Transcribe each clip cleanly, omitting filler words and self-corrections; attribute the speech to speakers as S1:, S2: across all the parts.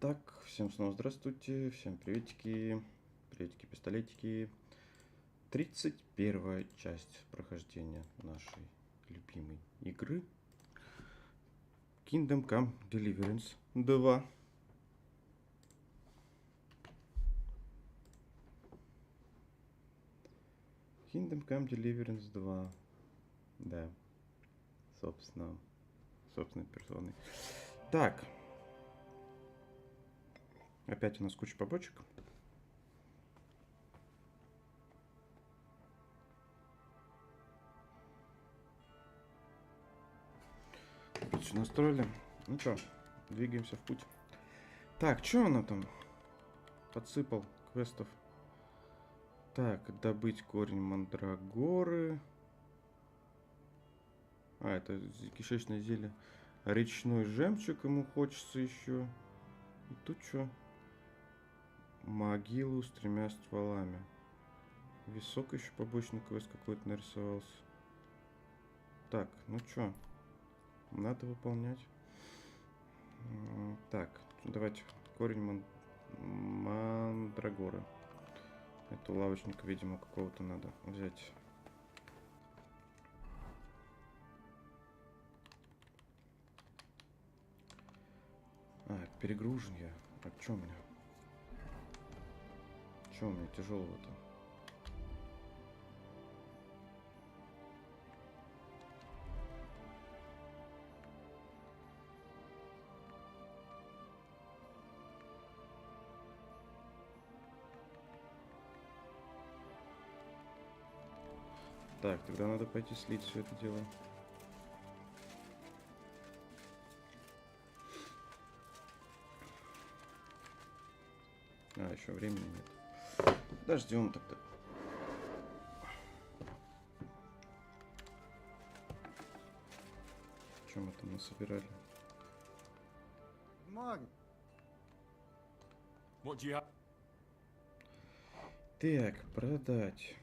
S1: Так, всем снова здравствуйте, всем приветики, приветики-пистолетики. 31 часть прохождения нашей любимой игры Kingdom Come Deliverance 2. Kingdom Come Deliverance 2. Да, собственной персоной. Так. Опять у нас куча побочек. Все настроили. Ну что, двигаемся в путь. Так, что она там подсыпал квестов? Так, добыть корень мандрагоры. А, это кишечное зелье. Речной жемчуг ему хочется еще. И тут что? Могилу с 3 стволами. Висок еще побочный квест какой-то нарисовался. Так, ну что? Надо выполнять. Так, давайте корень мандрагоры. Это у лавочника, видимо, какого-то надо взять. А, перегружен я. А что у меня? Что у меня тяжелого-то? Так, тогда надо пойти слить все это дело. А, еще времени нет. Подождем тогда. Что мы там насобирали? Так, продать.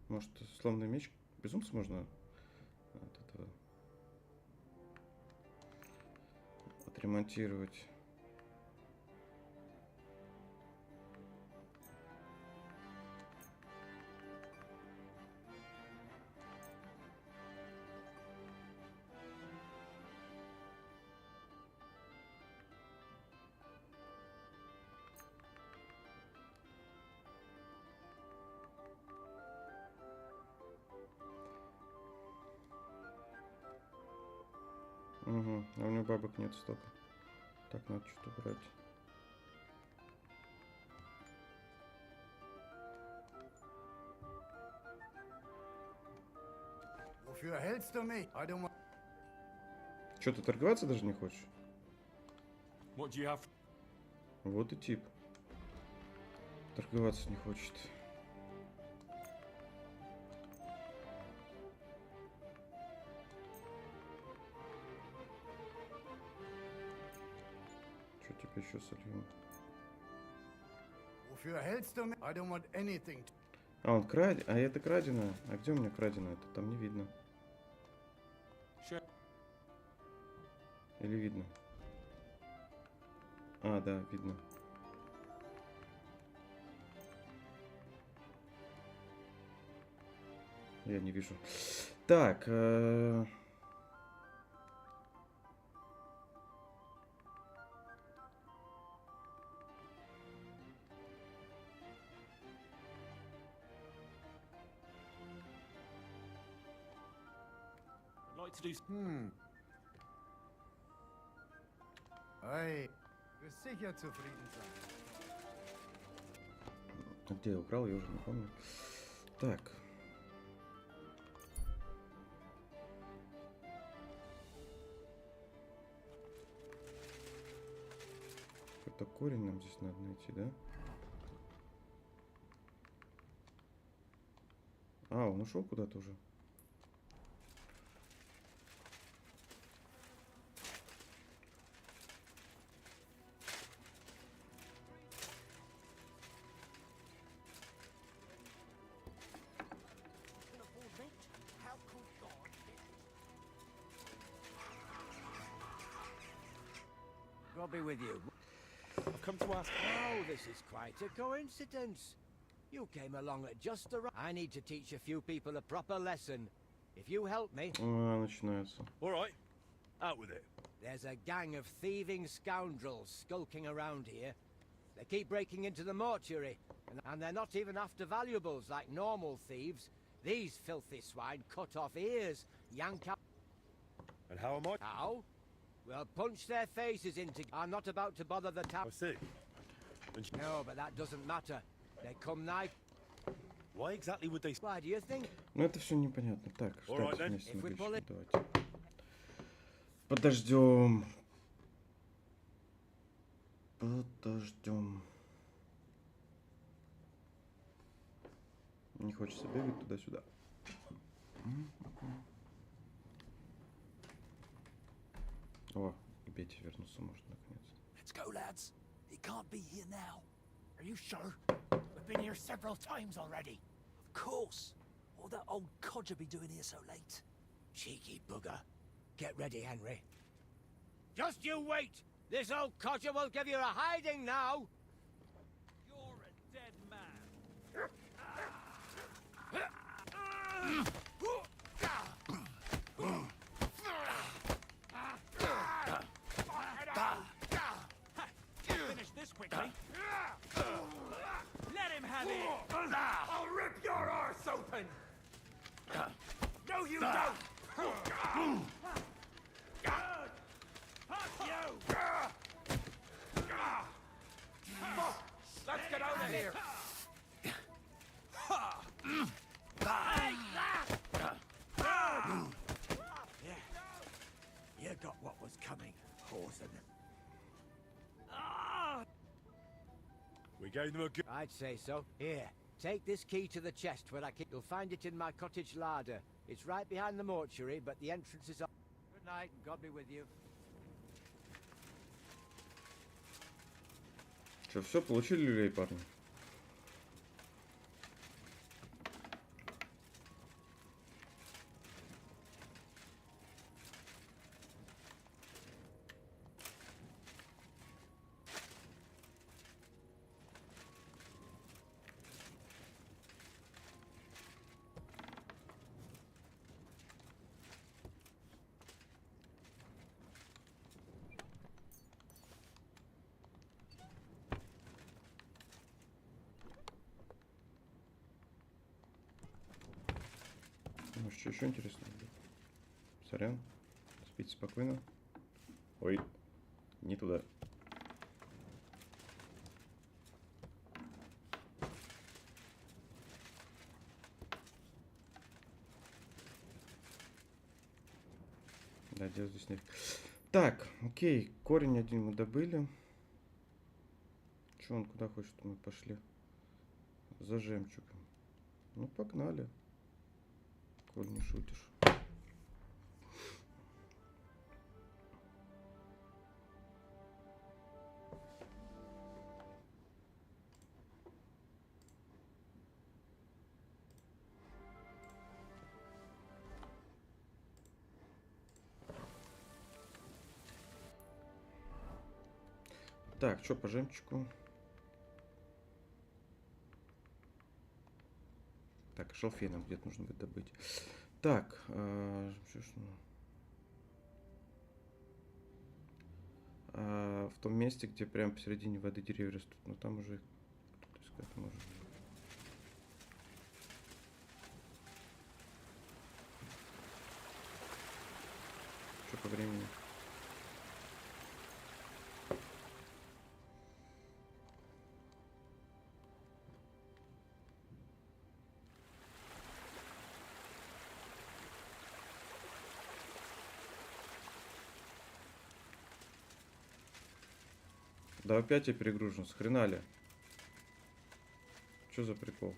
S1: Может, сломанный меч безумца можно от этого отремонтировать? Угу, а у него бабок нет столько. Так, надо что-то брать. Что, ты торговаться даже не хочешь? Вот и тип. Торговаться не хочет. Что теперь еще сольем? А он краден? А это крадено? А где у меня крадено? Это там не видно. Или видно? А, да, видно. Я не вижу. Так.
S2: Эй, вы sicher zufrieden sein.
S1: Где я украл, я уже не помню. Так. Какой-то корень нам здесь надо найти, да? А, он ушел куда-то уже.
S3: God be with you.
S4: I've come to ask.
S3: Oh, this is quite a coincidence. You came along at just the right. I need to teach a few people a proper lesson. If you help me,
S1: Начинается.
S4: All right, out with it.
S3: there's a gang of thieving scoundrels skulking around here. They keep breaking into the mortuary, and they're not even after valuables like normal thieves. These filthy swine cut off ears, yank out.
S4: And how am I?
S3: How? Well, punch their faces into. I'm not about to bother the town.
S4: I see. And
S3: No, but that doesn't matter. They come nigh.
S4: why exactly would they?
S3: Why do you think?
S1: Ну это все непонятно. Так,
S4: Alright,
S1: ждать
S4: then.
S1: вместе
S3: If we pull
S1: могущество.
S3: it-
S1: Давайте. Подождем. Подождем. Не хочется бегать туда-сюда. О, и Петя вернулся, может, наконец.
S5: Let's go, lads. He can't be here now. Are you sure? We've been here several times already. Of course. What would that old codger be doing here so late?
S3: Cheeky bugger. Get ready, Henry. Just you wait! This old codger will give you a hiding now!
S5: You're a dead man. Finish this quickly. Let him have it. I'll rip your arse open. No, you don't. Let's get out of here.
S3: You got what was coming, Horsen.
S4: We gave them a good.
S3: I'd say so. Here, take this key to the chest where I keep. You'll find it in my cottage larder. It's right behind the mortuary, but the entrance is up. Good night, and God be with you.
S1: Что, все, получили люлей, парни? Может, что еще интересного будет? Сорян. Спите спокойно. Ой, не туда. Да, дело здесь нет. Так, окей, корень один мы добыли. Че он куда хочет, мы пошли? За жемчугом. Ну, погнали. Коль не шутишь. Так, что по жемчугу? Так, шалфей нам где-то нужно будет добыть. Так, в том месте, где прямо посередине воды деревья растут, но там уже кто-то искать может. Что по времени? Да опять я перегружен, с хрена ли? Что за прикол?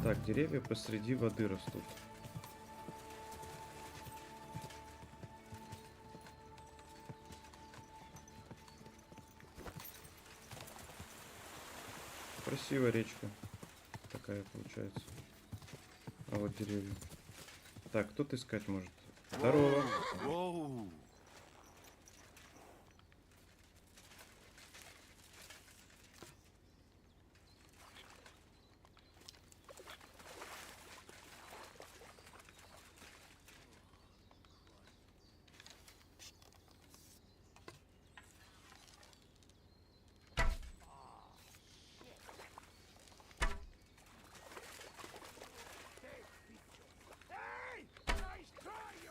S1: Так, деревья посреди воды растут. Красивая речка. Такая получается. А вот деревья. Так, кто-то искать может. Здорово.
S4: Whoa.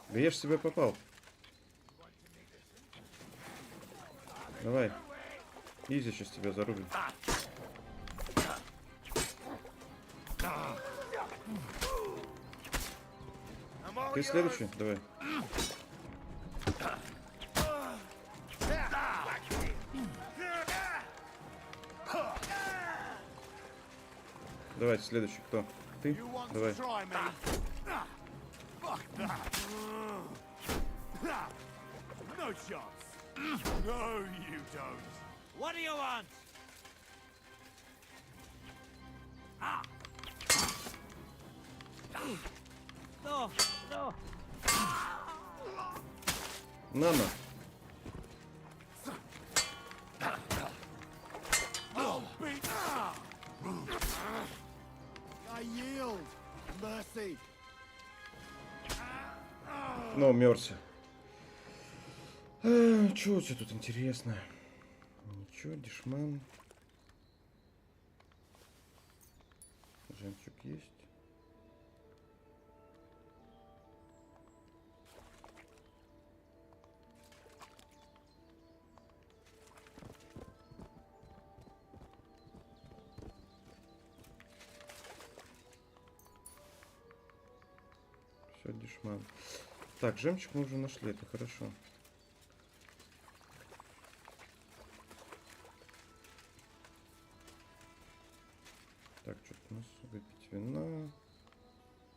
S1: Да я ж себе попал. Давай. Изи сейчас тебя зарубим. Ты следующий? Давай. Давайте, следующий. Кто? Ты? Давай.
S2: Try me. Fuck that. No chance. No, you don't.
S5: What do you want? No, no.
S1: На-на.
S2: Oh, beat. I yield. Mercy.
S1: Ну, мерся. Чё у тебя тут интересно? Ничего, дешман. Жемчуг есть. Все, дешман. Так, жемчуг мы уже нашли, это хорошо. Так, что у нас? Выпить вина.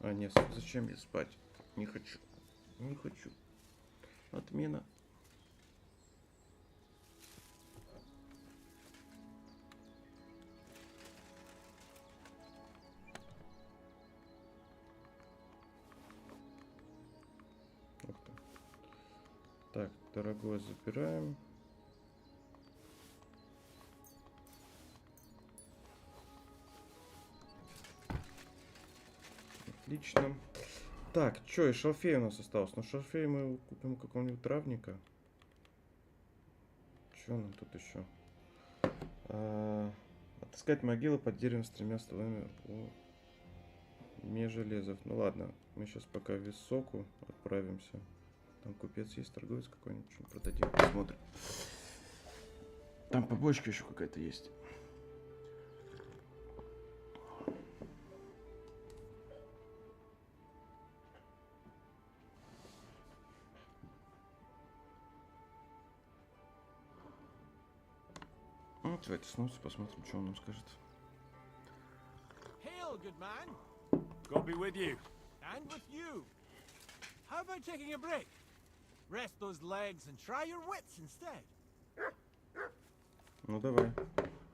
S1: А, нет, зачем мне спать? Не хочу. Не хочу. Отмена. Ух ты. Так, дорогое забираем. Отлично. Так, что, и шалфей у нас осталось. Ну, шалфей мы купим у какого-нибудь травника. Что нам тут еще? Отыскать могилу под деревом с 3 стволами у межелезов. Ну ладно, мы сейчас пока в Високу отправимся. Там купец есть, торговец какой-нибудь, что продадим, посмотрим. Там побочка еще какая-то есть. Ну, давайте снова посмотрим, что он нам скажет.
S3: Hail, good man.
S4: God be with you.
S3: And with you. How about taking a break? Rest those legs and try your wits instead.
S1: Ну, давай.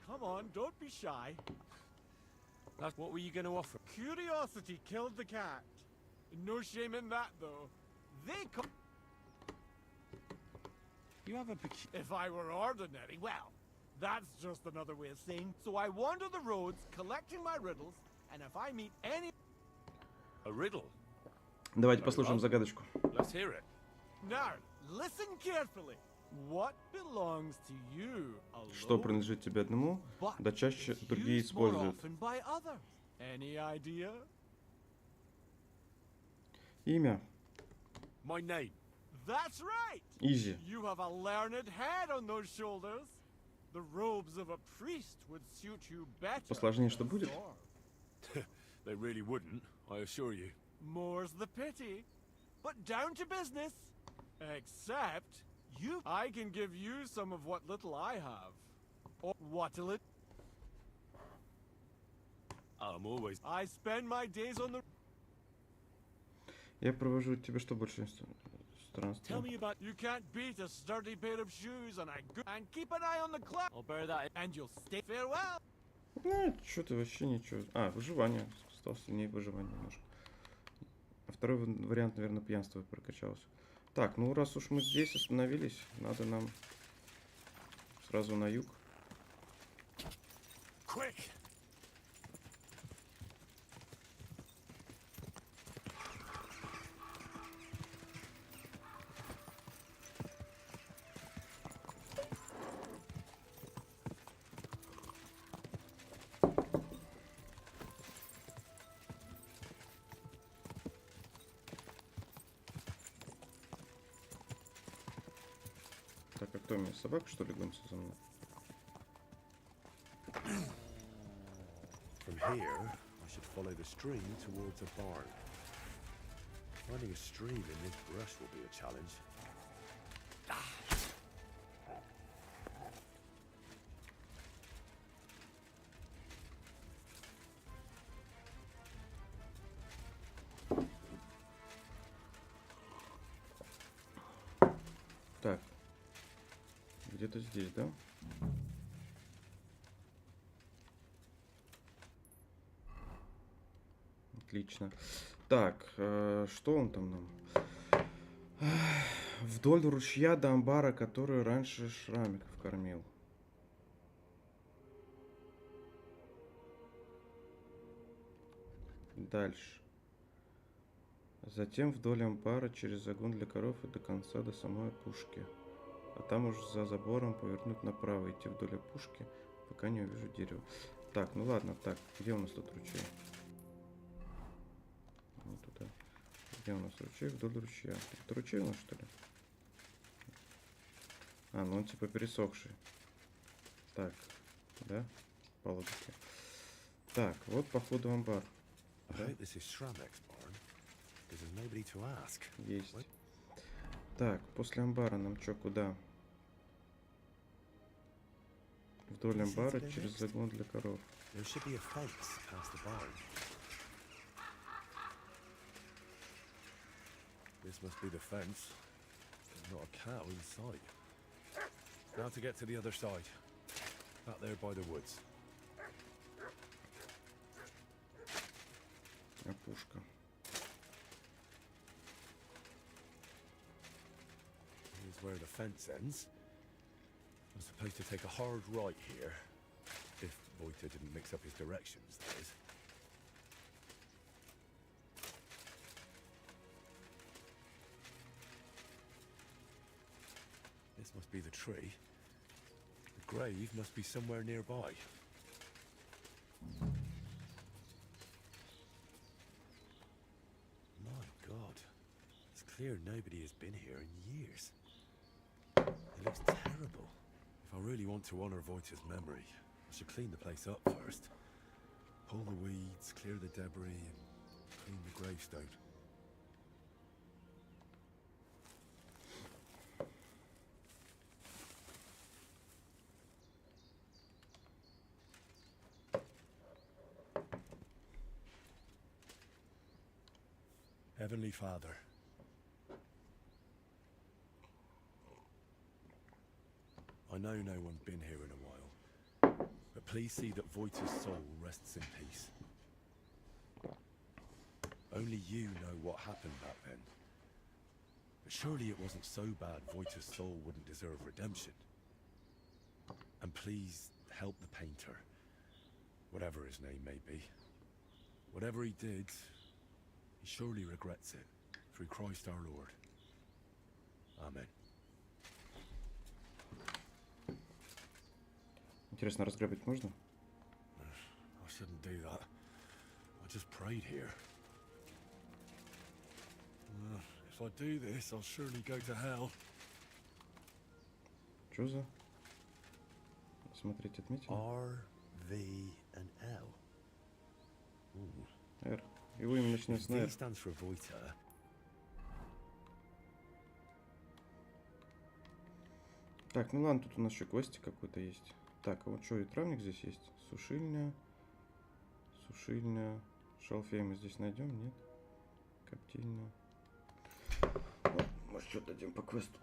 S3: Come on, don't be shy.
S4: That's what were you going to offer?
S3: Curiosity killed the cat. No shame in that, though. They come.
S4: You have a
S3: If I were ordinary, well, that's just another way of saying. So I wander the roads, collecting my riddles, and if I meet any...
S4: a riddle.
S1: Давайте послушаем загадочку.
S4: Let's hear it.
S3: Now, listen carefully. What belongs to you alone,
S1: Что принадлежит тебе одному,
S3: but
S1: да чаще
S3: is
S1: другие
S3: used more
S1: используют.
S3: often by others? Any idea?
S1: Имя.
S4: My name.
S3: That's right.
S1: Изи.
S3: You have a learned head on those shoulders. The robes of a priest would suit you better.
S1: Посложнее что
S3: than
S1: будет?
S3: sword.
S4: They really wouldn't, I assure you.
S3: More's the pity. But down to business. Except, I can give you some of what little I have. Or what'll it...
S4: I'm always.
S2: I spend my days on the.
S1: Я провожу тебя что больше странствия.
S2: Tell me about. You can't beat a sturdy pair of shoes and a good. And keep an eye on the clock. I'll bear that. And you'll stay. Farewell.
S1: Ну, что ты вообще ничего. А, выживание. Стал сильнее выживания немножко. А второй вариант, наверное, пьянство прокачался. Так, ну раз уж мы здесь остановились, надо нам сразу на юг.
S4: Quick!
S1: Так, а кто у меня? Собака, что ли, гонится за мной?
S6: From here, I should follow the stream towards a barn. Finding a stream in this brush will be a challenge.
S1: Так. Где-то здесь, да? Отлично. Так, что он там нам? Вдоль ручья до амбара, который раньше шрамиков кормил. Дальше. Затем вдоль амбара через загон для коров и до конца, до самой опушки. А там уж за забором повернуть направо, идти вдоль опушки, пока не увижу дерево. Так, ну ладно, так, где у нас тут ручей? Вот туда. Где у нас ручей? Вдоль ручья. Это ручей у нас, что ли? А, ну он типа пересохший. Так, да? По логике. Так, вот походу амбар.
S6: I hope this is Shramek's barn, because there's nobody to ask.
S1: Есть. Так, после амбара нам что, куда? Вдоль амбара через загон для коров.
S6: There should be a fence past the barn.
S4: This must be the fence. There's not a cow in sight. Now to get to the other side. Out there by the woods.
S1: Опушка.
S4: Here's where the fence ends. I'm supposed to take a hard right here. If Voita didn't mix up his directions, that is. This must be the tree. The grave must be somewhere nearby. My God. It's clear nobody has been here in years. It looks terrible. If I really want to honor Voita's memory, I should clean the place up first. Pull the weeds, clear the debris, and clean the gravestone. Heavenly Father, I know no one's been here in a while, but please see that Voita's soul rests in peace. Only you know what happened back then. But surely it wasn't so bad Voita's soul wouldn't deserve redemption. And please help the painter, whatever his name may be. Whatever he did, he surely regrets it, through Christ our Lord. Amen.
S1: Интересно, разграбить можно?
S4: I shouldn't do that. I just prayed here. If I do this, I'll surely go to hell.
S1: Что за? Смотреть, отметим.
S6: R, V, and L.
S1: R. Его имя начнется на
S6: V
S1: R.
S6: stands for Voita.
S1: Так, ну ладно, тут у нас еще гости какой-то есть. Так, а вот что, и травник здесь есть? Сушильня. Сушильня. Шалфей мы здесь найдем, нет? Коптильня. Ну, может, что-то дадим по квесту.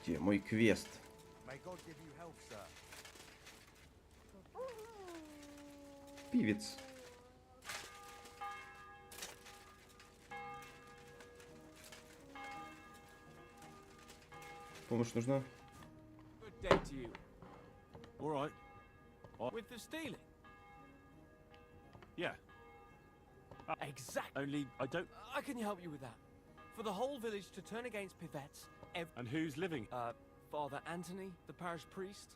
S1: Где мой квест?
S6: May God give you health, sir.
S1: Пивец. Помощь нужна?
S2: Good day to you.
S4: All right.
S2: With the stealing?
S4: Yeah.
S2: Exactly.
S4: Only I don't.
S2: I can help you with that. For the whole village to turn against Pivets,
S4: And who's living?
S2: Father Anthony, the parish priest,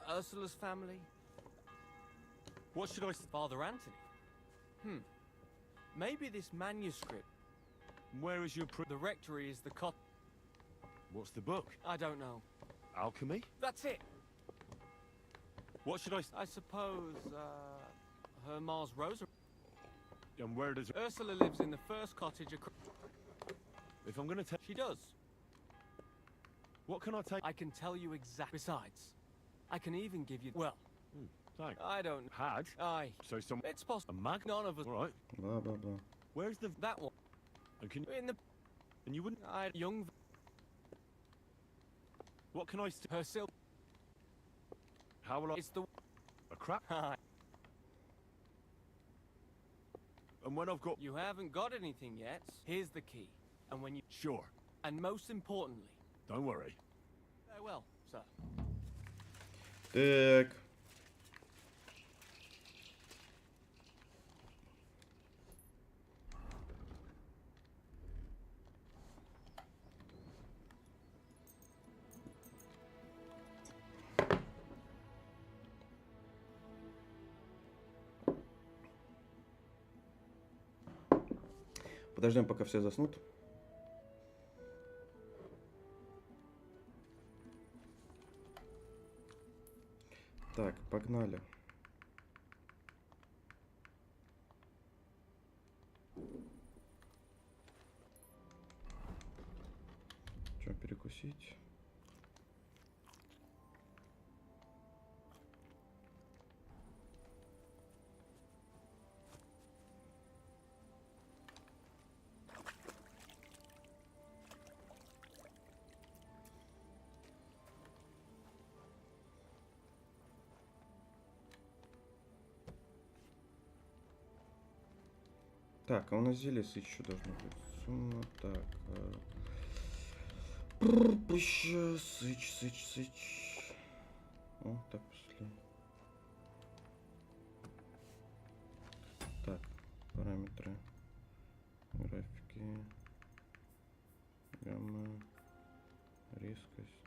S2: Ursula's family.
S4: What should I?
S2: Father Anthony? Maybe this manuscript.
S4: Where is your?
S2: The rectory is the cot.
S4: What's the book?
S2: I don't know.
S4: Alchemy?
S2: That's it.
S4: What should I?
S2: I suppose, her Mars Rosa.
S4: And where does?
S2: Ursula lives in the first cottage across.
S4: If I'm gonna take,
S2: She does.
S4: what can I take?
S2: I can tell you exactly. Besides, I can even give you. Well,
S4: Thanks.
S2: I don't know.
S4: Had.
S2: Aye.
S4: So some
S2: It's possible.
S4: a mag.
S2: None of us.
S4: All right.
S1: Бла-бла-бла.
S4: Where's the?
S2: That one.
S4: And can
S2: In the.
S4: and you wouldn't?
S2: Young.
S4: What can I?
S2: Her silk.
S4: How will I?
S2: It's the.
S4: A crap.
S2: Aye.
S4: And when I've got.
S2: You haven't got anything yet. Here's the key. And when you.
S4: Sure.
S2: And most importantly.
S4: Don't worry.
S2: Farewell, sir.
S1: Так. Подождем, пока все заснут. Так, погнали. Что, перекусить? Так, а у нас зелье сыч еще должно быть. Сумма, так. Сыч. О, так, пошли. Так, параметры. Графики. Гамма. Резкость.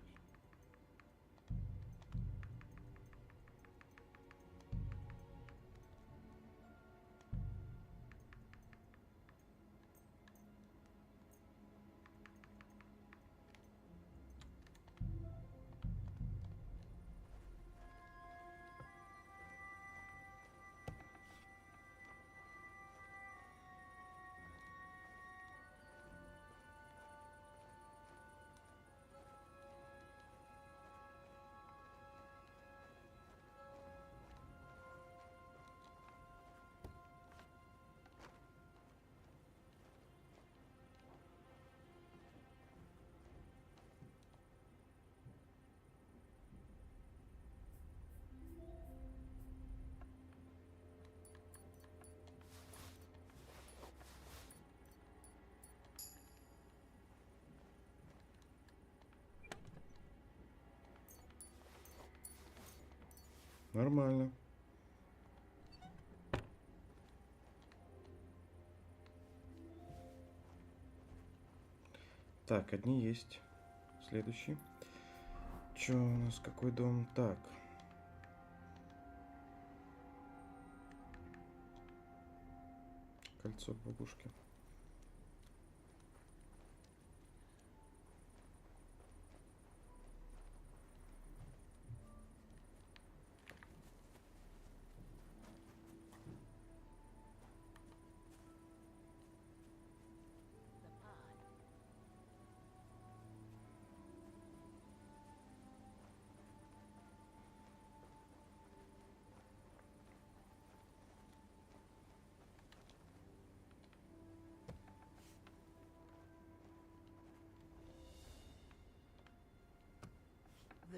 S1: Нормально. Так, одни есть. Следующий. Чё у нас? Какой дом? Так. Кольцо в бабушке.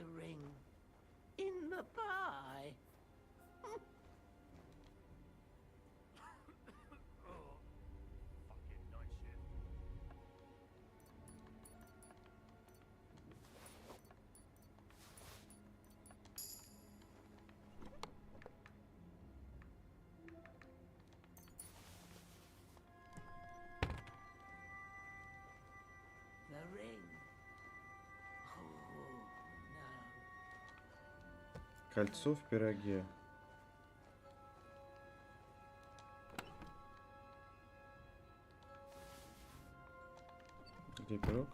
S7: The ring in the pie.
S5: Fucking night shift.
S7: The ring. Oh, no.
S1: Кольцо в пироге. Где пирог?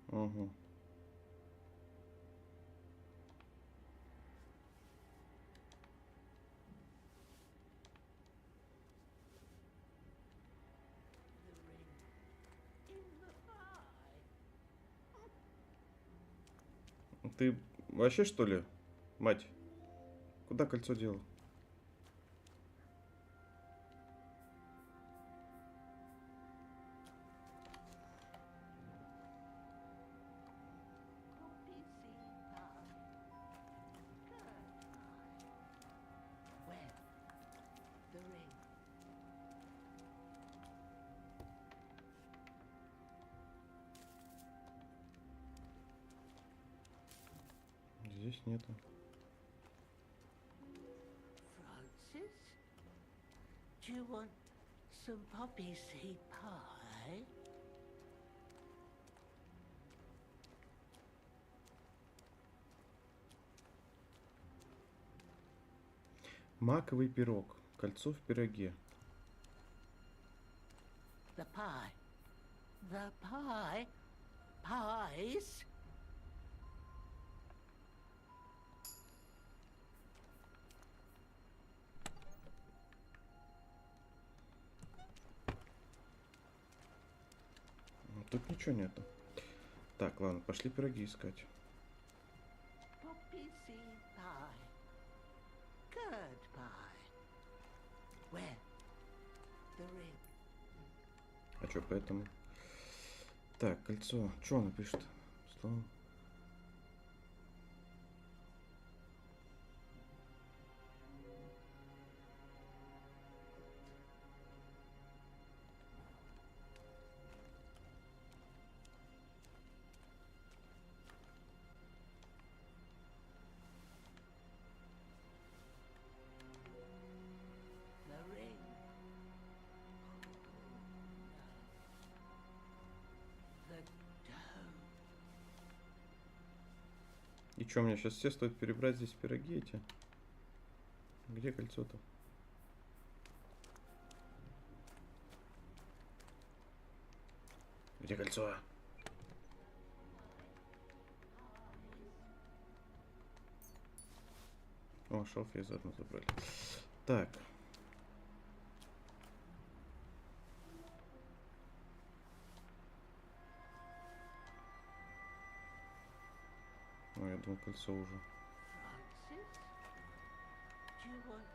S1: Угу. Ты вообще что ли, мать? Куда кольцо делал?
S7: Where? The ring.
S1: Здесь нету.
S7: Francis? Do you want some poppy seed pie?
S1: Маковый пирог. Кольцо в пироге.
S7: The pie. The pie? Pies?
S1: Тут ничего нету. Так, ладно, пошли пироги искать.
S7: Poppy seed pie. Curd pie. Where? The ring.
S1: А что, поэтому? Так, кольцо. Что она пишет? Слово.
S7: The ring. The dough.
S1: И что, мне сейчас все стоит перебрать здесь пироги эти? Где кольцо-то? Где кольцо? О, шелф я заодно забрали. Так. Ой, я думал, кольцо уже.
S7: Francis? Do you want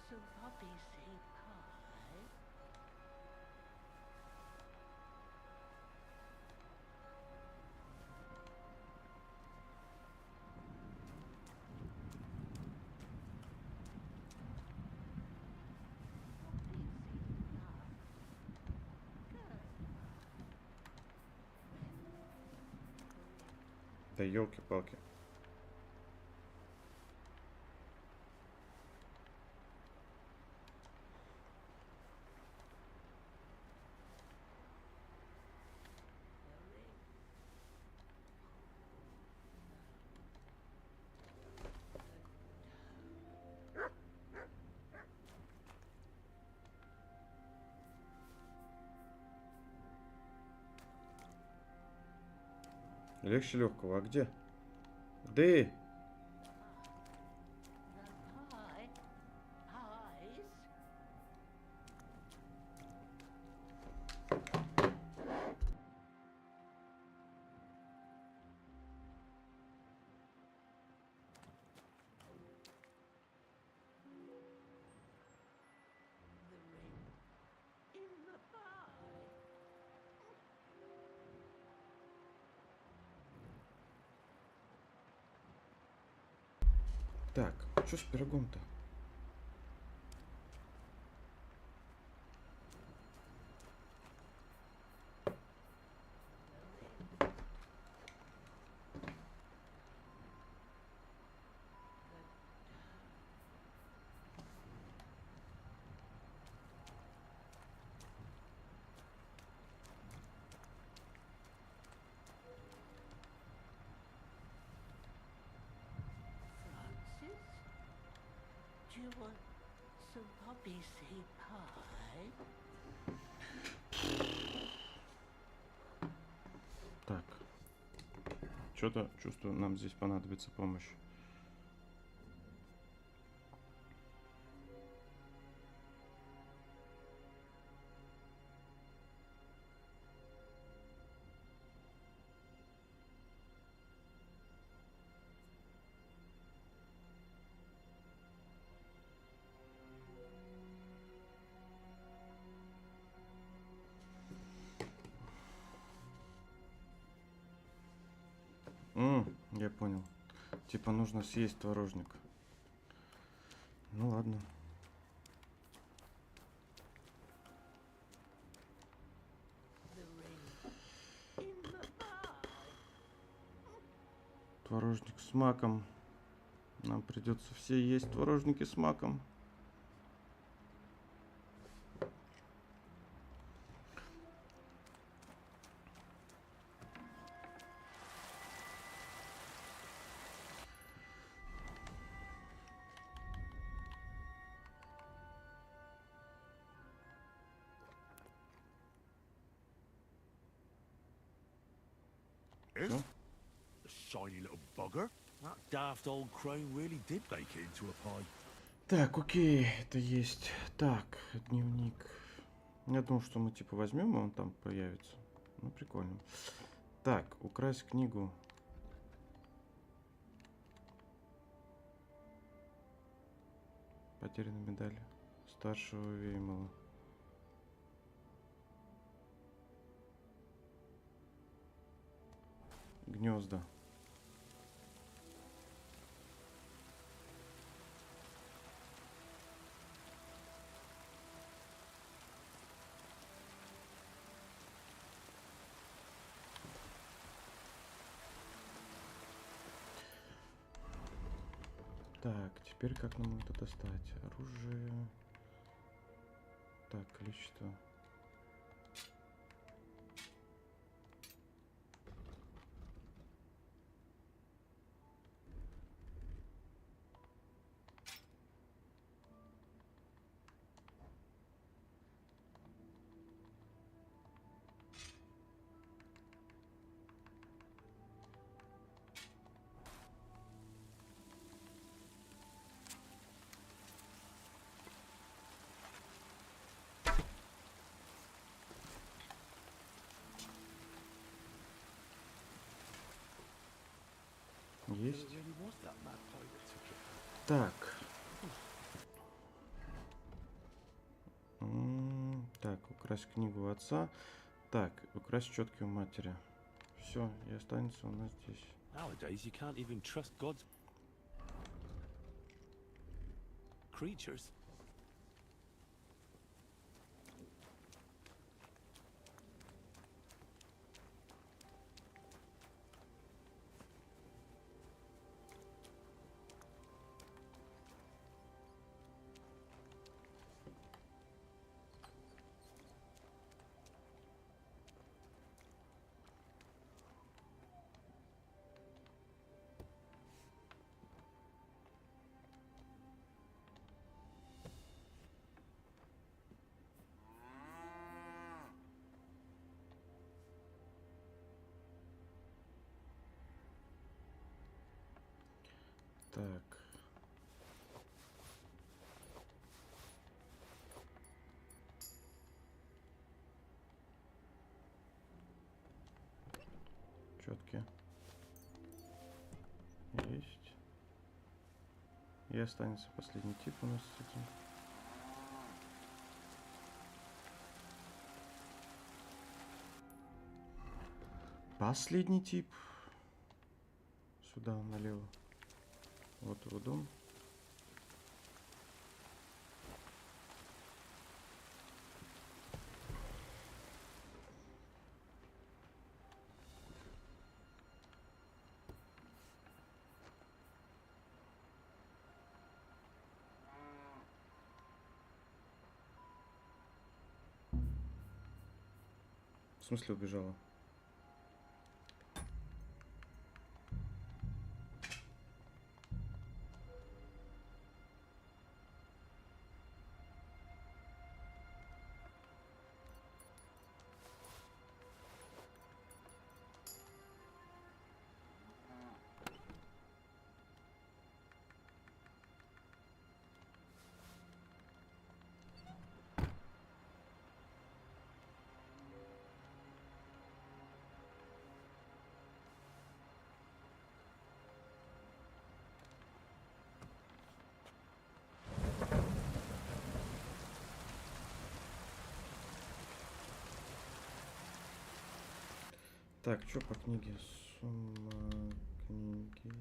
S7: some poppy seed pie?
S1: Да елки-палки. Легче легкого. А где? Где?
S7: The pie? Pies?
S1: Так, что с пирогом-то?
S7: Francis? Do you want some poppy seed pie?
S1: Так. Что-то чувствую, нам здесь понадобится помощь. Я понял. Типа нужно съесть творожник. Ну ладно.
S7: The ring in the pie.
S1: Творожник с маком. Нам придется все есть творожники с маком. Всё?
S4: The shiny little bugger. That daft old crone really did make it into a pie.
S1: Так, окей, это есть. Так, дневник. Я думал, что мы типа возьмем, и он там появится. Ну, прикольно. Так, украсть книгу. Потерянная медаль старшего Веймала. Гнезда. Так, теперь как нам это достать? Оружие. Так, количество. Есть.
S4: Really was that mad pie that took it.
S1: Так. Так, украсть книгу отца. Так, украсть четки у матери. Все, и останется у нас здесь.
S4: Nowadays, you can't even trust God's creatures.
S1: Так. Четки. Есть. И останется последний тип у нас с этим. Последний тип. Сюда, налево. Вот его дом. смысле убежала? Так, что по книге? Сумма книги.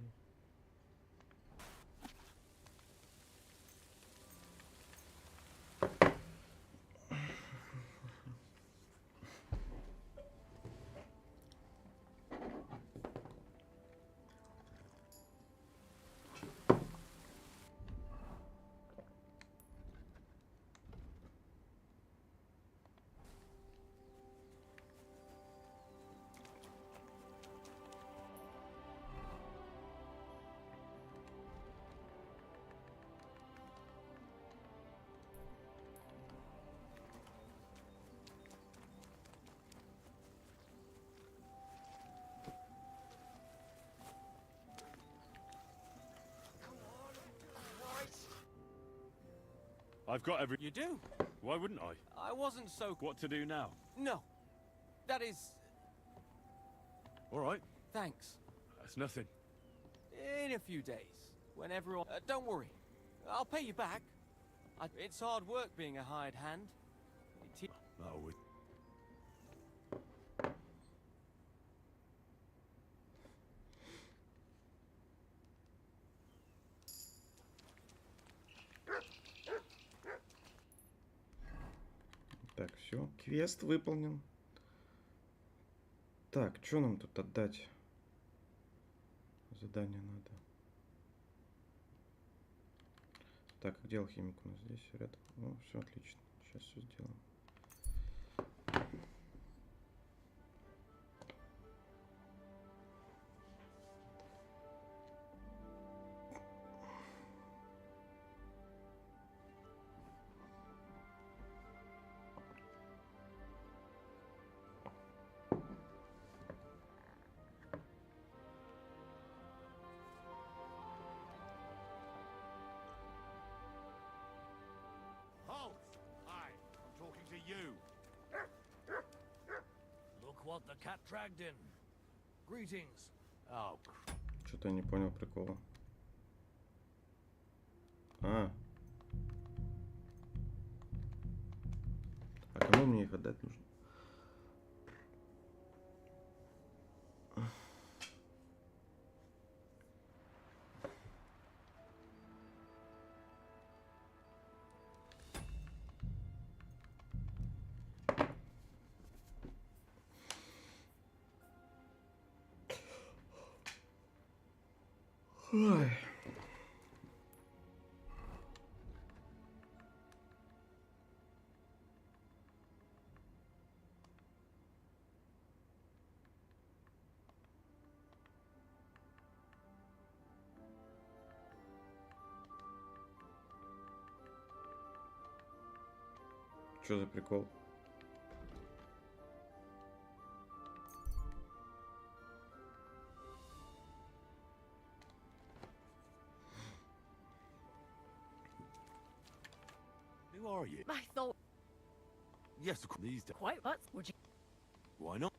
S4: I've got every...
S2: You do?
S4: Why wouldn't I?
S2: I wasn't so...
S4: What to do now?
S2: No. That is...
S4: All right,
S2: Thanks.
S4: that's nothing.
S2: In a few days. When everyone... don't worry. I'll pay you back. It's hard work being a hired hand.
S4: Oh, with...
S1: Так, все. Квест выполнен. Так, что нам тут отдать? Задание надо. Так, где алхимик у нас здесь рядом? Ну, все отлично. Сейчас все сделаем.
S2: Halt! Hi, I'm talking to you.
S5: Look what the cat dragged in. Greetings.
S2: Oh,
S1: Что-то я не понял прикола. А. А кому мне их отдать нужно? Ой. Что за прикол?
S4: Who are you?
S7: I thought
S4: Yes, of course. These days.
S7: quite what would you
S4: Why not?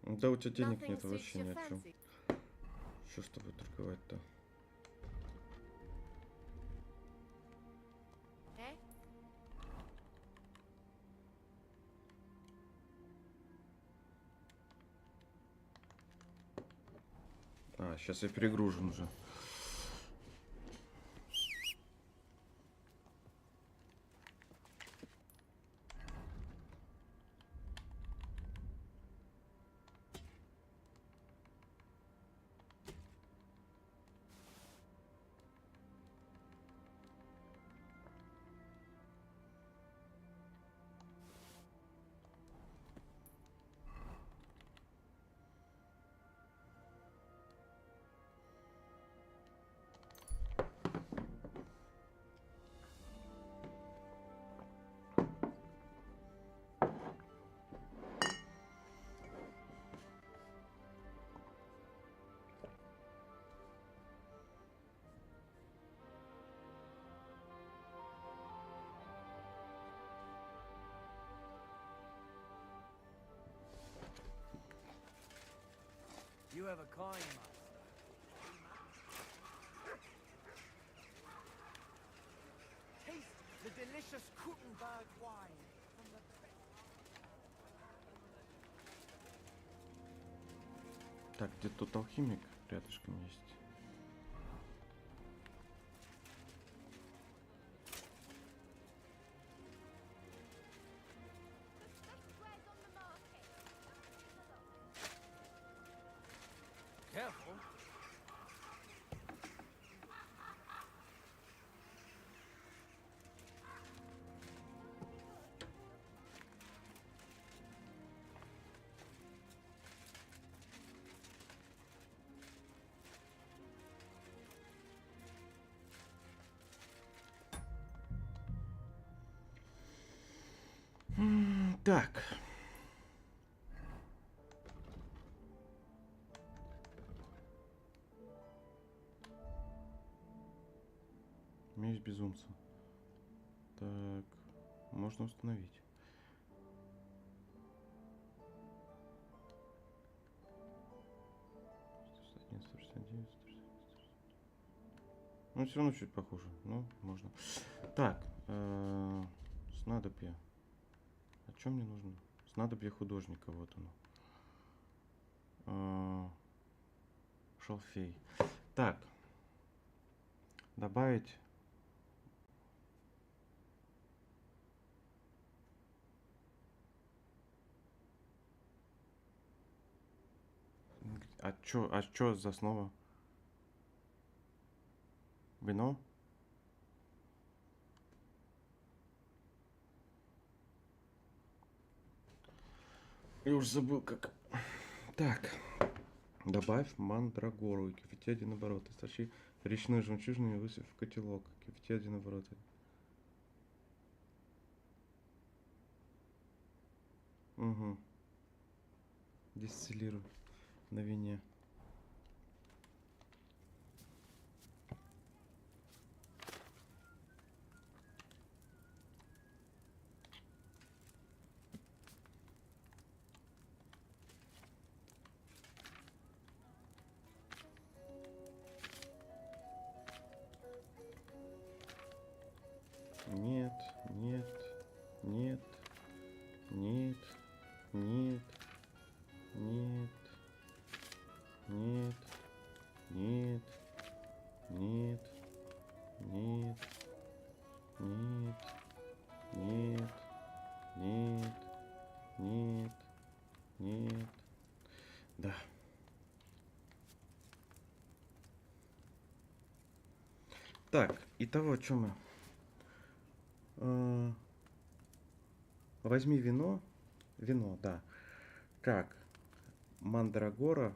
S1: Да у тебя денег
S7: nothing
S1: нет
S7: suits
S1: вообще
S7: your
S1: ни о чем.
S7: fancy.
S1: Что с тобой торговать-то?
S7: Eh?
S1: А, сейчас я перегружен уже.
S3: You have a coin, master. Taste the delicious Krutenberg wine from the
S1: Так, где тут алхимик рядышком есть.
S3: Careful.
S1: Так. Меч безумца. Так, можно установить. Ну, все равно чуть похоже. Ну, можно. Так, снадобье. А что мне нужно? Снадобье художника, вот оно. Шалфей. Так. Добавить. А чё за основа? Вино? Я уже забыл как. Так. Добавь мандрагору и кипяти 1 оборот. Источи речную жемчужину и высыпь в котелок. Кипяти 1 оборот. Угу. Дистиллируй на вине. Нет, нет, нет, нет, нет, нет, нет, нет, нет, нет, нет, нет, нет, нет, нет. Да. Так, итого, что мы? Возьми вино. Вино, да. Как? Мандрагора.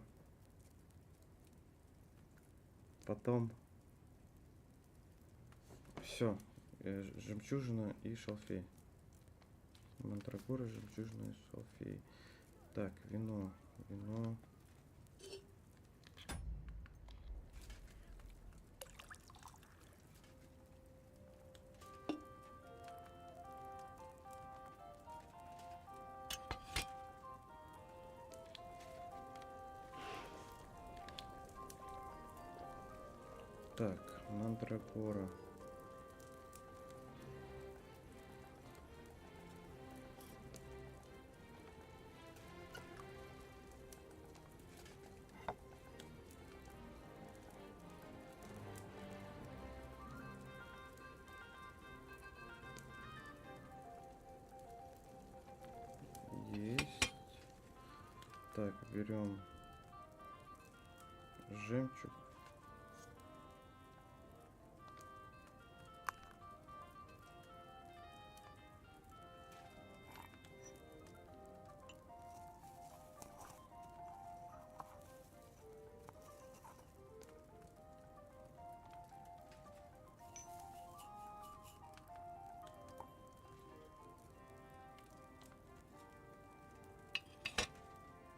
S1: Потом все. Жемчужина и шалфей. Мандрагора, жемчужина и шалфей. Так, вино. Вино. Так, мандрагора. Есть. Так, берем жемчуг.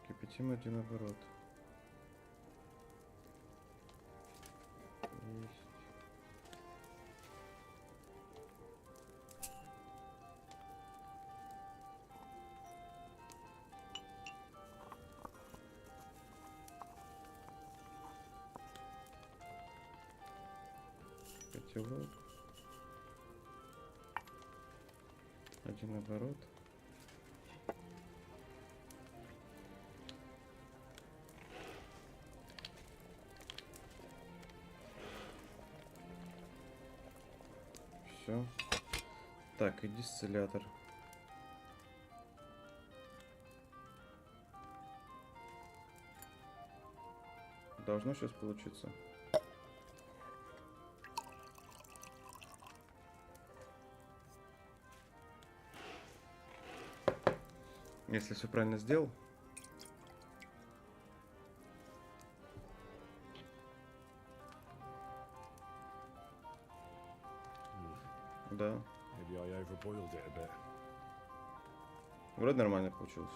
S1: Кипятим 1 оборот. Есть. Маленький волк. Один оборот. Все. Так, и дистиллятор. Должно сейчас получиться. Если все правильно сделал. Да.
S6: Maybe I overboiled it a bit.
S1: Вроде нормально получилось.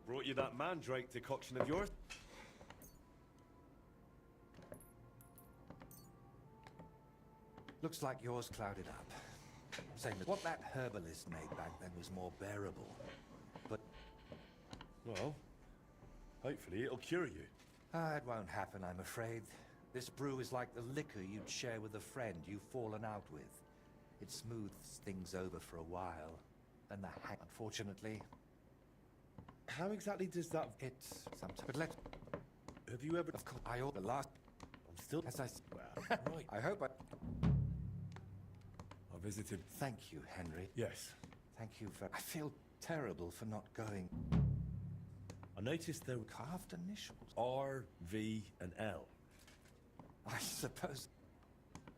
S6: Brought you that mandrake decoction of yours?
S8: Looks like yours clouded up. Same as what that herbalist made back then was more bearable. But
S6: Well, hopefully it'll cure you.
S8: it won't happen, I'm afraid. This brew is like the liquor you'd share with a friend you've fallen out with. It smooths things over for a while, then the hang. Unfortunately,
S6: How exactly does that...
S8: it's sometimes. But let.
S6: Have you ever...
S8: Of course, I ought the last.
S6: I'm still...
S8: As I.
S6: Well, right.
S8: I hope I.
S6: I visited...
S8: Thank you, Henry.
S6: Yes.
S8: Thank you for. I feel terrible for not going.
S6: I noticed there were
S8: Carved initials.
S6: R, V, and L.
S8: I suppose.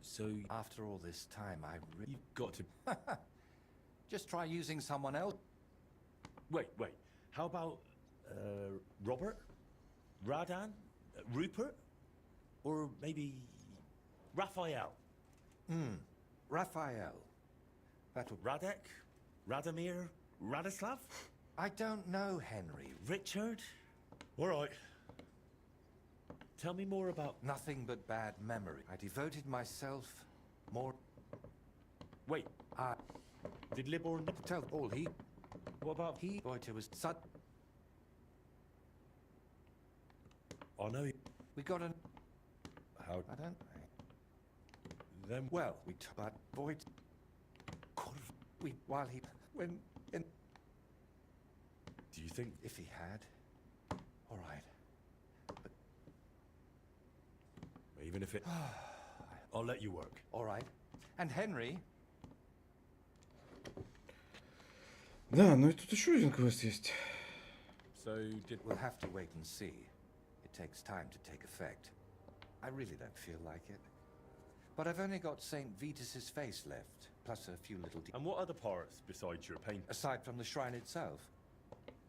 S6: So
S8: After all this time, I really.
S6: you've got to...
S8: Just try using someone else.
S6: Wait. How about Robert? Radan? Rupert? Or maybe Raphael?
S8: Raphael. That would.
S6: Radek? Radomir? Radislav?
S8: I don't know, Henry.
S6: Richard? All right. Tell me more about...
S8: Nothing but bad memory. I devoted myself more.
S6: Wait,
S8: I
S6: did Libor...
S8: tell all he.
S6: What about...
S8: He. Boy, was such.
S6: I know he...
S8: We got an.
S6: How...
S8: I don't.
S6: Then...
S8: Well, we. But boy. We. While he. When. In.
S6: Do you think...
S8: If he had. All right.
S6: Even if it... I'll let you work.
S8: All right. And Henry.
S1: Да, ну и тут еще один квест есть.
S6: So, did...
S8: We'll have to wait and see. It takes time to take effect. I really don't feel like it. But I've only got St. Vitus's face left, plus a few little
S6: And what other parts besides your paint?
S8: aside from the shrine itself.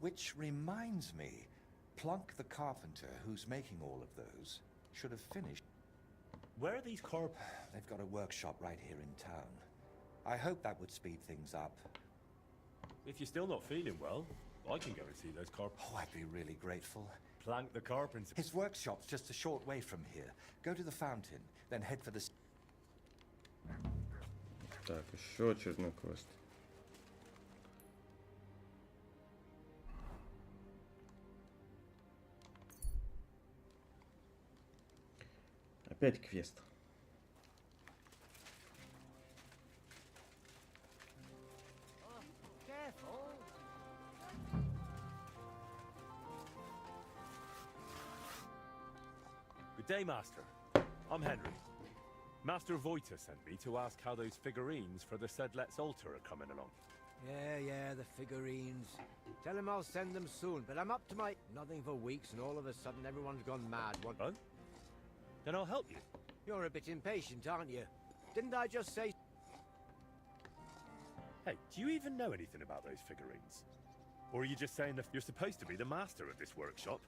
S8: Which reminds me, Plunk the carpenter, who's making all of those, should have finished.
S6: Where are these carp...
S8: They've got a workshop right here in town. I hope that would speed things up.
S6: If you're still not feeling well, I can go and see those carp...
S8: Oh, I'd be really grateful.
S6: Plank the carpenter.
S8: His workshop's just a short way from here. Go to the fountain, then head for the...
S1: Так, еще очередной квест. Опять квест.
S3: Careful.
S6: Good day, Master. I'm Henry. Master Voita sent me to ask how those figurines for the Sedlet's altar are coming along.
S3: Yeah, the figurines. Tell him I'll send them soon, but I'm up to my... Nothing for weeks, and all of a sudden everyone's gone mad. What?
S6: Oh? Then I'll help you.
S3: You're a bit impatient, aren't you? Didn't I just say...
S6: Hey, do you even know anything about those figurines? Or are you just saying that you're supposed to be the master of this workshop?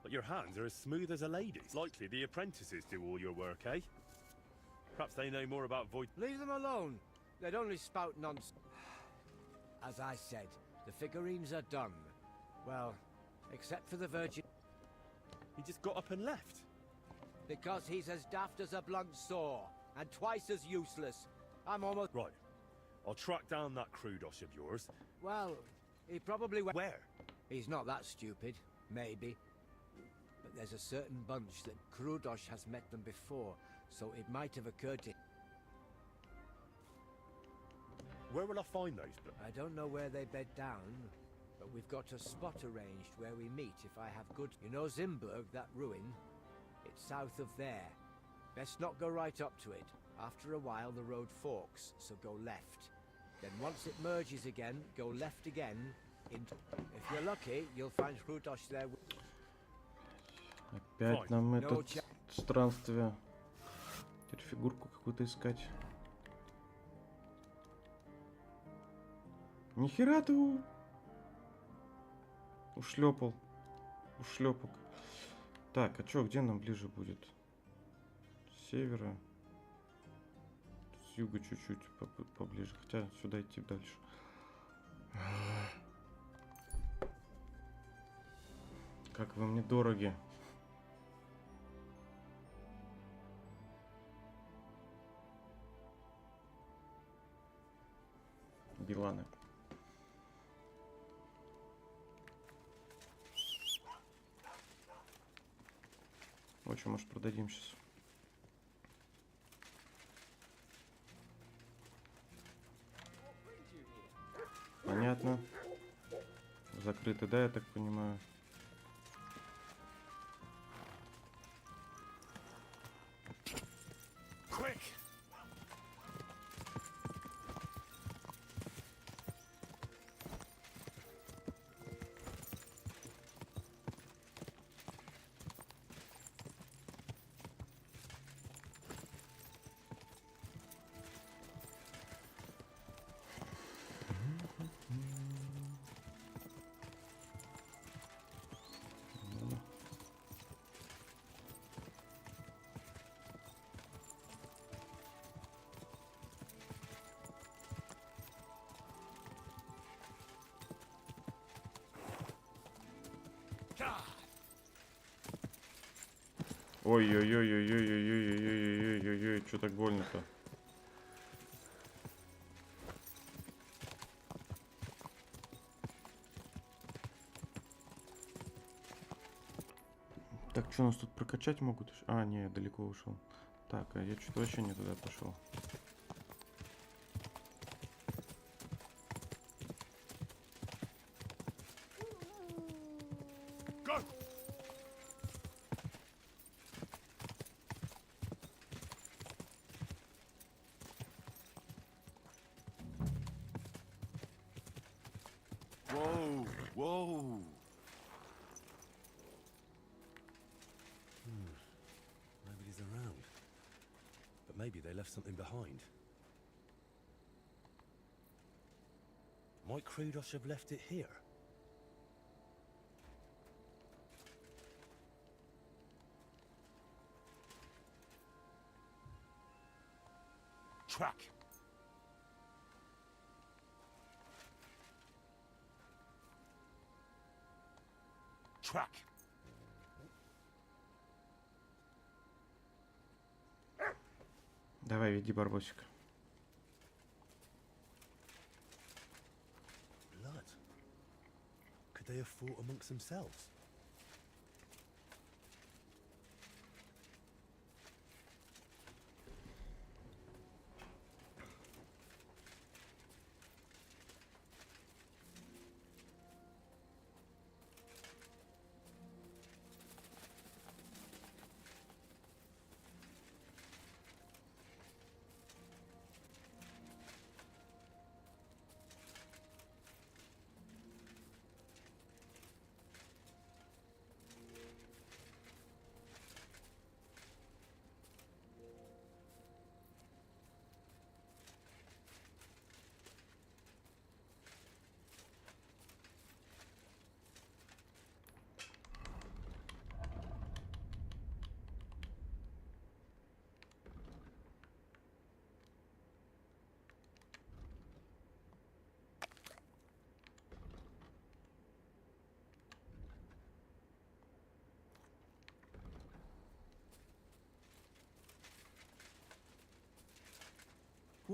S6: But your hands are as smooth as a lady's. Likely the apprentices do all your work, eh? Perhaps they know more about Void.
S3: Leave them alone. They'd only spout nonsense. As I said, the figurines are done. Well, except for the Virgin.
S6: He just got up and left.
S3: Because he's as daft as a blunt saw, and twice as useless. I'm almost...
S6: Right. I'll track down that Krudosh of yours.
S3: Well, he probably went...
S6: Where?
S3: He's not that stupid. Maybe. But there's a certain bunch that Krudosh has met them before, so it might have occurred to...
S6: Where will I find those?
S3: I don't know where they bed down, but we've got a spot arranged where we meet if I have good... You know Zimberg, that ruin? It's south of there. Best not go right up to it. After a while the road forks, so go left. Then once it merges again, go left again. If you're lucky, you'll find Krudosh there.
S1: Опять нам это странствие. Теперь фигурку какую-то искать. Нихера ты ушлепал. Ушлепок. Так, а чё, где нам ближе будет? С севера. С юга чуть-чуть поближе. Хотя сюда идти дальше. Как вы мне дороги. Биланы. В общем, может, продадим сейчас. Понятно. Закрыто, да, я так понимаю. Ой-ой-ой-ой-ой-ой-ой-ой-ой-ой-ой-ой-ой-ой, что так больно-то? Так, что нас тут прокачать могут? А, не, далеко ушел. Так, а я что-то вообще не туда пошел.
S6: Whoa, whoa.
S4: Nobody's around. But maybe they left something behind. Might Krudosh have left it here?
S6: Track. Track.
S1: Давай, веди барбосика.
S4: Blood. Could they have fought amongst themselves?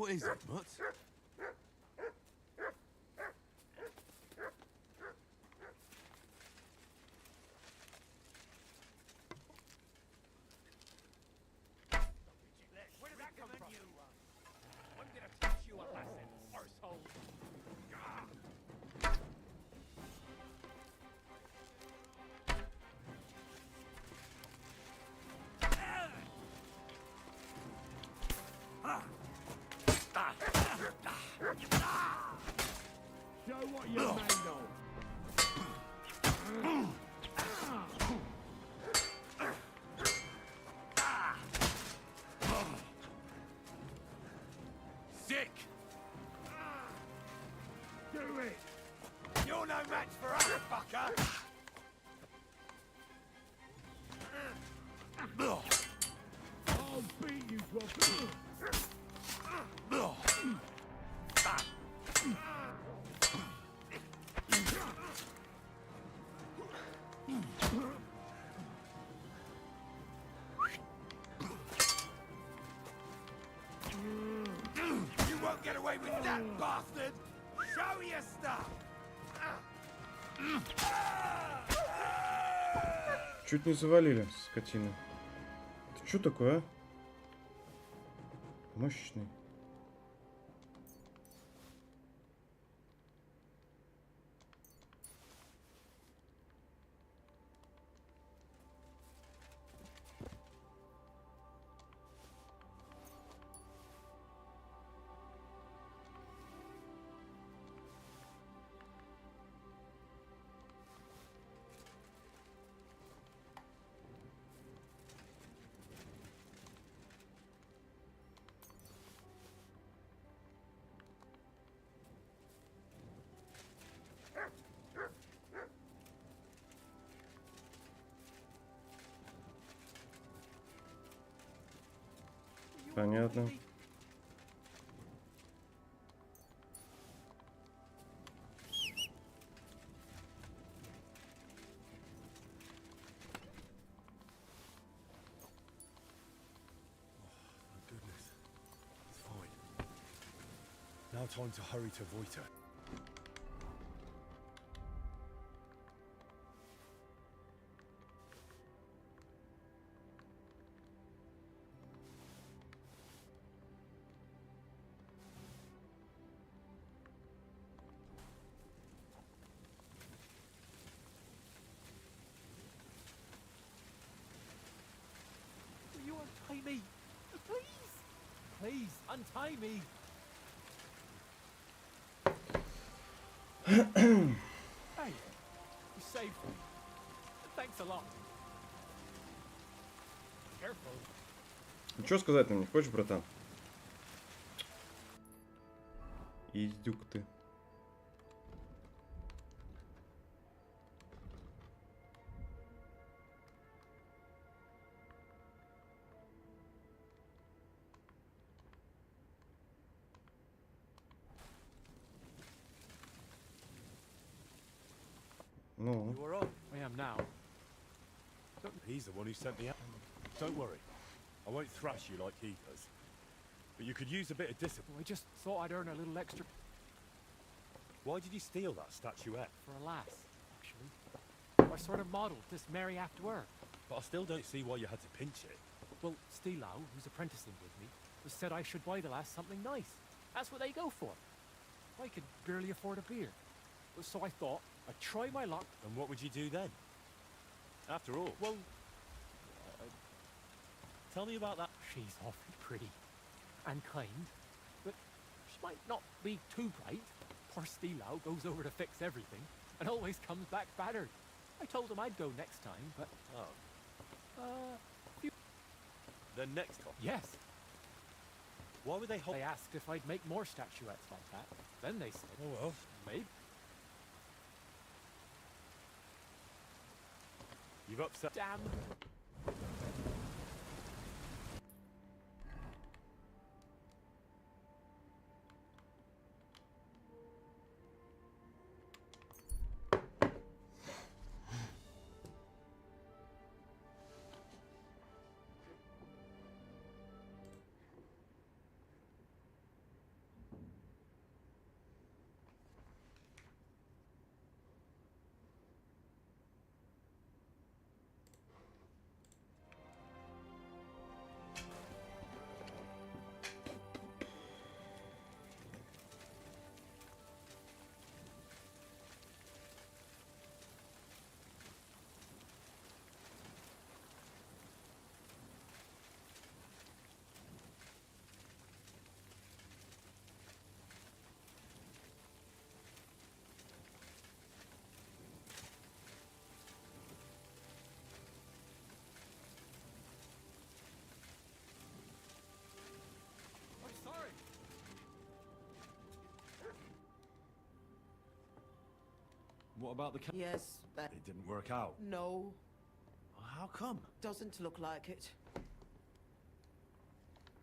S6: What is it, Mutt?
S3: Where did that come from? I'm gonna teach you a lesson, arsehole.
S5: Show what you're made of.
S3: Sick!
S5: Do it.
S3: You're no match for us, fucker!
S5: I'll beat you to a
S3: You won't get away with that, bastard! Show your stuff!
S1: Чуть не завалили, скотина. Ты что такое, а? Мощный. Понятно.
S4: Goodness. It's fine. Now time to hurry to Voita.
S6: Will you untie me? Please! Please, untie me! Hey, you saved me. Thanks a lot. Careful.
S1: Что сказать нам не хочешь, братан? Издюк ты. Ну,
S6: You are all I am now.
S4: He's the one who sent me out. Don't worry. I won't thrash you like he does. But you could use a bit of discipline.
S6: I just thought I'd earn a little extra
S4: Why did you steal that statuette?
S6: for a lass, actually. I sort of modelled this Mary after her.
S4: But I still don't see why you had to pinch it.
S6: Well, Stilo, who's apprenticing with me, said I should buy the lass something nice. That's what they go for. I could barely afford a beer. So I thought I'd try my luck.
S4: And what would you do then? After all,
S6: Well,
S4: tell me about that.
S6: she's awfully pretty and kind, but she might not be too bright. Poor Stilo goes over to fix everything and always comes back battered. I told him I'd go next time, but
S4: Oh. Then next time.
S6: yes.
S4: Why would they hold?
S6: They asked if I'd make more statuettes like that. Then they said,
S4: Oh well.
S6: maybe.
S4: You've upset.
S6: Damn.
S4: What about the
S9: Yes, but
S4: It didn't work out.
S9: no,
S4: How come?
S9: doesn't look like it.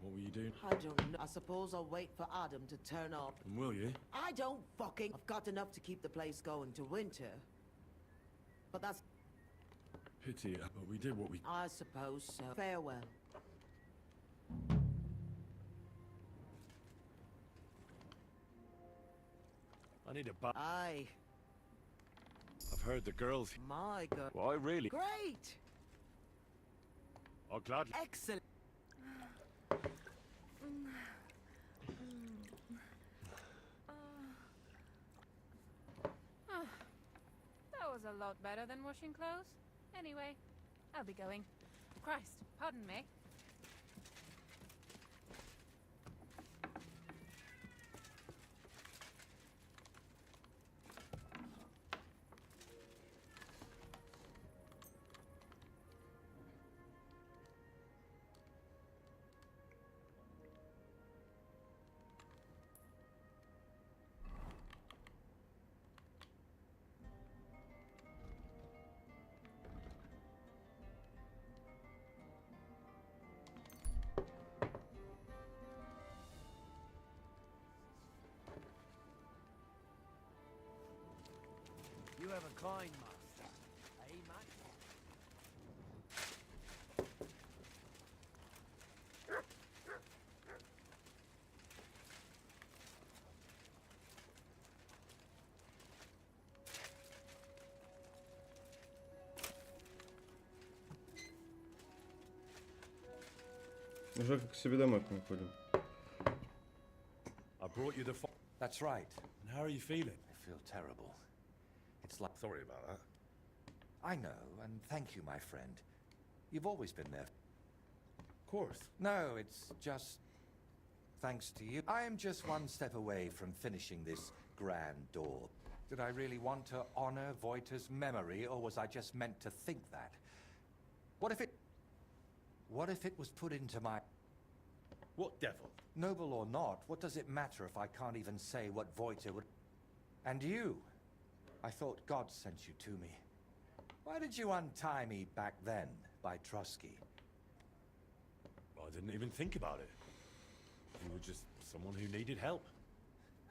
S4: What will you do?
S9: I don't know. I suppose I'll wait for Adam to turn up.
S4: And will you?
S9: I don't fucking... I've got enough to keep the place going to winter. But that's...
S4: Pity, but we did what we...
S9: I suppose so. Farewell.
S4: I need a bath.
S9: Aye.
S4: I've heard the girls...
S9: My God.
S4: Why, really?
S9: Great!
S4: I'll gladly...
S9: Excellent.
S10: That was a lot better than washing clothes. Anyway, I'll be going. Christ, pardon me.
S3: You have a kind master. Eh, Matt?
S1: Уже как к себе домой приходим.
S4: I brought you the...
S8: That's right.
S4: And how are you feeling?
S8: I feel terrible. It's like...
S4: Sorry about that.
S8: I know, and thank you, my friend. You've always been there.
S4: Of course.
S8: No, it's just... Thanks to you. I am just one step away from finishing this grand door. Did I really want to honor Voita's memory, or was I just meant to think that? What if it was put into my...
S4: What devil?
S8: Noble or not, what does it matter if I can't even say what Voita would... And you? I thought God sent you to me. Why did you untie me back then, by Trusky?
S4: Well, I didn't even think about it. You were just someone who needed help.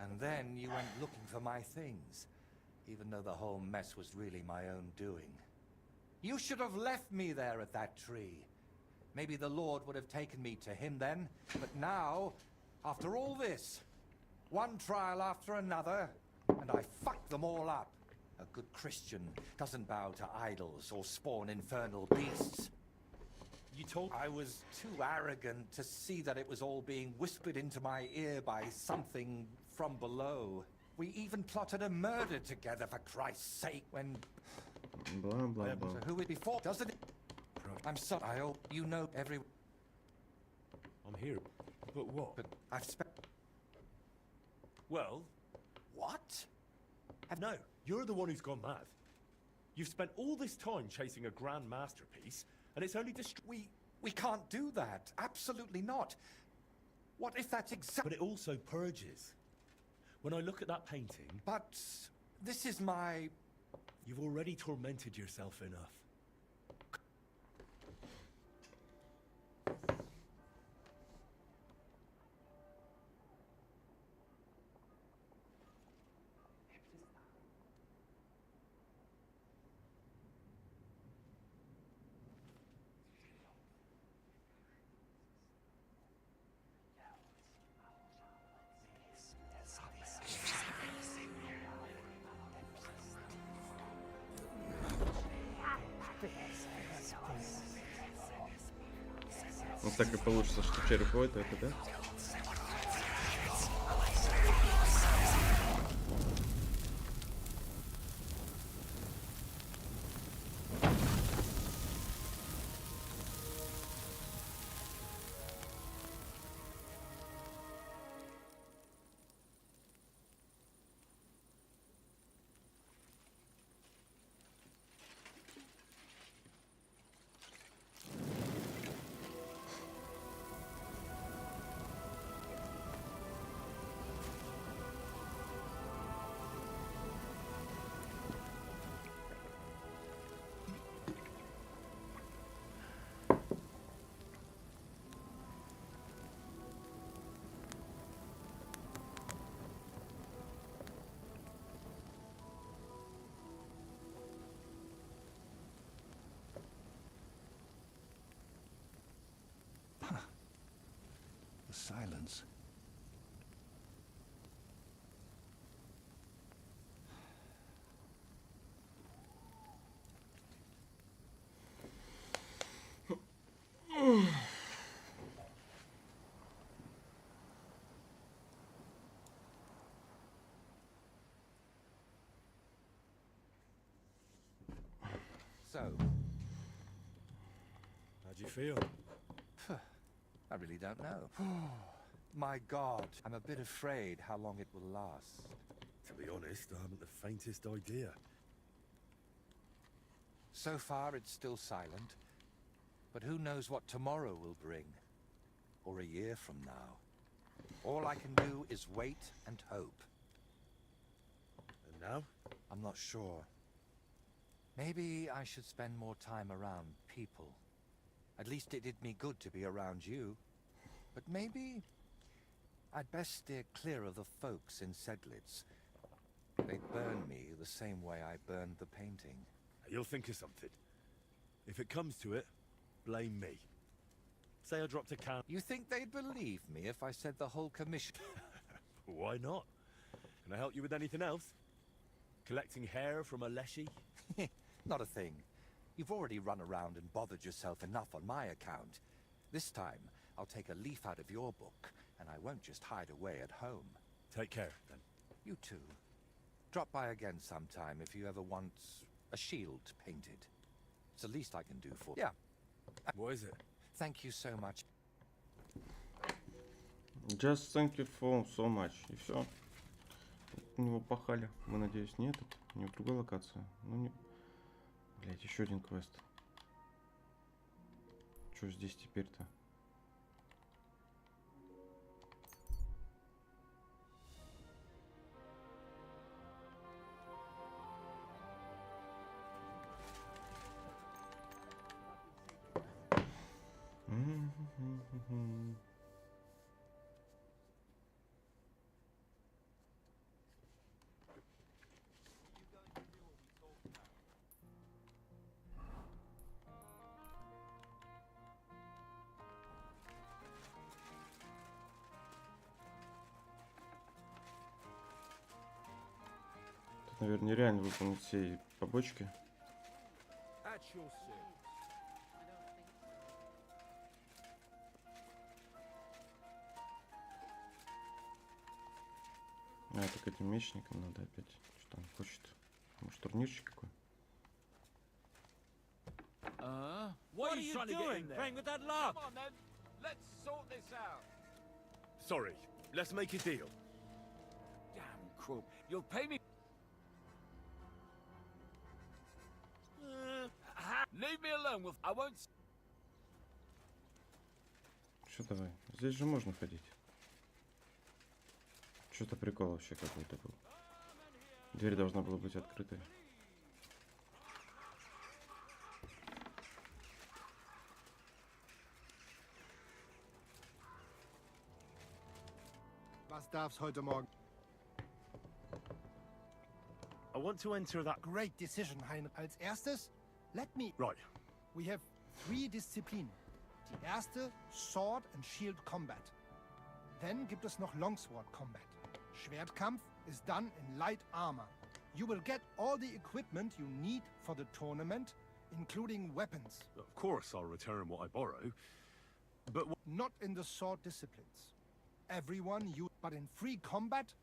S8: And then you went looking for my things, even though the whole mess was really my own doing. You should have left me there at that tree. Maybe the Lord would have taken me to him then, but now, after all this, one trial after another, and I fucked them all up. A good Christian doesn't bow to idols or spawn infernal beasts.
S4: You told...
S8: I was too arrogant to see that it was all being whispered into my ear by something from below. We even plotted a murder together, for Christ's sake, when...
S1: Blah, blah, blah.
S8: So who it before, doesn't it? I'm sorry, I hope you know every...
S4: I'm here. But what?
S8: But I've spent...
S4: Well...
S8: What?
S4: No, you're the one who's gone mad. You've spent all this time chasing a grand masterpiece, and it's only
S8: We can't do that. Absolutely not. What if that's exactly...
S4: But it also purges. When I look at that painting...
S8: But... this is my...
S4: You've already tormented yourself enough.
S1: Вот так и получится, что череп Войта это, да?
S5: silence.
S8: So,
S4: How do you feel?
S8: I really don't know. My God, I'm a bit afraid how long it will last.
S4: To be honest, I haven't the faintest idea.
S8: So far, it's still silent. But who knows what tomorrow will bring? Or a year from now? All I can do is wait and hope.
S4: And now?
S8: I'm not sure. Maybe I should spend more time around people. At least it did me good to be around you. But maybe I'd best steer clear of the folks in Sedlitz. They'd burn me the same way I burned the painting.
S4: You'll think of something. If it comes to it, blame me. Say I dropped a can.
S8: You think they'd believe me if I said the whole commission?
S4: Why not? Can I help you with anything else? Collecting hair from a leshy?
S8: Not a thing. You've already run around and bothered yourself enough on my account. This time, I'll take a leaf out of your book, and I won't just hide away at home.
S4: Take care, then.
S8: You too. Drop by again sometime if you ever want a shield painted. It's the least I can do for... Yeah.
S4: What is it?
S8: Thank you so much.
S1: Just thank you for so much. И все. У него пахали. Мы, надеюсь, не этот, не в другой локации. Ну, не... Блять, еще один квест. Что здесь теперь-то? Тут, наверное, нереально выполнить все побочки. А, это к этим мечникам надо опять. Что он хочет? Может, турнирчик какой?
S5: What are you doing? Playing with that lock?
S3: Come on then, let's sort this out.
S4: Sorry, let's make a deal.
S5: Damn crook. You'll pay me. Leave me alone. I won't.
S1: Что давай? Здесь же можно ходить. Что-то прикол вообще какой-то был. Дверь должна была быть открытой.
S11: Was darf's heute Morgen?
S4: I want to enter that...
S11: Great decision, Heinrich. Als erstes, let me...
S4: Right.
S11: We have 3 Disziplinen. Die erste, Sword and Shield Combat. Then gibt es noch Longsword Combat. Schwertkampf is done in light armor. You will get all the equipment you need for the tournament, including weapons.
S4: Of course I'll return what I borrow, but...
S11: Not in the sword disciplines. Everyone but in free combat,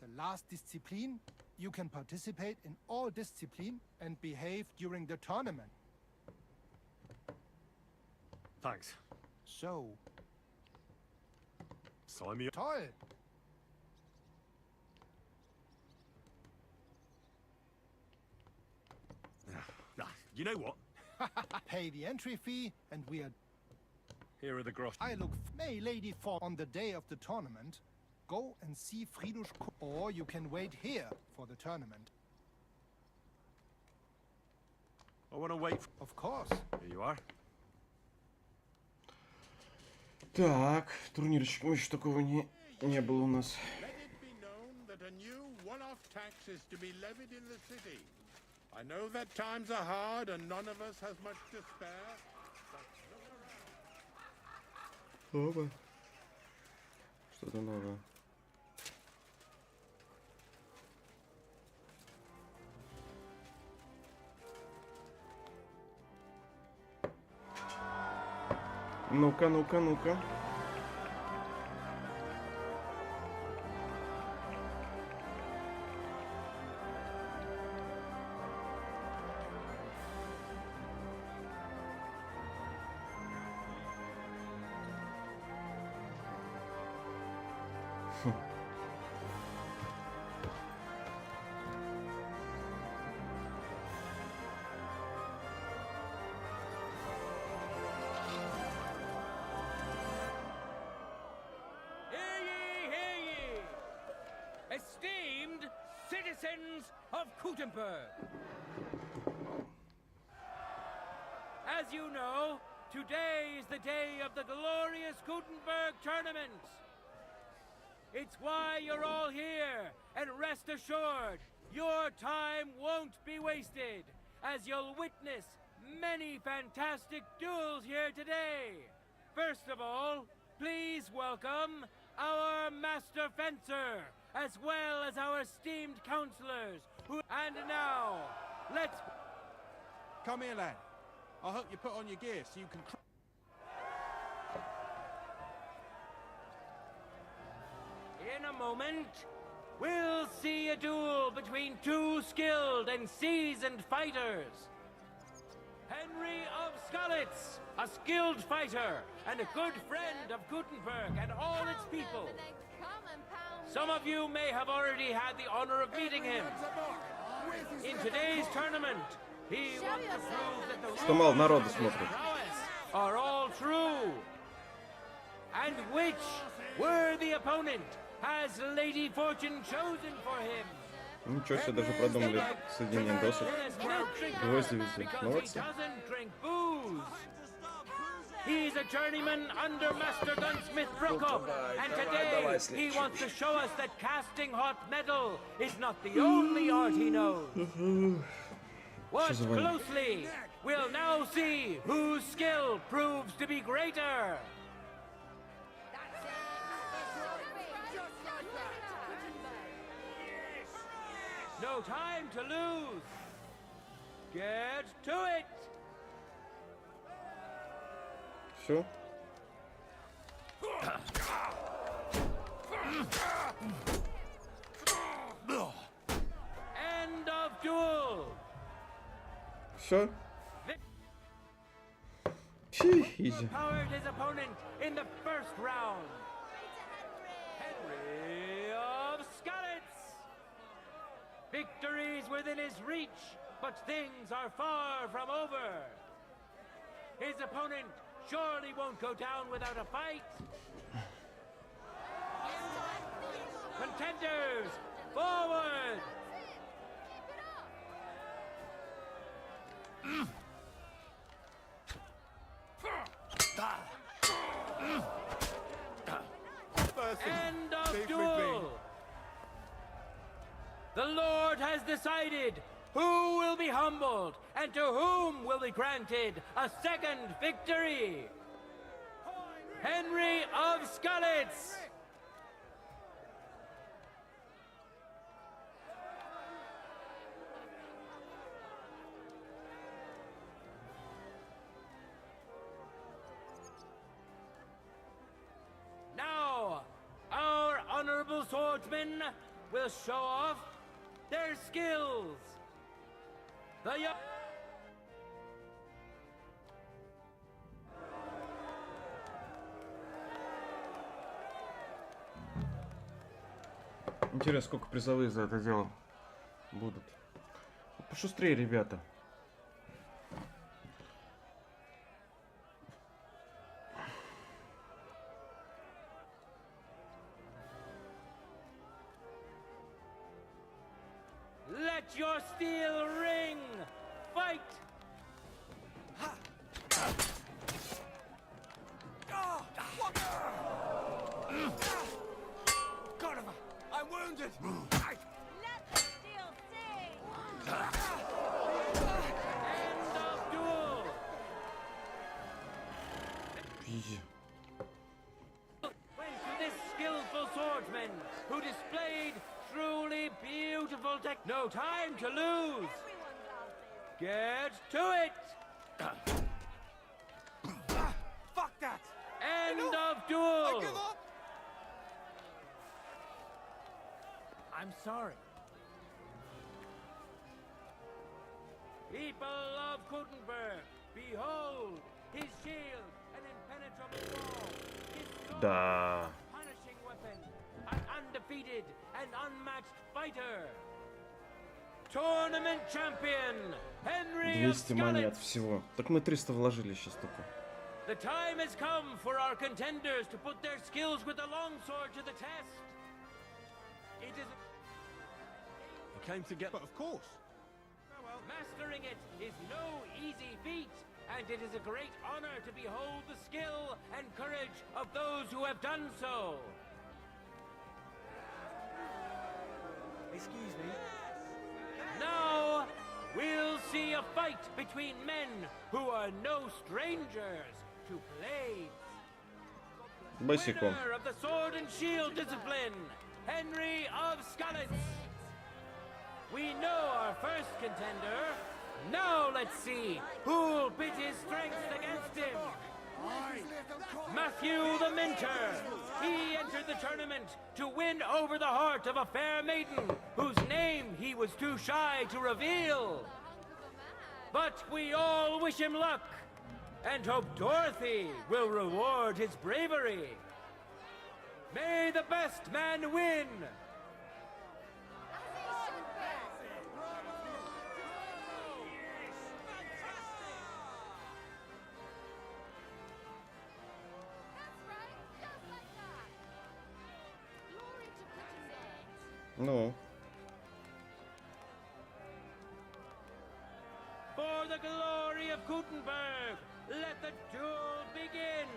S11: the last discipline, you can participate in all discipline and behave during the tournament.
S4: Thanks.
S11: So,
S4: Sign me up.
S11: toll!
S4: You know what?
S11: Pay the entry fee and we are...
S4: Here are the gross.
S11: I look May Lady for on the day of the tournament. Go and see Friedrich, or you can wait here for the tournament.
S4: I want to wait.
S11: Of course.
S4: Here you are.
S1: Так, турнирчик еще такого не было у нас.
S12: Let it be known that a new one-off tax is to be levied in the city. I know that times are hard and none of us has much to spare.
S1: Опа. Что-то новое. Ну-ка, ну-ка, ну-ка.
S3: Hear ye! Esteemed citizens of Gutenberg! As you know, today is the day of the glorious Gutenberg tournament. It's why you're all here, and rest assured, your time won't be wasted, as you'll witness many fantastic duels here today. First of all, please welcome our Master Fencer, as well as our esteemed counselors, and now, let's...
S13: Come here, lad. I'll help you put on your gear so you can...
S3: In a moment, we'll see a duel between two skilled and seasoned fighters. Henry of Skalitz, a skilled fighter and a good friend of Gutenberg and all its people. Some of you may have already had the honor of meeting him. In today's tournament, he wants to prove that the
S1: Что мало народу
S3: rules of
S1: смотрит.
S3: his prowess are all true. And which worthy opponent has Lady Fortune chosen for him?
S1: Ничего себе, даже продумали соединение досок. Гвозди везде. Молодцы.
S3: He's a journeyman under Master Gunsmith Prokop, and today he wants to show us that casting hot metal is not the only art he knows. Watch closely. We'll now see whose skill proves to be greater. No time to lose. Get to it.
S1: Все.
S3: End of duel.
S1: Все. Изи.
S3: Powered his opponent in the first round. Henry of Skalitz. Victory's within his reach, but things are far from over. His opponent surely won't go down without a fight. Contenders, forward! End of duel! The Lord has decided who will be humbled and to whom will be granted a second victory. Henry of Skalitz! Now, our honorable swordsmen will show off their skills. The
S1: Интересно, сколько призовых за это дело будут. Пошустрее, ребята.
S3: Let your steel ring! Fight!
S5: Carnival, I'm wounded!
S7: Let the steel sing!
S3: End of duel!
S1: Изи.
S3: When to this skillful will take no time to lose. Get to it.
S2: Fuck that!
S3: End of duel.
S6: I'm sorry.
S3: People of Gutenberg, behold his shield, an impenetrable wall, his sword,
S1: Да.
S3: punishing weapon, an undefeated and unmatched fighter. Tournament champion, Henry of
S1: 200 монет
S3: Skalitz.
S1: всего. Так мы 300 вложили сейчас только.
S3: The time has come for our contenders to put their skills with the longsword to the test. It is
S13: I came to get... But of course.
S3: mastering it is no easy feat, and it is a great honor to behold the skill and courage of those who have done so.
S2: Excuse me.
S3: Now, we'll see a fight between men who are no strangers to blades.
S1: Босиком.
S3: Winner of the sword and shield discipline, Henry of Skalitz. We know our first contender. Now let's see who'll pit his strength against him. Matthew the Minter. He entered the tournament to win over the heart of a fair maiden whose name he was too shy to reveal. But we all wish him luck and hope Dorothy will reward his bravery. May the best man win.
S1: Ну.
S3: For the glory of Gutenberg, let the duel begin.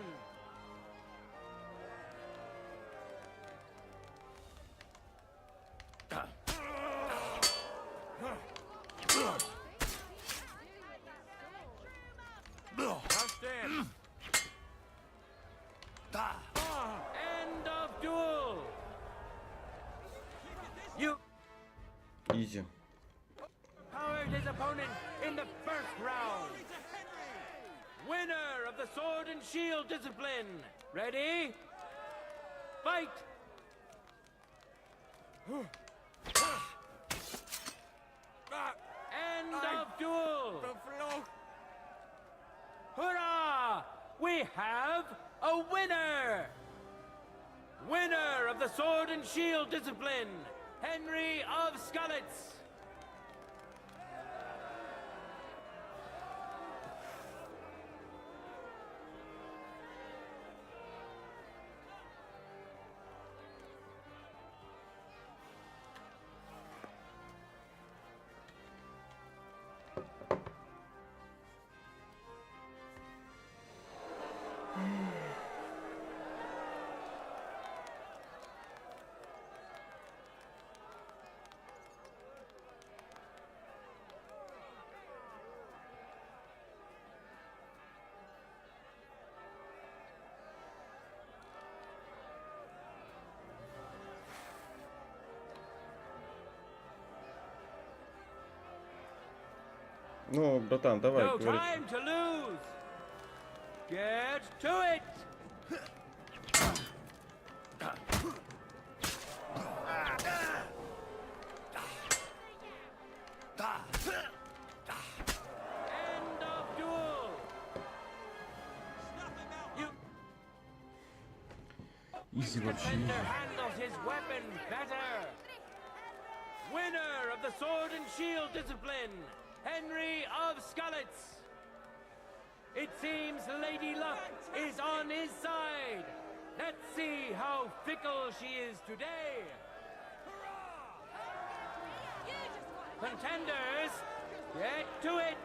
S2: Just in.
S3: End of duel. You
S1: Изи.
S3: powered his opponent in the first round. Winner of the sword and shield discipline. Ready? Fight! End of duel. Hurrah! We have a winner! Winner of the sword and shield discipline, Henry of Skalitz.
S1: Ну, братан, давай,
S3: No
S1: говори.
S3: time to lose. Get to it. End of duel. You
S1: Изи вообще.
S3: Defender handles his weapon better. Winner of the sword and shield discipline, Henry of Skalitz. It seems Lady Luck is on his side. Let's see how fickle she is today. Contenders, get to it.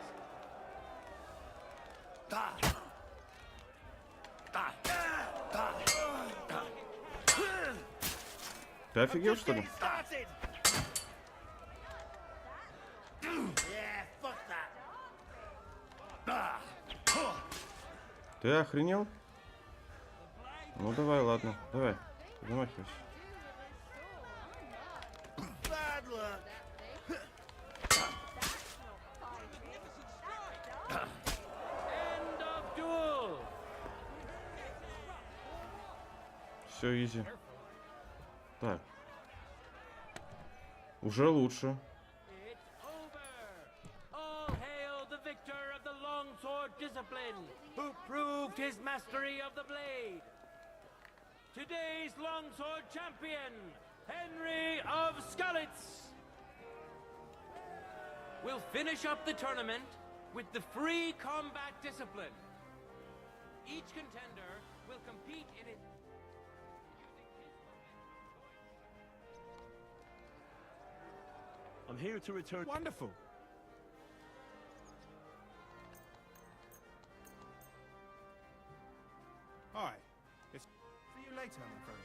S1: Ты офигел, что ли? Ты охренел? Ну давай, ладно, давай, замахивайся.
S2: End of duel.
S1: Все изи. Так. Уже лучше.
S2: It's over. All hail the victor of the longsword discipline, who proved his mastery of the blade. Today's longsword champion, Henry of Skalitz, will finish up the tournament with the free combat discipline. Each contender will compete in it.
S4: I'm here to return.
S13: Wonderful. Hi. It's see you later, my friend.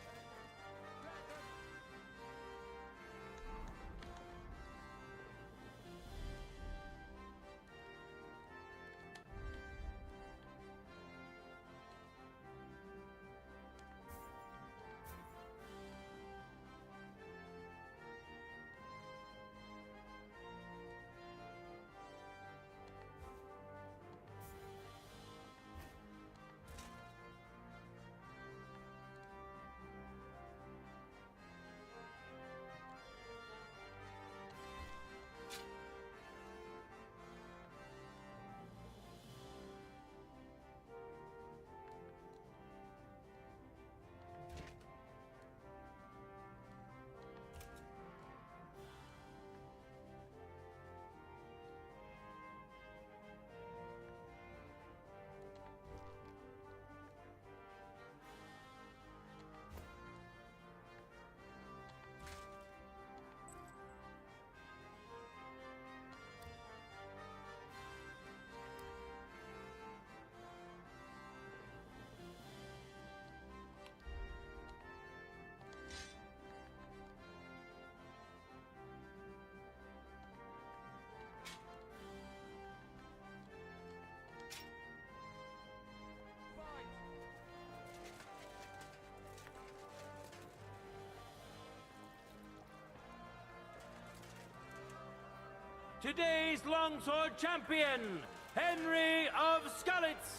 S2: Today's longsword champion, Henry of Skalitz.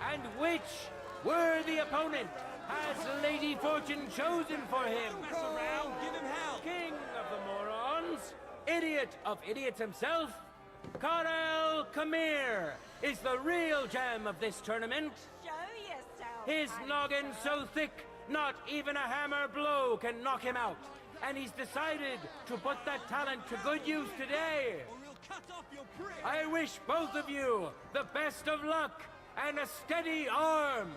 S2: And which worthy opponent has Lady Fortune chosen for him?
S13: Mess around, give him hell.
S2: King of the morons, idiot of idiots himself, Karel Kamir is the real gem of this tournament.
S7: Show yourself.
S2: His noggin so thick, not even a hammer blow can knock him out. And he's decided to put that talent to good use today.
S13: Or we'll cut off your prick.
S2: I wish both of you the best of luck and a steady arm.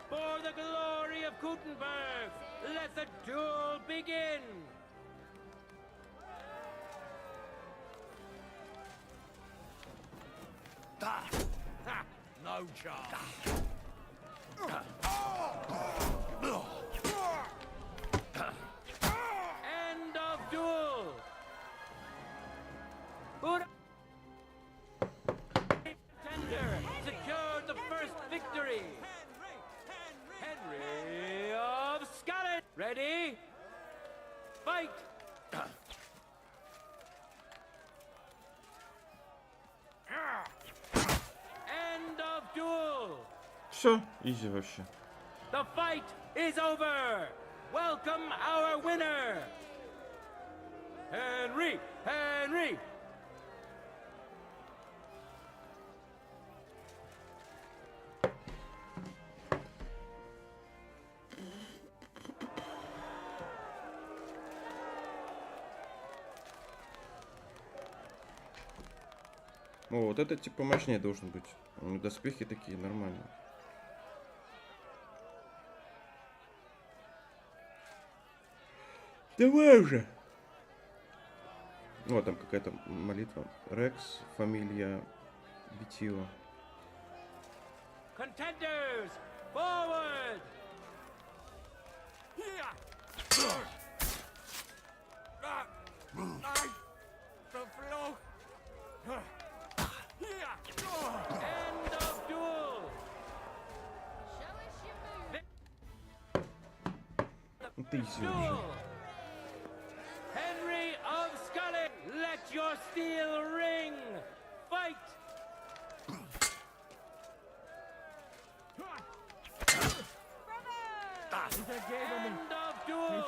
S2: For the glory of Gutenberg, let the duel begin.
S13: Ha! No chance.
S2: End of duel. Contender secured the first victory. Henry of Skalitz. Ready? Fight. End of duel.
S1: Все, изи вообще.
S2: The fight is over. Welcome our winner, Henry. Henry.
S1: О, вот это типа мощнее должен быть. У него доспехи такие нормальные. Давай уже! Вот там какая-то молитва. Рекс, фамилия, Битио.
S2: Contenders, forward! End of duel!
S7: Show us your move.
S1: тысячи вообще.
S2: Duel! Henry of Scully, let your steel ring! Fight! End of duel!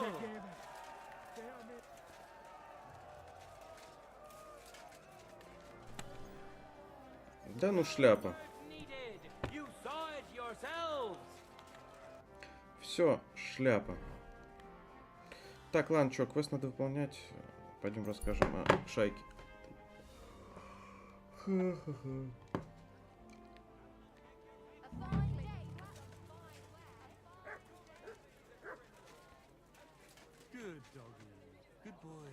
S1: Да ну шляпа.
S2: Needed. You saw it yourselves.
S1: Все, шляпа. Так, ладно, чё, квест надо выполнять. Пойдем расскажем о шайке.
S5: Good doggy. Good boy.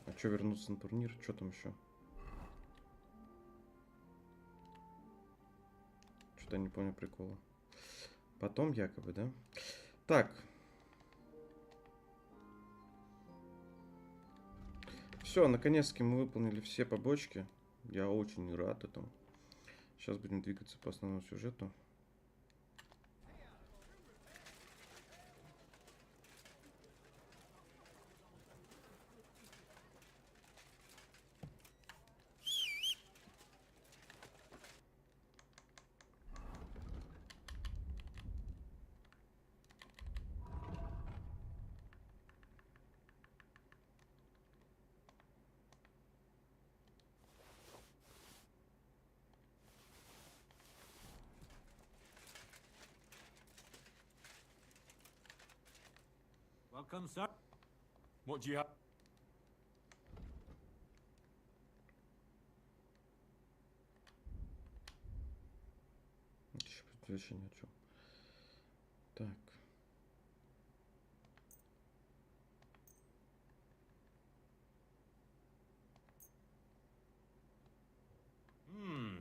S1: А чё вернуться на турнир? Чё там еще? Что-то не понял прикола. Потом якобы, да? Так. Все, наконец-таки мы выполнили все побочки. Я очень рад этому. Сейчас будем двигаться по основному сюжету.
S5: Welcome, sir. What do you have?
S1: Еще вообще ни о чем. Так.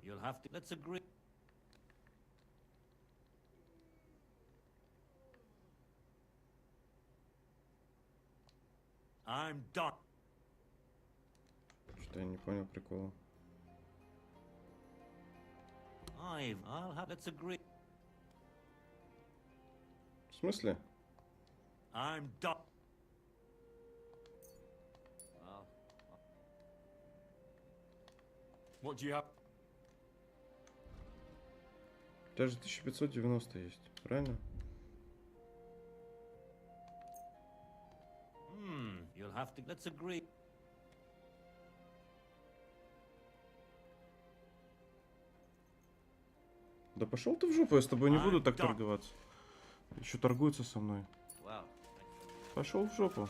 S5: You'll have to. Let's agree. I'm done.
S1: Что-то я не понял прикола.
S5: I'll have. Let's agree.
S1: В смысле?
S5: I'm done. What do you have?
S1: Даже 1590 есть, правильно?
S5: You'll have to. Let's agree.
S1: Да пошел ты в жопу, я с тобой не буду так торговаться. Еще торгуются со мной. Пошел в жопу.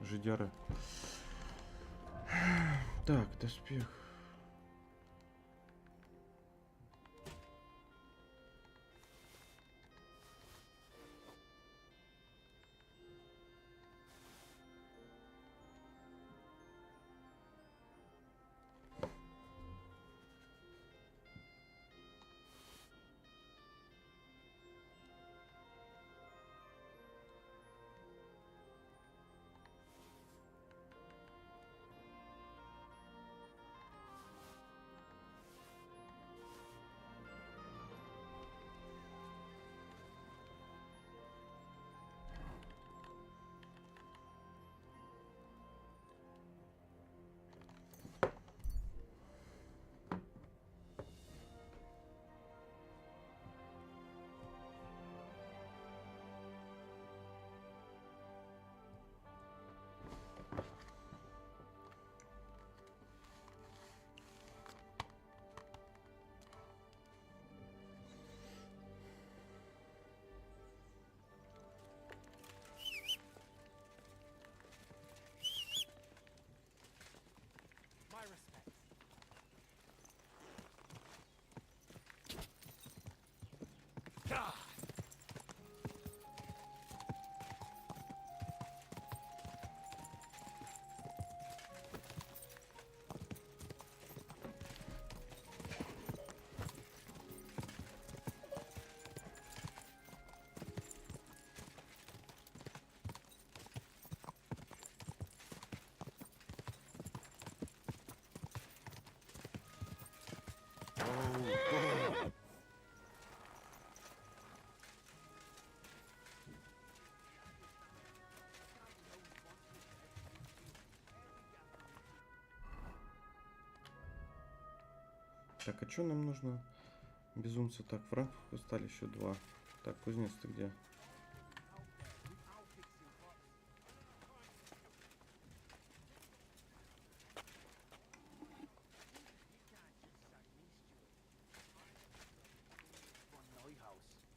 S1: Жидяры. Так, доспех. Так, а что нам нужно? Безумцы. Так, франков стали еще 2. Так, кузнец, ты где?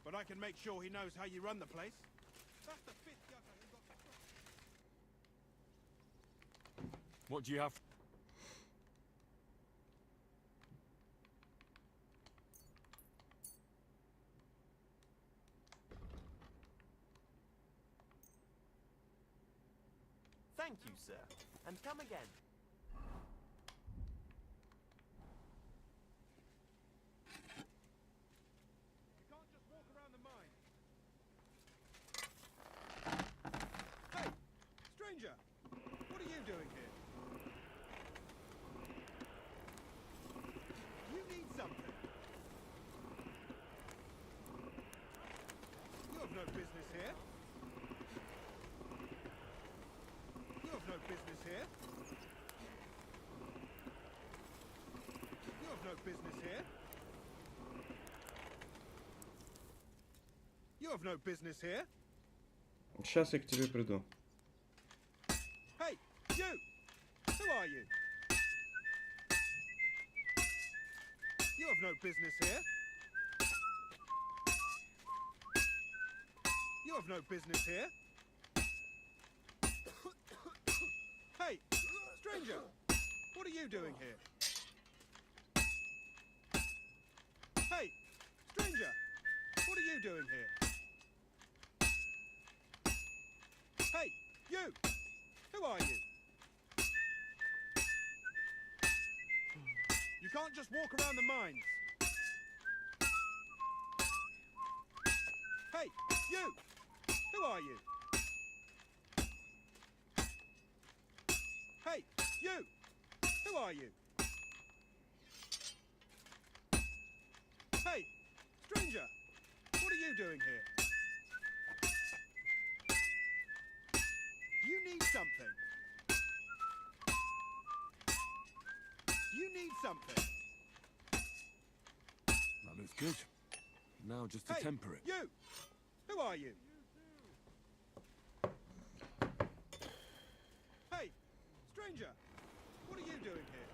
S13: But I can make sure he knows how you run the place. That's the fifth YAХЭЙ who got the...
S4: What do you have?
S14: Thank you, sir. And come again.
S13: You can't just walk around the mine. Hey, stranger! What are you doing here? You need something. You have no business here. You have no business here. You have no business here. You have no business here.
S1: Сейчас я к тебе приду.
S13: Hey, you! Who are you? You have no business here. You have no business here. Hey, stranger! What are you doing here? Hey, stranger! What are you doing here? Hey, you! Who are you? You can't just walk around the mines. Hey, you! Who are you? Hey, you! Who are you? Hey, stranger! What are you doing here? You need something. You need something.
S4: That looks good. Now just to
S13: Hey,
S4: temper it.
S13: you! Who are you? Hey, stranger! What are you doing here?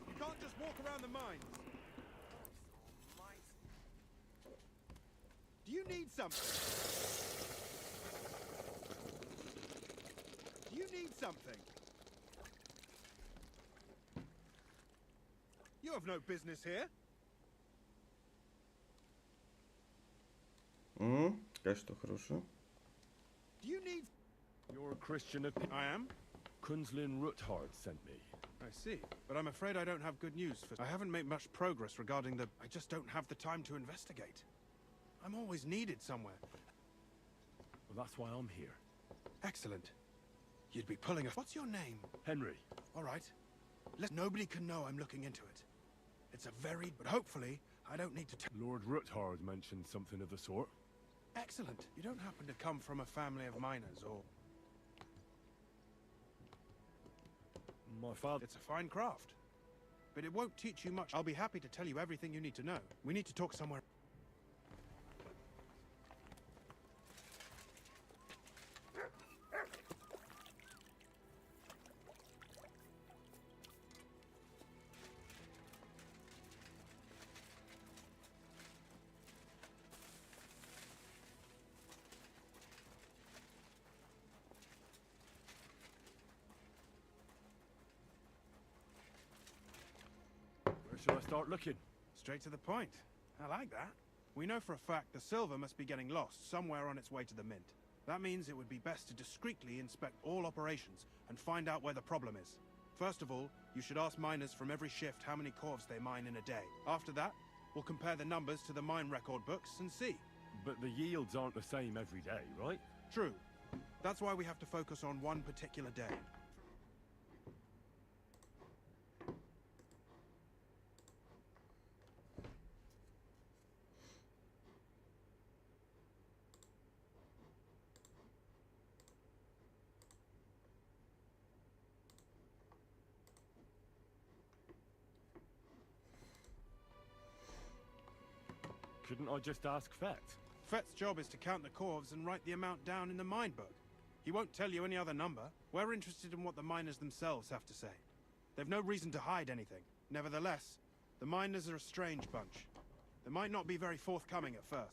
S13: You can't just walk around the mines. Do you need something? Do you need something? You have no business here.
S1: Качество хорошее.
S13: Do you need...
S4: You're a Christian.
S13: I am?
S4: Kunzlin Ruthard sent me.
S13: I see. But I'm afraid I don't have good news for... I haven't made much progress regarding the... I just don't have the time to investigate. I'm always needed somewhere.
S4: Well, that's why I'm here.
S13: Excellent. You'd be pulling a... What's your name?
S4: Henry.
S13: All right. Nobody can know I'm looking into it. It's a very... But hopefully, I don't need to...
S4: Lord Ruthard mentioned something of the sort.
S13: Excellent. You don't happen to come from a family of miners, or...
S4: My father...
S13: It's a fine craft. But it won't teach you much. I'll be happy to tell you everything you need to know. We need to talk somewhere...
S4: Where shall I start looking?
S13: Straight to the point. I like that. We know for a fact the silver must be getting lost somewhere on its way to the mint. That means it would be best to discreetly inspect all operations and find out where the problem is. First of all, you should ask miners from every shift how many corves they mine in a day. After that, we'll compare the numbers to the mine record books and see.
S4: But the yields aren't the same every day, right?
S13: True. That's why we have to focus on one particular day.
S4: Couldn't I just ask Fett?
S13: Fett's job is to count the corves and write the amount down in the mine book. He won't tell you any other number. We're interested in what the miners themselves have to say. They've no reason to hide anything. Nevertheless, the miners are a strange bunch. They might not be very forthcoming at first.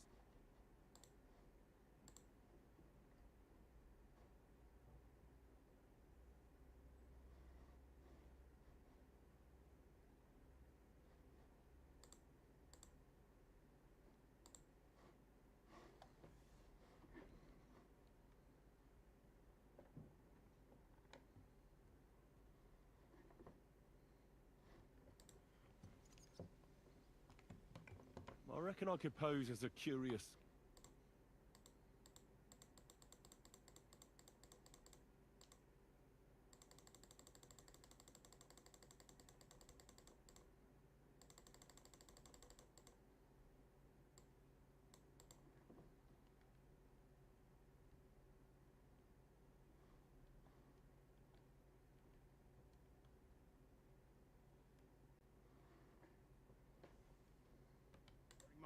S4: I reckon I could pose as a curious...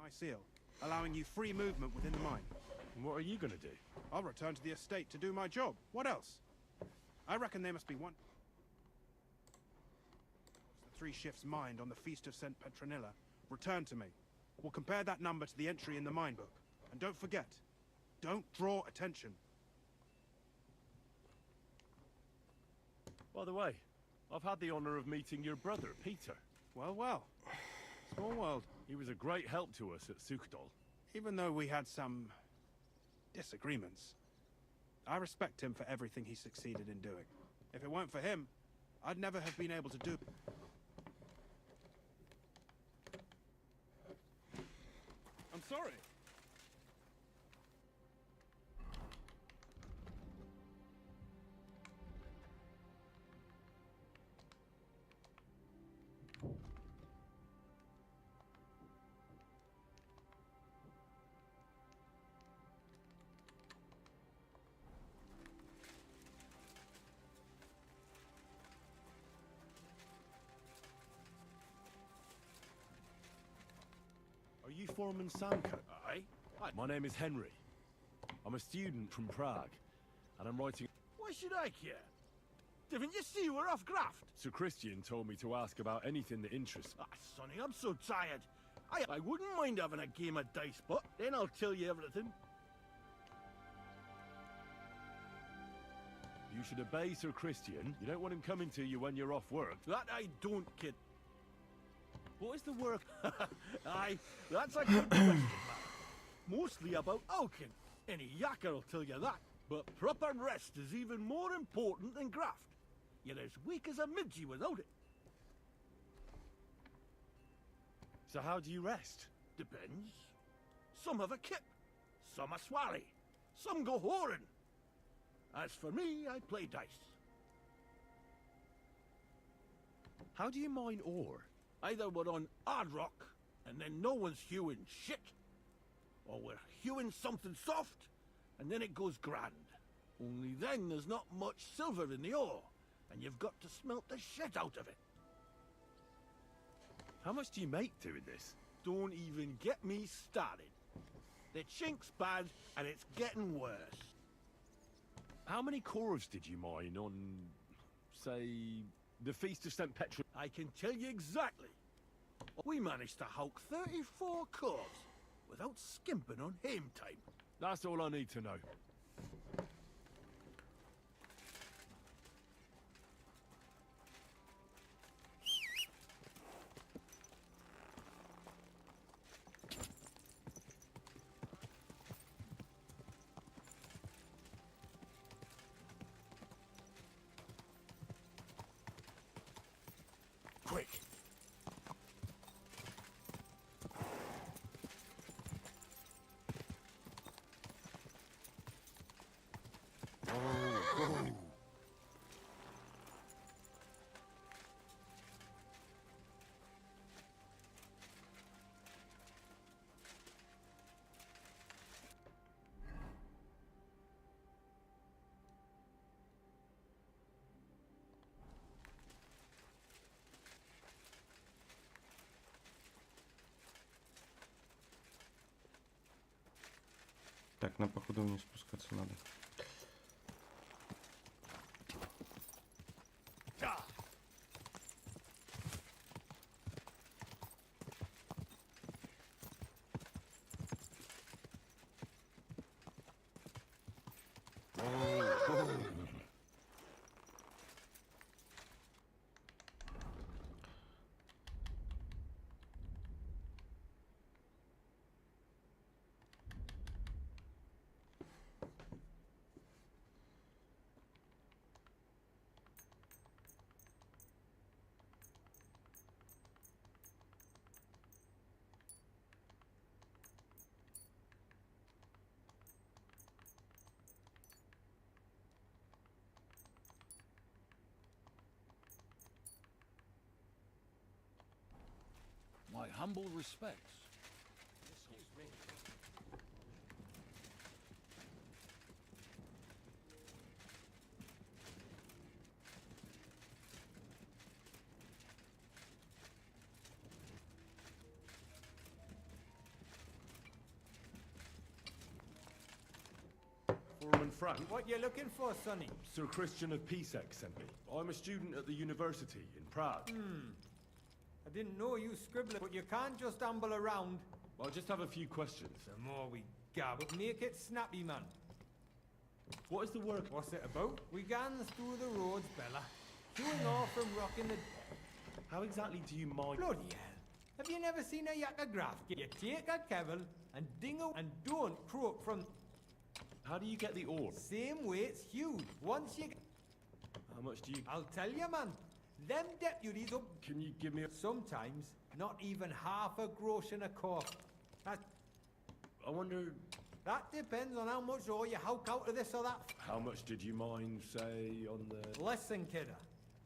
S13: My seal, allowing you free movement within the mine.
S4: And what are you going to do?
S13: I'll return to the estate to do my job. What else? I reckon there must be one. The 3 shifts mined on the Feast of St. Petronilla. Return to me. We'll compare that number to the entry in the mine book. And don't forget, don't draw attention.
S4: By the way, I've had the honor of meeting your brother, Peter.
S13: Well, well. Small world.
S4: He was a great help to us at Sukhdol.
S13: Even though we had some disagreements, I respect him for everything he succeeded in doing. If it weren't for him, I'd never have been able to do... I'm sorry.
S4: Are you Foreman Samko?
S5: Aye.
S4: My name is Henry. I'm a student from Prague, and I'm writing...
S5: Why should I care? Didn't you see we're off graft?
S4: Sir Christian told me to ask about anything that interests...
S5: Ah, Sonny, I'm so tired. I wouldn't mind having a game of dice, but then I'll tell you everything.
S4: You should obey Sir Christian. You don't want him coming to you when you're off work.
S5: That I don't, kid.
S4: What is the work?
S5: Aye, that's a good question, man. Mostly about Alkin. Any yakker will tell you that. But proper rest is even more important than graft. You're as weak as a midgie without it.
S4: So how do you rest?
S5: Depends. Some have a kip, some a swally, some go whoring. As for me, I play dice.
S4: How do you mine ore?
S5: Either we're on hard rock, and then no one's hewing shit, or we're hewing something soft, and then it goes grand. Only then there's not much silver in the ore, and you've got to smelt the shit out of it.
S4: How much do you make doing this?
S5: Don't even get me started. The chink's bad, and it's getting worse.
S4: How many corves did you mine on, say, the Feast of St. Petronilla?
S5: I can tell you exactly. We managed to hulk 34 corves without skimping on hame time.
S4: That's all I need to know.
S5: Quick!
S1: Так, нам походу вниз спускаться надо.
S5: My humble respects.
S4: Foreman Frank,
S3: What you looking for, Sonny?
S4: Sir Christian of Pisek sent me. I'm a student at the university in Prague.
S3: I didn't know you scribbler, but you can't just amble around.
S4: I just have a few questions.
S3: The more we gab, make it snappy, man.
S4: What is the work?
S3: What's it about? We gans through the roads, Bella. Queuing off from rocking the...
S4: How exactly do you mine?
S3: Bloody hell. Have you never seen a yakka You take a kevil and dingo and don't croak from...
S4: How do you get the ore?
S3: Same way it's huge. Once you...
S4: How much do you...
S3: I'll tell you, man. Them deputies up...
S4: Can you give me a...
S3: Sometimes, not even half a grosh in a corp. That...
S4: I wonder...
S3: That depends on how much ore you howk out of this or that.
S4: How much did you mine, say, on the...
S3: Listen, kidder.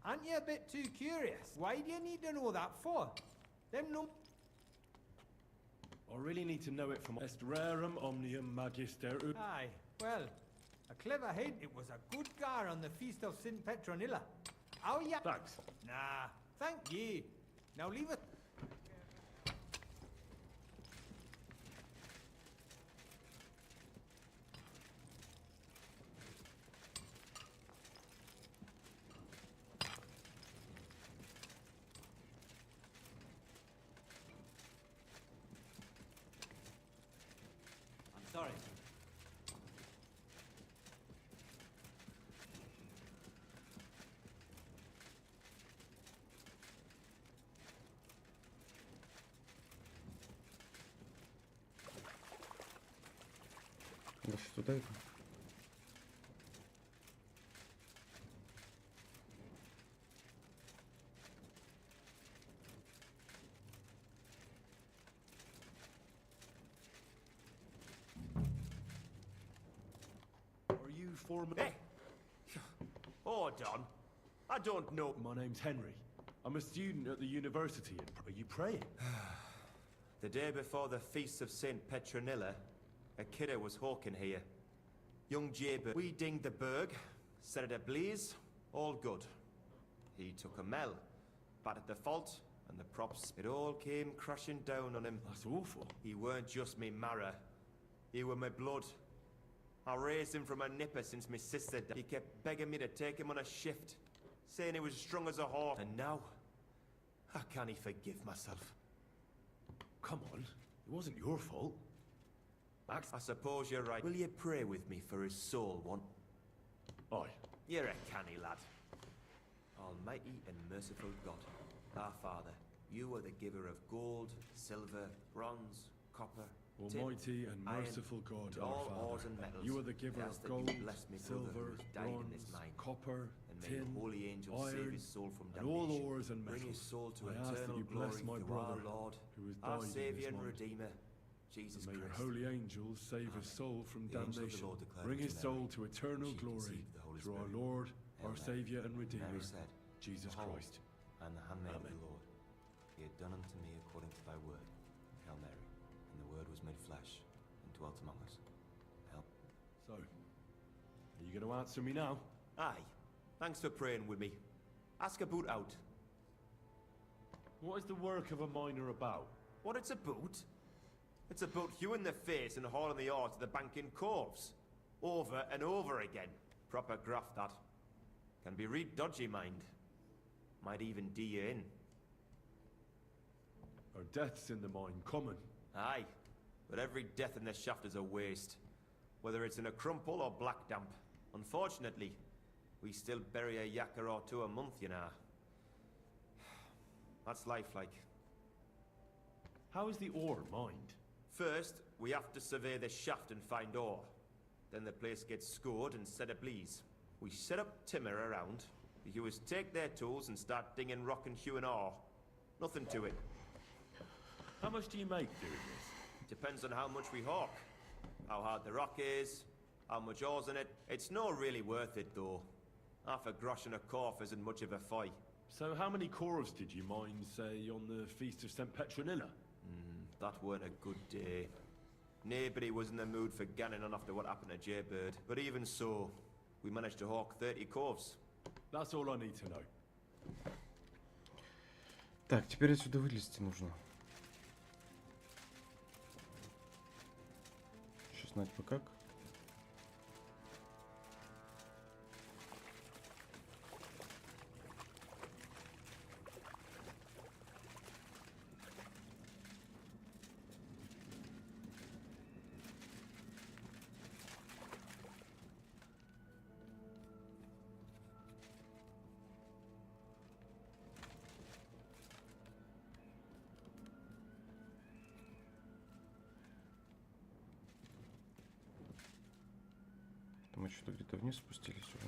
S3: Aren't you a bit too curious? Why do you need to know that for? Them num...
S4: I really need to know it from Est rerum omnium magister...
S3: Aye, well, a clever head. It was a good gar on the feast of St. Petronilla. How ya...
S4: Thanks.
S3: Nah, thank ye. Now leave it... I'm sorry.
S1: Да что туда иду?
S4: Are you Foreman...
S14: Hey! Hold on. I don't know.
S4: My name's Henry. I'm a student at the university. Are you praying?
S14: The day before the feast of St. Petronilla, a kidder was hawking here. Young Jaber, we dinged the berg, set it ablaze, all good. He took a mell, battered the fault, and the props. It all came crashing down on him.
S4: That's awful.
S14: He weren't just me marrow. He were my blood. I raised him from a nipper since my sister died. He kept begging me to take him on a shift, saying he was strong as a horse. And now, how can he forgive myself?
S4: Come on. It wasn't your fault.
S14: Max, I suppose you're right. Will you pray with me for his soul, one?
S4: Aye.
S14: You're a canny lad. Almighty and merciful God, our Father, you are the giver of gold, silver, bronze, copper,
S4: Almighty and
S14: iron,
S4: merciful God,
S14: and
S4: our
S14: all
S4: Father,
S14: ores and metals.
S4: you are the giver
S14: I
S4: of
S14: ask that
S4: gold,
S14: you bless me brother
S4: silver,
S14: who has died in this
S4: bronze,
S14: mine,
S4: copper,
S14: and may
S4: tin,
S14: the holy angels save
S4: iron,
S14: his soul from
S4: and all
S14: damnation.
S4: ores and
S14: Bring his
S4: metals.
S14: soul to
S4: I ask that
S14: eternal
S4: you bless
S14: glory
S4: my
S14: through
S4: brother,
S14: our Lord,
S4: who has
S14: our
S4: died in
S14: Saviour
S4: this
S14: and
S4: mine.
S14: Redeemer, Jesus
S4: May your
S14: Christ.
S4: holy angels save his soul from
S14: The angel of the
S4: damnation.
S14: Lord declared
S4: Bring his
S14: unto
S4: soul
S14: Mary,
S4: to eternal
S14: she
S4: glory
S14: conceived the Holy
S4: through our
S14: Spirit.
S4: Lord,
S14: Hail
S4: our
S14: Mary.
S4: Saviour and Redeemer,
S14: Mary said,
S4: Jesus
S14: Behold,
S4: Christ.
S14: and the handmaid of
S4: Amen.
S14: the Lord. Be it done unto me according to thy word. Hail Mary. And the word was made flesh and dwelt among us. Hail.
S4: So, are you going to answer me now?
S14: Aye. Thanks for praying with me. Ask about out.
S4: What is the work of a miner about?
S14: What it's about? It's about hewing the face and hauling the ore to the banking coves. Over and over again. Proper graft, that. Can be real dodgy, mind. Might even D you in.
S4: Are deaths in the mine common?
S14: Aye. But every death in the shaft is a waste. Whether it's in a crumple or black damp. Unfortunately, we still bury a yakka or two a month, you know. That's life, like.
S4: How is the ore mined?
S14: First, we have to survey the shaft and find ore. Then the place gets scored and set ablaze. We set up timber around. The hewers take their tools and start dinging rock and hewing ore. Nothing to it.
S4: How much do you make doing this?
S14: Depends on how much we hawk. How hard the rock is, how much ore's in it. It's not really worth it, though. Half a grosh and a corf isn't much of a fight.
S4: So how many corves did you mine, say, on the Feast of St. Petronilla?
S14: That weren't a good day. Nobody was in the mood for ganning on after what happened to Jaybird. But even so, we managed to hawk 30 corves.
S4: That's all I need to know.
S1: Так, теперь отсюда вылезти нужно. Сейчас знать бы как. Мы что-то где-то вниз спустились уже.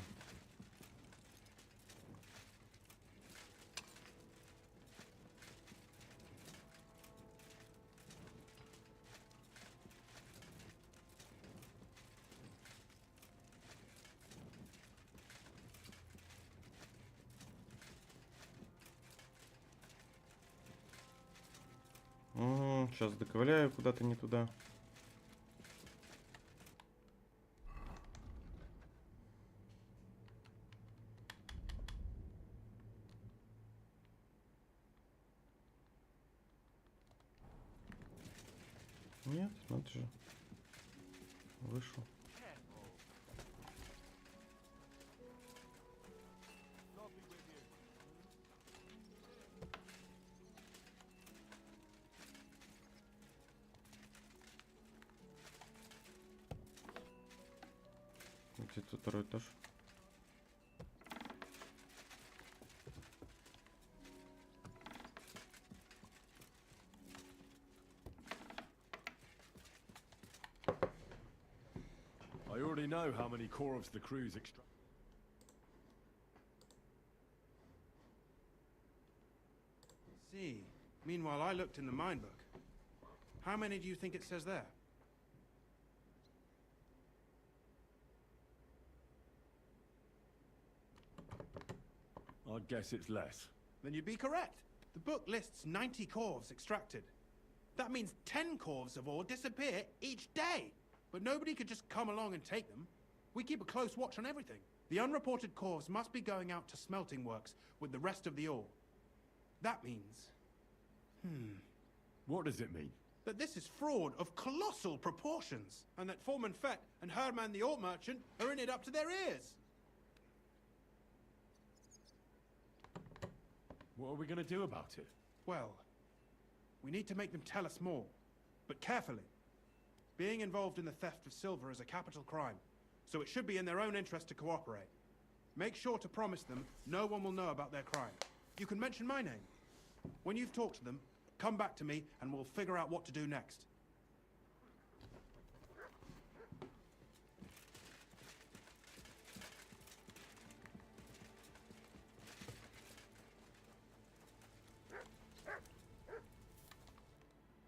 S1: Сейчас доковыляю куда-то не туда. Нет, надо же. Вышел. Где тут второй этаж?
S4: I already know how many corves the crew's extract.
S13: See. Meanwhile, I looked in the mine book. How many do you think it says there?
S4: I'd guess it's less.
S13: Then you'd be correct. The book lists 90 corves extracted. That means 10 corves of ore disappear each day. But nobody could just come along and take them. We keep a close watch on everything. The unreported corves must be going out to smelting works with the rest of the ore. That means...
S4: What does it mean?
S13: that this is fraud of colossal proportions, and that Foreman Fett and Herman the ore merchant are in it up to their ears.
S4: What are we going to do about it?
S13: Well, we need to make them tell us more, but carefully. Being involved in the theft of silver is a capital crime, so it should be in their own interest to cooperate. Make sure to promise them no one will know about their crime. You can mention my name. When you've talked to them, come back to me and we'll figure out what to do next.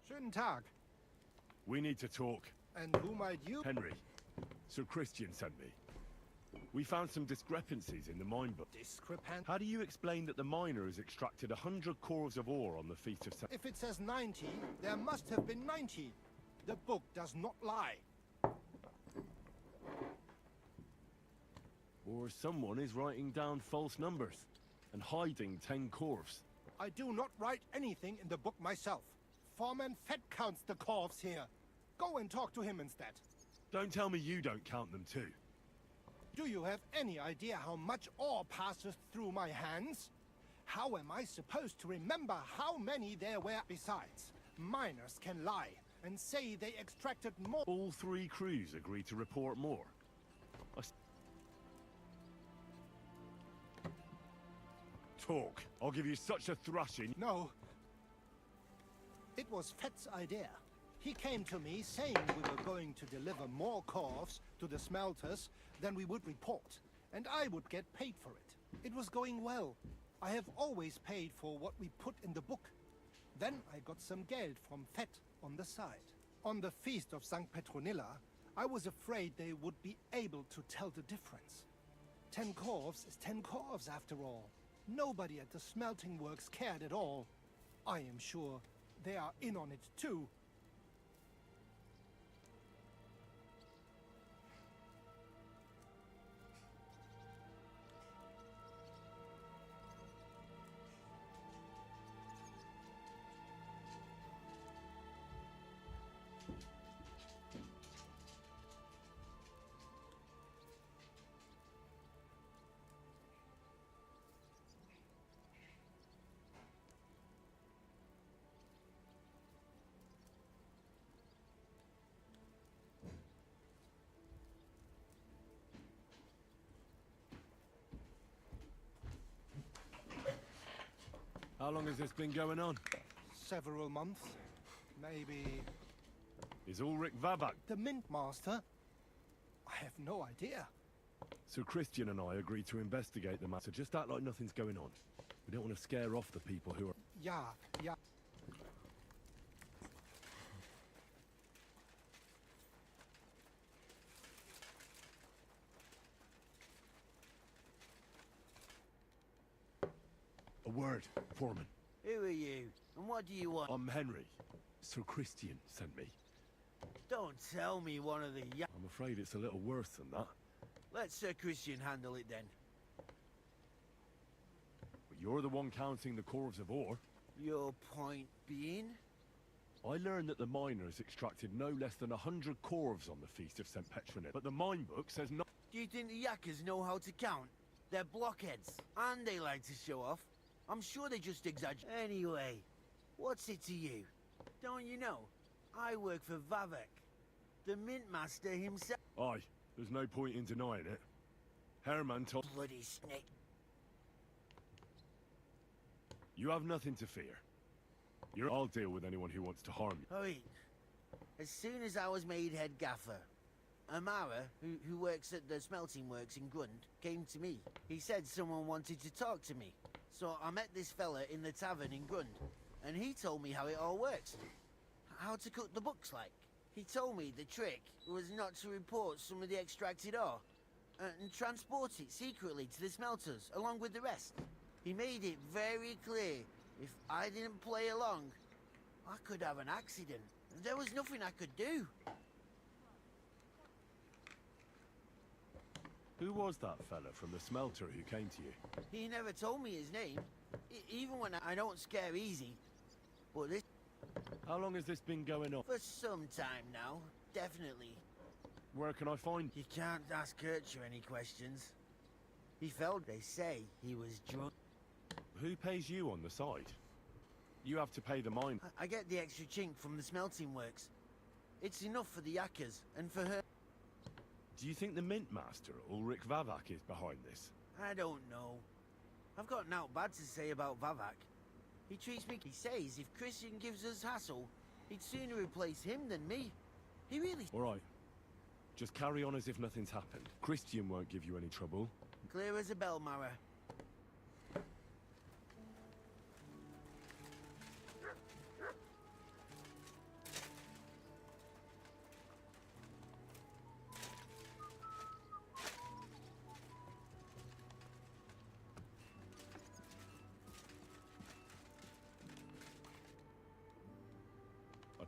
S11: Schönen Tag.
S4: We need to talk.
S11: And who might you...
S4: Henry. Sir Christian sent me. We found some discrepancies in the mine book. How do you explain that the miner has extracted 100 cores of ore on the Feast of St.
S11: If it says 90, there must have been 90. The book does not lie.
S4: Or someone is writing down false numbers and hiding 10 cores.
S11: I do not write anything in the book myself. foreman Fett counts the corves here. Go and talk to him instead.
S4: Don't tell me you don't count them too.
S11: Do you have any idea how much ore passes through my hands? How am I supposed to remember how many there were? Besides, miners can lie and say they extracted more.
S4: All 3 crews agreed to report more. Talk. I'll give you such a thrashing.
S11: No. It was Fett's idea. He came to me saying we were going to deliver more corves to the smelters than we would report, and I would get paid for it. It was going well. I have always paid for what we put in the book. Then I got some geld from Fett on the side. On the feast of St. Petronilla, I was afraid they would be able to tell the difference. 10 corves is 10 corves after all. Nobody at the smelting works cared at all. I am sure they are in on it too.
S4: How long has this been going on?
S11: Several months. Maybe...
S4: Is Ulrich Vavak?
S11: The Mint Master? I have no idea.
S4: So Christian and I agreed to investigate the matter. Just act like nothing's going on. We don't want to scare off the people who are...
S11: Yeah.
S4: A word, Foreman.
S3: Who are you? And what do you want?
S4: I'm Henry. Sir Christian sent me.
S3: Don't tell me one of the
S4: I'm afraid it's a little worse than that.
S3: Let Sir Christian handle it then.
S4: But you're the one counting the corves of ore.
S3: Your point being?
S4: I learned that the miners extracted no less than 100 corves on the Feast of St. Petronilla, but the mine book says no...
S3: Do you think the yakkers know how to count? They're blockheads, and they like to show off. I'm sure they just exaggerate. Anyway, what's it to you? Don't you know? I work for Vavek, the Mint Master himself.
S4: Aye, there's no point in denying it. Herman told...
S3: Bloody snake.
S4: You have nothing to fear. I'll deal with anyone who wants to harm you.
S3: Oh, wait. As soon as I was made head gaffer, Amara, who works at the smelting works in Grund, came to me. He said someone wanted to talk to me. So I met this fella in the tavern in Grund, and he told me how it all works. How to cook the books like. He told me the trick was not to report some of the extracted ore, and transport it secretly to the smelters, along with the rest. He made it very clear, if I didn't play along, I could have an accident. There was nothing I could do.
S4: Who was that fella from the smelter who came to you?
S3: He never told me his name, even when I don't scare easy. But this...
S4: How long has this been going on?
S3: For some time now, definitely.
S4: Where can I find...
S3: You can't ask Kircher any questions. He felt, they say, he was drunk.
S4: Who pays you on the side? You have to pay the mine.
S3: I get the extra chink from the smelting works. It's enough for the yakkers, and for her...
S4: Do you think the Mint Master, Ulrich Vavak, is behind this?
S3: I don't know. I've got naught bad to say about Vavak. He treats me... He says if Christian gives us hassle, he'd sooner replace him than me. He really...
S4: All right. Just carry on as if nothing's happened. Christian won't give you any trouble.
S3: Clear as a bell, Mara.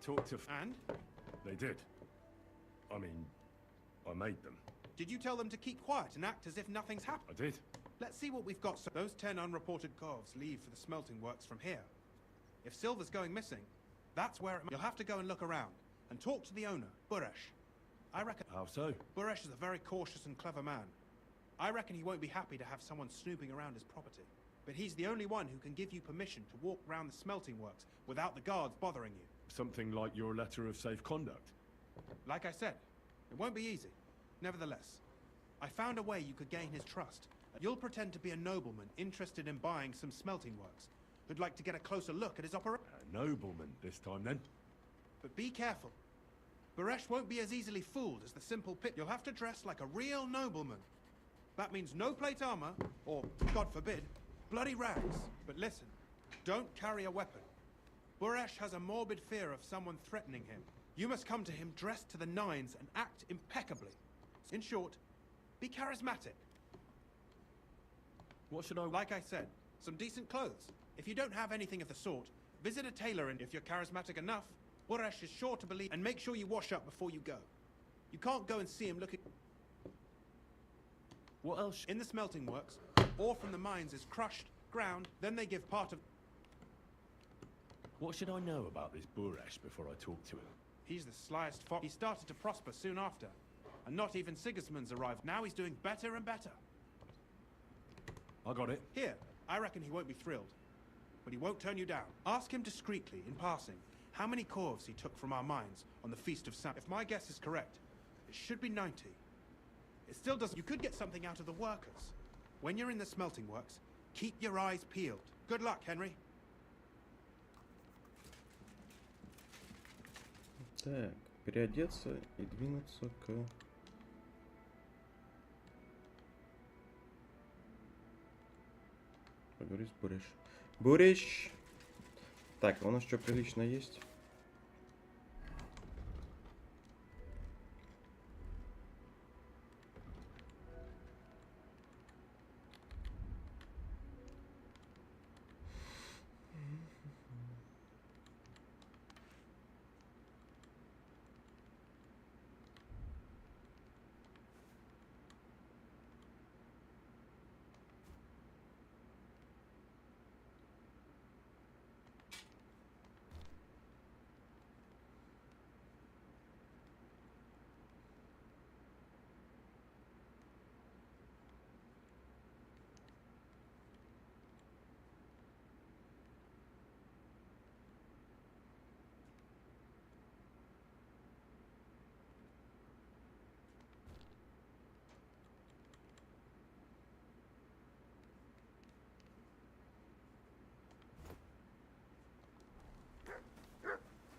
S4: Talked to...
S13: And?
S4: They did. I mean, I made them.
S13: Did you tell them to keep quiet and act as if nothing's happened?
S4: I did.
S13: Let's see what we've got. So those 10 unreported corves leave for the smelting works from here. If silver's going missing, That's where you'll have to go and look around and talk to the owner, Buresh. I reckon.
S4: How so?
S13: Buresh is a very cautious and clever man. I reckon he won't be happy to have someone snooping around his property. But he's the only one who can give you permission to walk around the smelting works without the guards bothering you.
S4: Something like your letter of safe conduct?
S13: Like I said, it won't be easy. Nevertheless, I found a way you could gain his trust. You'll pretend to be a nobleman interested in buying some smelting works, who'd like to get a closer look at his operation.
S4: A nobleman this time, then?
S13: But be careful. Buresh won't be as easily fooled as the simple pit. You'll have to dress like a real nobleman. That means no plate armor, or, God forbid, bloody rags. But listen, don't carry a weapon. Buresh has a morbid fear of someone threatening him. You must come to him dressed to the nines and act impeccably. In short, be charismatic.
S4: What should I...
S13: Like I said, some decent clothes. If you don't have anything of the sort, visit a tailor, and if you're charismatic enough, Buresh is sure to believe. And make sure you wash up before you go. You can't go and see him looking...
S4: What else?
S13: In the smelting works, ore from the mines is crushed, ground, then they give part of...
S4: What should I know about this Buresh before I talk to him?
S13: He's the slyest fox. He started to prosper soon after. And not even Sigismund's arrived. Now he's doing better and better.
S4: I got it.
S13: Here, I reckon he won't be thrilled. But he won't turn you down. Ask him discreetly, in passing, how many corves he took from our mines on the Feast of Sam. If my guess is correct, it should be 90. It still doesn't... You could get something out of the workers. When you're in the smelting works, keep your eyes peeled. Good luck, Henry.
S1: Так, переодеться и двинуться к... Поговорить с Буреш. Буреш! Так, а у нас что прилично есть?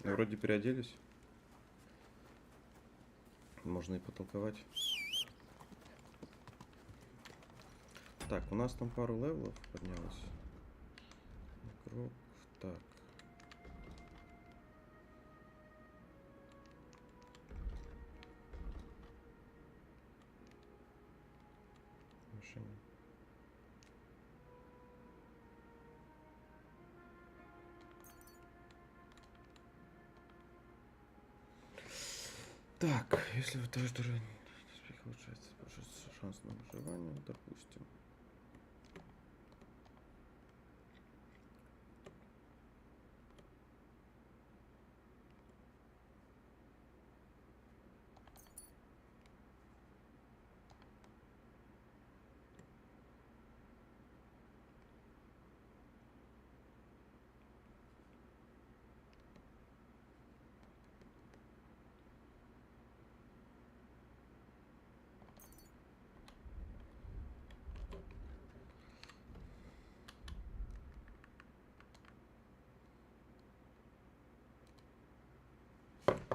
S1: Вроде переоделись. Можно и потолковать. Так, у нас там пару левелов поднялось. Круг. Так. Машина. Так, если вы тоже улучшается шанс на выживание, допустим.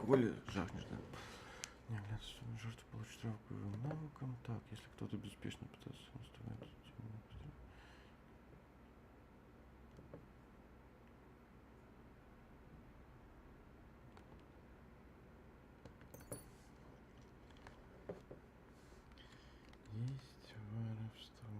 S1: Воли жахнешь, да? Не является, что жертва получит штраф по боевым навыкам. Так, если кто-то безуспешно пытается наступать. Есть воровство.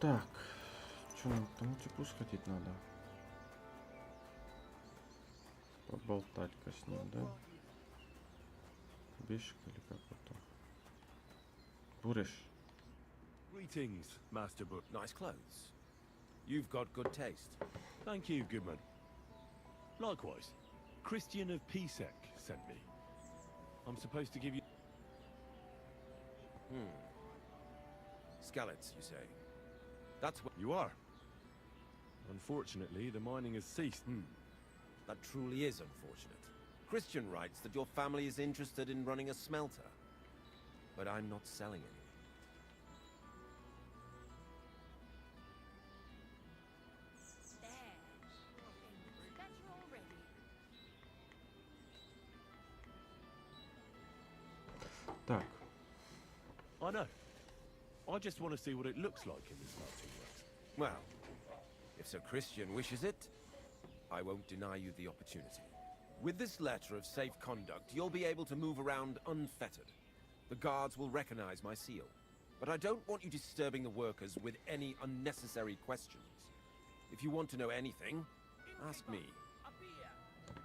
S1: Так, что нам к тому типу сходить надо? Поболтать-ка с ним, да? Бешик или как вот там? Буриш.
S4: Greetings, Master Book.
S15: Nice clothes. You've got good taste.
S4: Thank you, Goodman. Likewise, Christian of Pisek sent me. I'm supposed to give you...
S15: Skallets, you say? That's what...
S4: You are. Unfortunately, the mining has ceased.
S15: That truly is unfortunate. Christian writes that your family is interested in running a smelter. But I'm not selling any.
S1: Так.
S4: I know. I just want to see what it looks like in the smelting works.
S15: Well, if Sir Christian wishes it, I won't deny you the opportunity. With this letter of safe conduct, you'll be able to move around unfettered. The guards will recognize my seal. But I don't want you disturbing the workers with any unnecessary questions. If you want to know anything, ask me.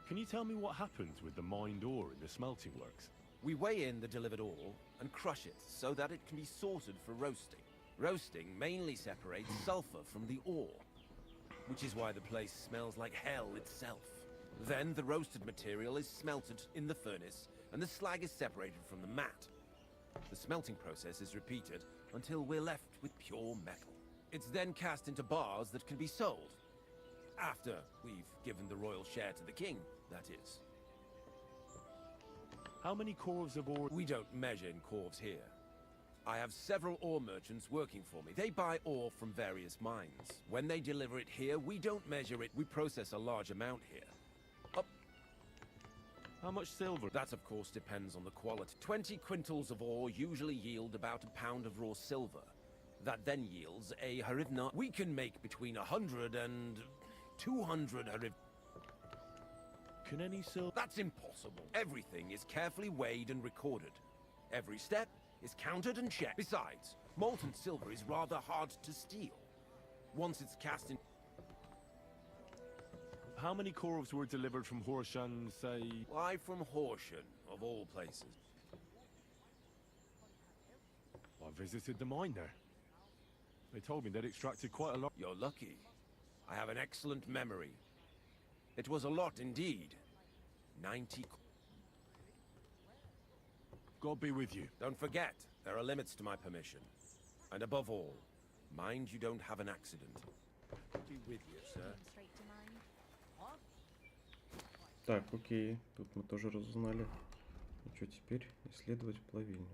S4: Can you tell me what happens with the mined ore in the smelting works?
S15: We weigh in the delivered ore and crush it so that it can be sorted for roasting. Roasting mainly separates sulfur from the ore, which is why the place smells like hell itself. Then the roasted material is smelted in the furnace and the slag is separated from the matte. The smelting process is repeated until we're left with pure metal. It's then cast into bars that can be sold. After we've given the royal share to the king, that is.
S4: How many corves of ore?
S15: We don't measure in corves here. I have several ore merchants working for me. They buy ore from various mines. When they deliver it here, we don't measure it. We process a large amount here.
S4: How much silver?
S15: That, of course, depends on the quality. 20 quintals of ore usually yield about a pound of raw silver. That then yields a harivna. We can make between 100 and 200 hariv.
S4: Can any silver?
S15: That's impossible. Everything is carefully weighed and recorded. Every step is counted and checked. Besides, molten silver is rather hard to steal. Once it's cast in...
S4: How many corves were delivered from Horshan, say...
S15: Why from Horshan, of all places?
S4: I visited the mine there. They told me they'd extracted quite a lot.
S15: You're lucky. I have an excellent memory. It was a lot indeed. 90...
S4: God be with you.
S15: Don't forget, there are limits to my permission. And above all, mind you don't have an accident. Be with you, sir.
S1: Так, окей. Тут мы тоже разузнали. И что теперь? Исследовать плавильню.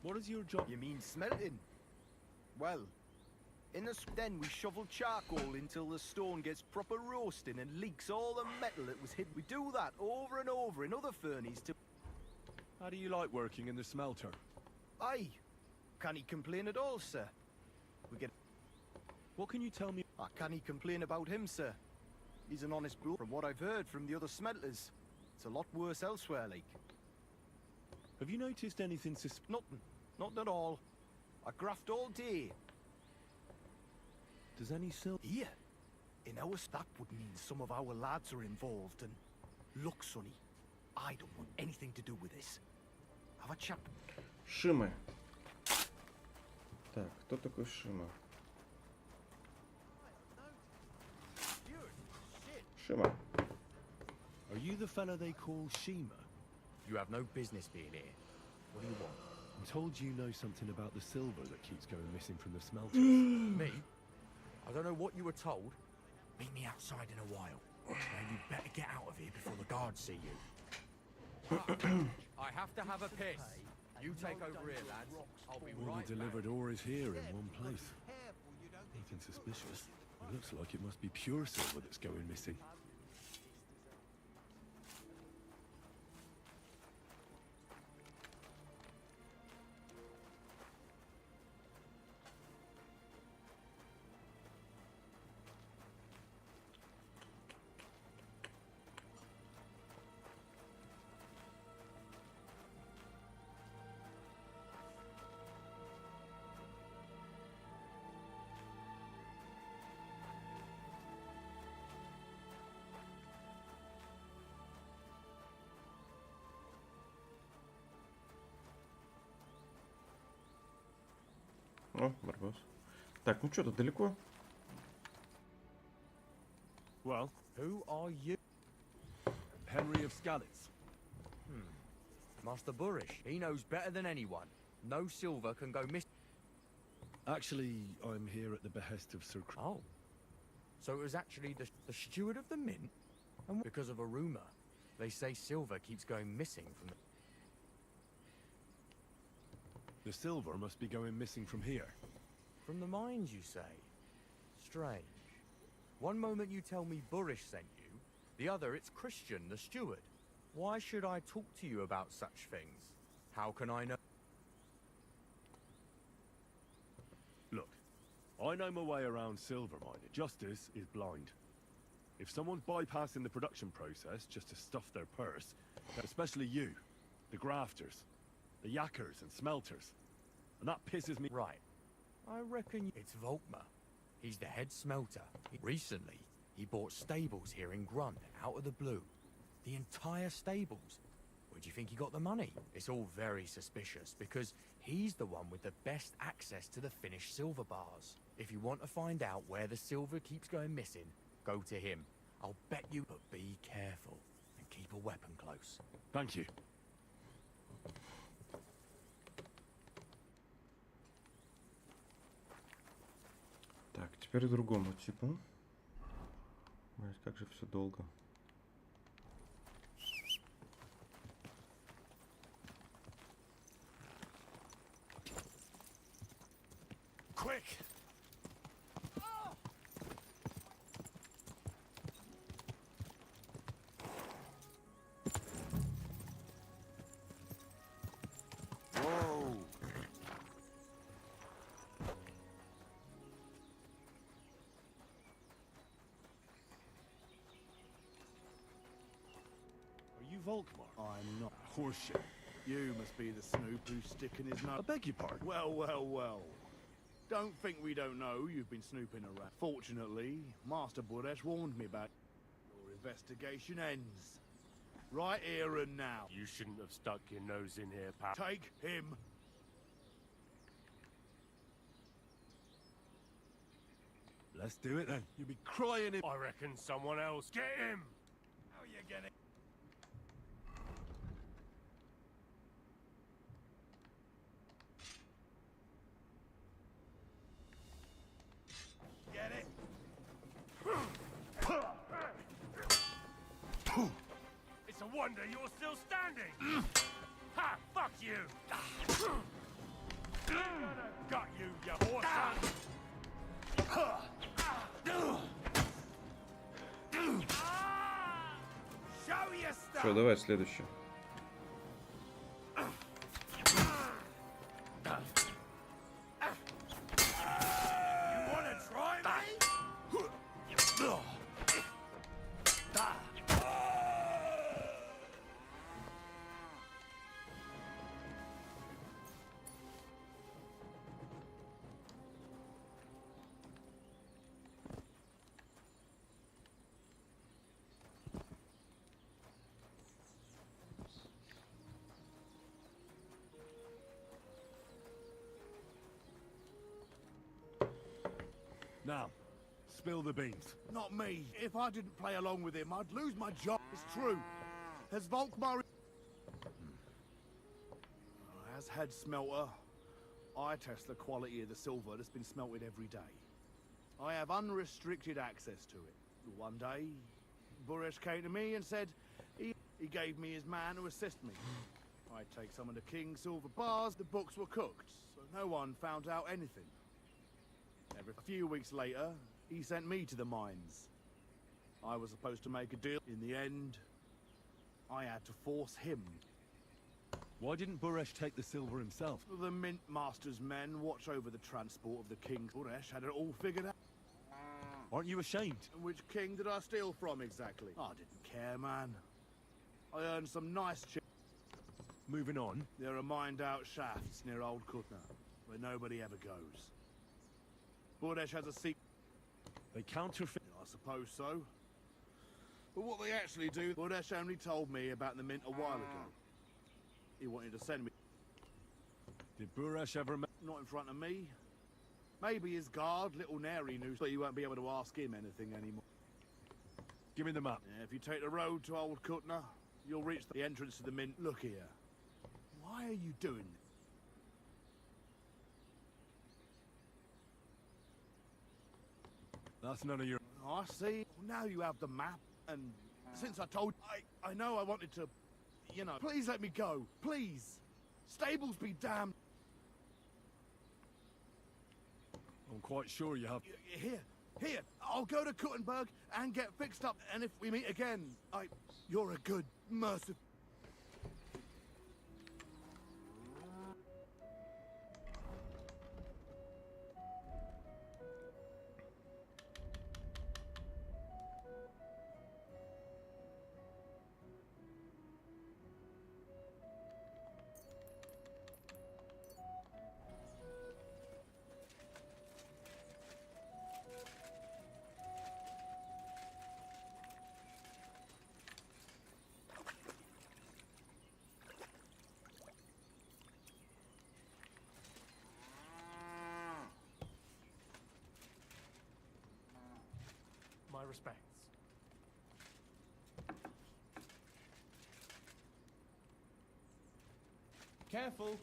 S4: What is your job?
S16: You mean smelting? Well, in the then we shovel charcoal until the stone gets proper roasting and leaks all the metal that was hidden. We do that over and over in other furnaces to...
S4: How do you like working in the smelter?
S16: Aye. Can he complain at all, sir? We get...
S4: What can you tell me?
S16: Can he complain about him, sir? He's an honest bloke. From what I've heard from the other smelters, it's a lot worse elsewhere, like.
S4: Have you noticed anything
S16: Nothing. Nothing at all. I graft all day.
S4: Does any silver...
S16: Here? In our... That would mean some of our lads are involved, and... Look, Sonny, I don't want anything to do with this. Have a chat...
S1: Шимы. Так, кто такой Шима? Шима.
S4: Are you the fella they call Shima?
S16: You have no business being here. What do you want?
S4: I'm told you know something about the silver that keeps going missing from the smelters.
S16: Me? I don't know what you were told. Meet me outside in a while.
S17: Now you better get out of here before the guards see you.
S3: I have to have a piss. You take over here, lads. I'll be
S4: All
S3: right
S4: the
S3: back.
S4: delivered ore is here in one place. Nothing suspicious. It looks like it must be pure silver that's going missing.
S1: О, барбос. Так, ну что, тут далеко?
S16: Well, who are you? Henry of Skalitz.
S17: Master Burish. He knows better than anyone. No silver can go missing.
S4: Actually, I'm here at the behest of Sir...
S17: Oh. So it was actually the steward of the mint? And because of a rumor, they say silver keeps going missing from the...
S4: The silver must be going missing from here.
S17: From the mines, you say? Strange. One moment you tell me Burish sent you, the other it's Christian, the steward. Why should I talk to you about such things? How can I know?
S4: Look, I know my way around silver mining. Justice is blind. If someone's bypassing the production process just to stuff their purse, especially you, the grafters, the yackers and smelters, and that pisses me...
S17: Right. I reckon it's Volkmar. He's the head smelter. Recently, he bought stables here in Grund, out of the blue. The entire stables. Where do you think he got the money? It's all very suspicious, because he's the one with the best access to the finished silver bars. If you want to find out where the silver keeps going missing, go to him. I'll bet you, but be careful, and keep a weapon close.
S4: Thank you.
S1: Так, теперь к другому типу. Блять, как же все долго.
S16: Quick! Whoa!
S4: Are you Volkmar?
S5: I'm not. Horseshit. You must be the snoop who's sticking his nose.
S4: I beg your pardon?
S5: Well, well, well. Don't think we don't know you've been snooping around. Fortunately, Master Buresh warned me about your investigation ends. Right here and now.
S18: You shouldn't have stuck your nose in here, pal.
S5: Take him.
S4: Let's do it then. You'll be crying in...
S18: I reckon someone else. Get him!
S5: How you getting? Get it?
S18: It's a wonder you're still standing! Ha! Fuck you! Got you, you horse son!
S5: Show your stuff!
S1: Все, давай следующий.
S5: You wanna try me?
S4: Now, spill the beans.
S5: Not me. If I didn't play along with him, I'd lose my job. It's true. Has Volkmar... As head smelter, I test the quality of the silver that's been smelted every day. I have unrestricted access to it. One day,
S16: Buresh came to me and said he gave me his man to assist me. I'd take some of the king's silver bars, the books were cooked, so no one found out anything. A few weeks later, he sent me to the mines. I was supposed to make a deal. In the end, I had to force him.
S4: Why didn't Buresh take the silver himself?
S16: The Mint Master's men watch over the transport of the king. Buresh had it all figured out.
S4: Aren't you ashamed?
S16: And which king did I steal from exactly? I didn't care, man. I earned some nice
S4: Moving on.
S16: There are mined-out shafts near Old Kutna, where nobody ever goes. Buresh has a secret.
S4: They counterfeit.
S16: I suppose so. But what they actually do, Buresh only told me about the mint a while ago. He wanted to send me.
S4: Did Buresh ever...
S16: Not in front of me. Maybe his guard, little Neri, knew, but you won't be able to ask him anything anymore.
S4: Give me the map.
S16: Yeah, if you take the road to Old Kutna, you'll reach the entrance to the mint. Look here. Why are you doing this?
S4: That's none of your...
S16: I see. Now you have the map, and since I told... I know I wanted to... You know, please let me go. Please. Stables be damned.
S4: I'm quite sure you have...
S16: Here. I'll go to Kuttenberg and get fixed up, and if we meet again, you're a good, merciful...
S6: My respects.
S15: Careful.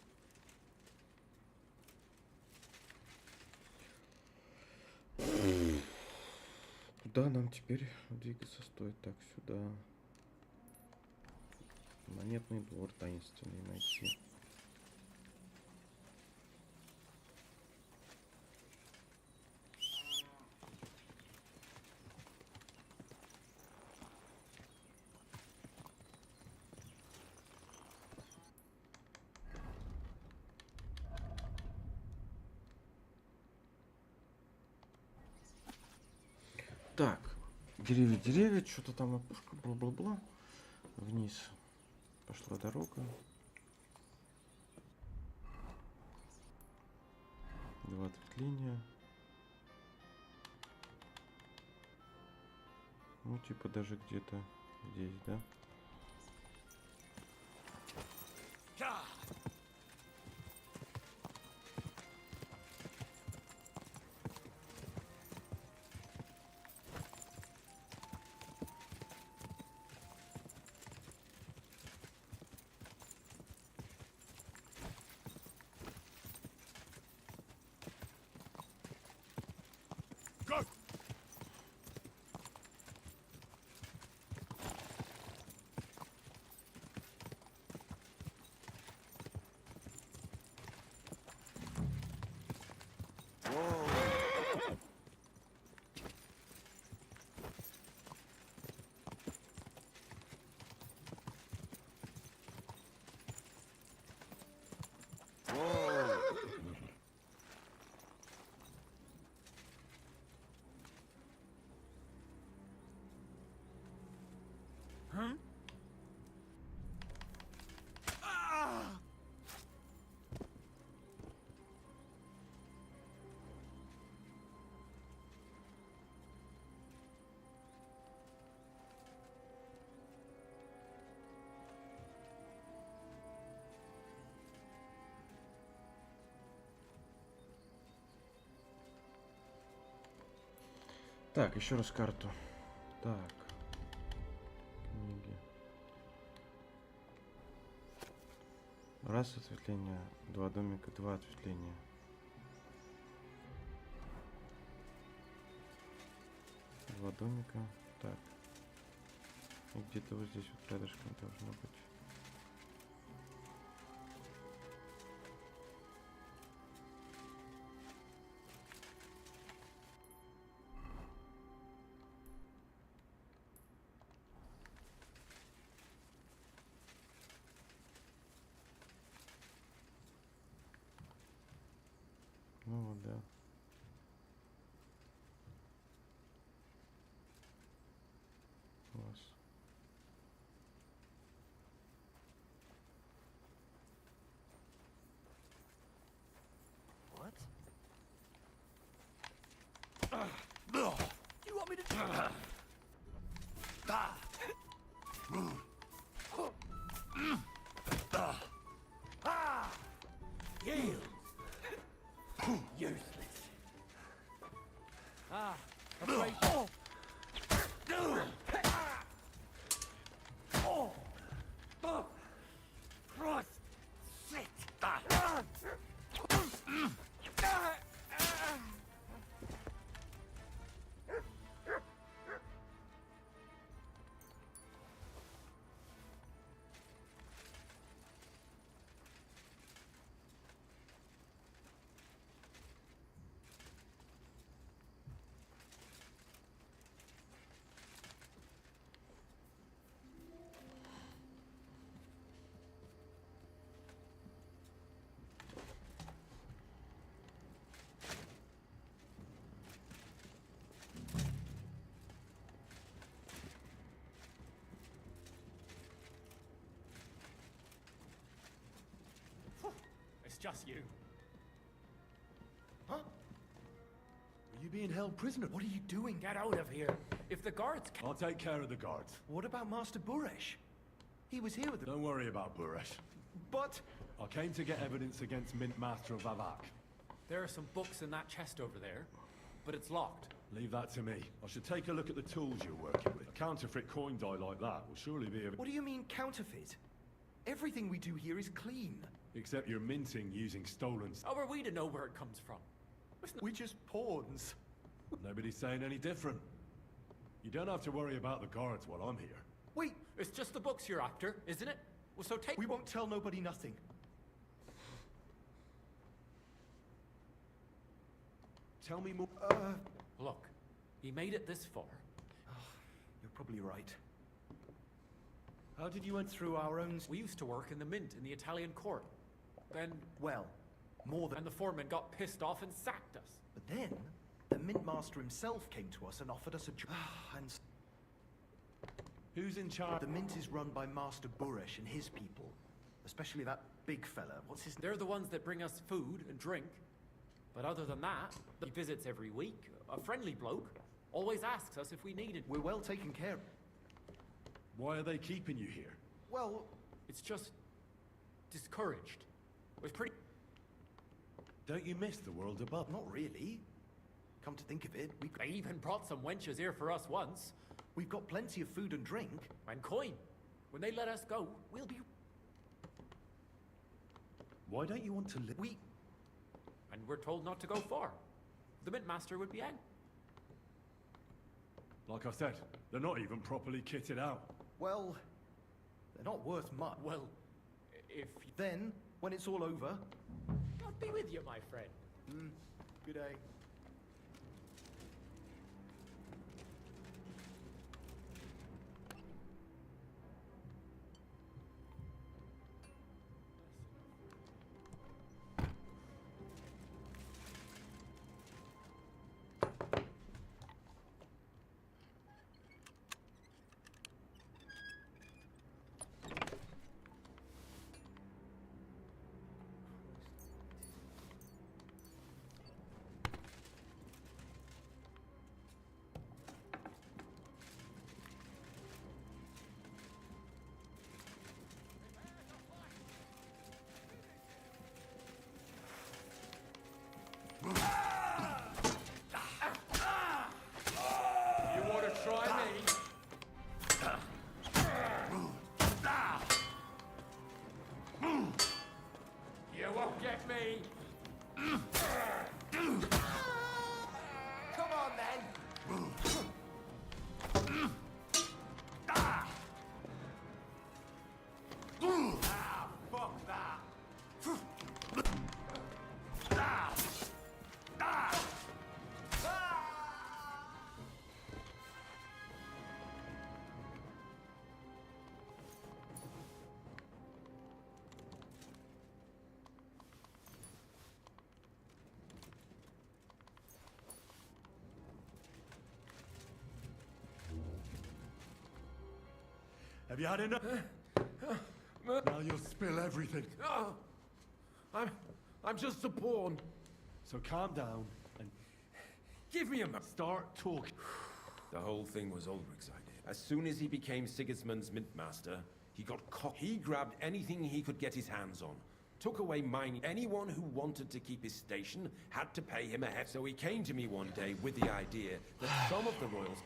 S1: Куда нам теперь двигаться стоит? Так, сюда. Монетный двор таинственный найти. Так, деревья, что-то там опушка, бла-бла-бла. Вниз пошла дорога. 2 ответвления. Ну, типа даже где-то здесь, да?
S4: Go!
S6: Huh?
S1: Так, еще раз карту. Так. Книги. Раз ответвление, 2 домика, 2 ответвления. Два домика. Так. И где-то вот здесь вот рядышком должно быть. Ну вот, да. Класс.
S16: What? You want me to...
S3: Yield! Useless. Afraid...
S18: Christ! Shit!
S6: It's just you.
S16: Huh? Are you being held prisoner? What are you doing?
S6: Get out of here. If the guards...
S4: I'll take care of the guards.
S16: What about Master Buresh? He was here with the...
S4: Don't worry about Buresh.
S16: But...
S4: I came to get evidence against Mint Master of Avak.
S6: There are some books in that chest over there, but it's locked.
S4: Leave that to me. I should take a look at the tools you're working with. A counterfeit coin die like that will surely be of...
S16: What do you mean, counterfeit? Everything we do here is clean.
S4: Except you're minting using stolen...
S6: How are we to know where it comes from?
S16: We're just pawns.
S4: Nobody's saying any different. You don't have to worry about the guards while I'm here.
S16: Wait!
S6: It's just the books you're after, isn't it? Well, so take...
S16: We won't tell nobody nothing.
S4: Tell me more...
S6: Look, he made it this far.
S16: You're probably right.
S4: How did you went
S16: through our own...
S6: We used to work in the mint in the Italian court. Then...
S16: Well, more than...
S6: And the foreman got pissed off and sacked us.
S16: But then, the mint master himself came to us and offered us a job. And...
S4: Who's in charge?
S16: The mint is run by Master Buresh and his people. Especially that big fella. What's his name?
S6: They're the ones that bring us food and drink. But other than that, he visits every week. A friendly bloke. Always asks us if we need it.
S16: We're well taken care of.
S4: Why are they keeping you here?
S16: Well...
S6: It's just... discouraged. It was pretty...
S4: Don't you miss the world above?
S16: Not really. Come to think of it,
S6: They even brought some wenches here for us once.
S16: We've got plenty of food and drink.
S6: And coin. When they let us go, we'll be...
S4: Why don't you want to live?
S6: And we're told not to go far. The mint master would be out.
S4: Like I said, they're not even properly kitted out.
S16: Well, they're not worth much.
S6: Well, if...
S16: Then, when it's all over...
S6: God be with you, my friend.
S16: Good day.
S4: Have you had enough? Now you'll spill everything.
S15: Oh, I'm just a pawn.
S4: So calm down and
S15: Give me a moment.
S4: start talking.
S15: The whole thing was Ulrich's idea. As soon as he became Sigismund's Mintmaster, he got He grabbed anything he could get his hands on. Took away mining. Anyone who wanted to keep his station had to pay him a head. So he came to me one day with the idea that some of the royals...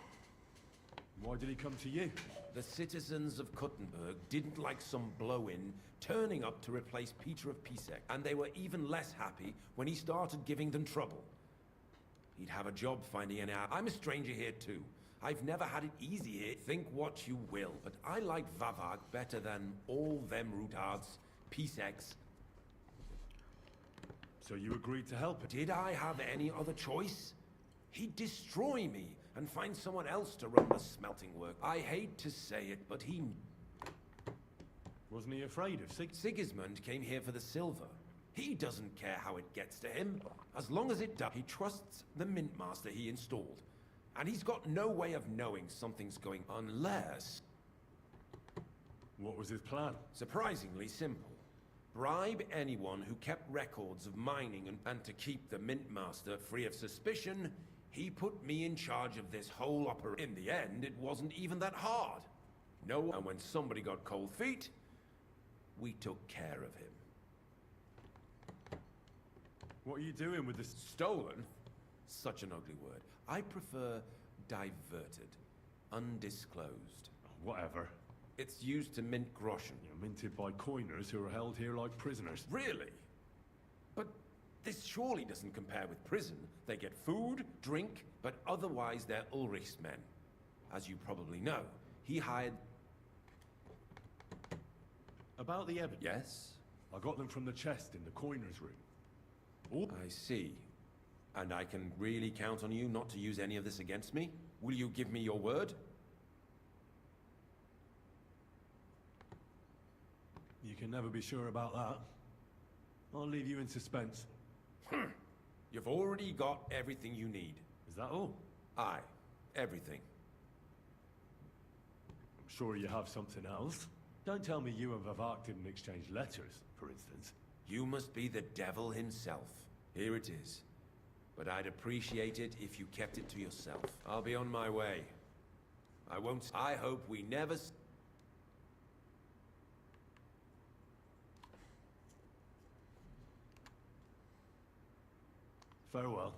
S4: Why did he come to you?
S15: The citizens of Kuttenberg didn't like some blow-in turning up to replace Peter of Pisek, and they were even less happy when he started giving them trouble. He'd have a job finding an out. I'm a stranger here too. I've never had it easy here. Think what you will, but I like Vavag better than all them Rutards, Piseks.
S4: So you agreed to help him?
S15: Did I have any other choice? He'd destroy me and find someone else to run the smelting work. I hate to say it, but he...
S4: Wasn't he afraid of
S15: Sigismund came here for the silver. He doesn't care how it gets to him. As long as it does, he trusts the Mintmaster he installed. And he's got no way of knowing something's going unless...
S4: What was his plan?
S15: Surprisingly simple. Bribe anyone who kept records of mining and to keep the Mintmaster free of suspicion, he put me in charge of this whole operation. In the end, it wasn't even that hard. No, and when somebody got cold feet, we took care of him.
S4: What are you doing with this?
S15: Stolen? Such an ugly word. I prefer diverted, undisclosed.
S4: Whatever.
S15: It's used to mint groschen.
S4: You're minted by coiners who are held here like prisoners.
S15: Really? But this surely doesn't compare with prison. They get food, drink, but otherwise they're Ulrich's men. As you probably know, he hired...
S4: About the evidence?
S15: Yes?
S4: I got them from the chest in the coiner's room.
S15: I see. And I can really count on you not to use any of this against me? Will you give me your word?
S4: You can never be sure about that. I'll leave you in suspense.
S15: You've already got everything you need.
S4: Is that all?
S15: Aye. Everything.
S4: I'm sure you have something else. Don't tell me you and Vavak didn't exchange letters, for instance.
S15: You must be the devil himself. Here it is. But I'd appreciate it if you kept it to yourself. I'll be on my way. I won't... I hope we never...
S4: Farewell.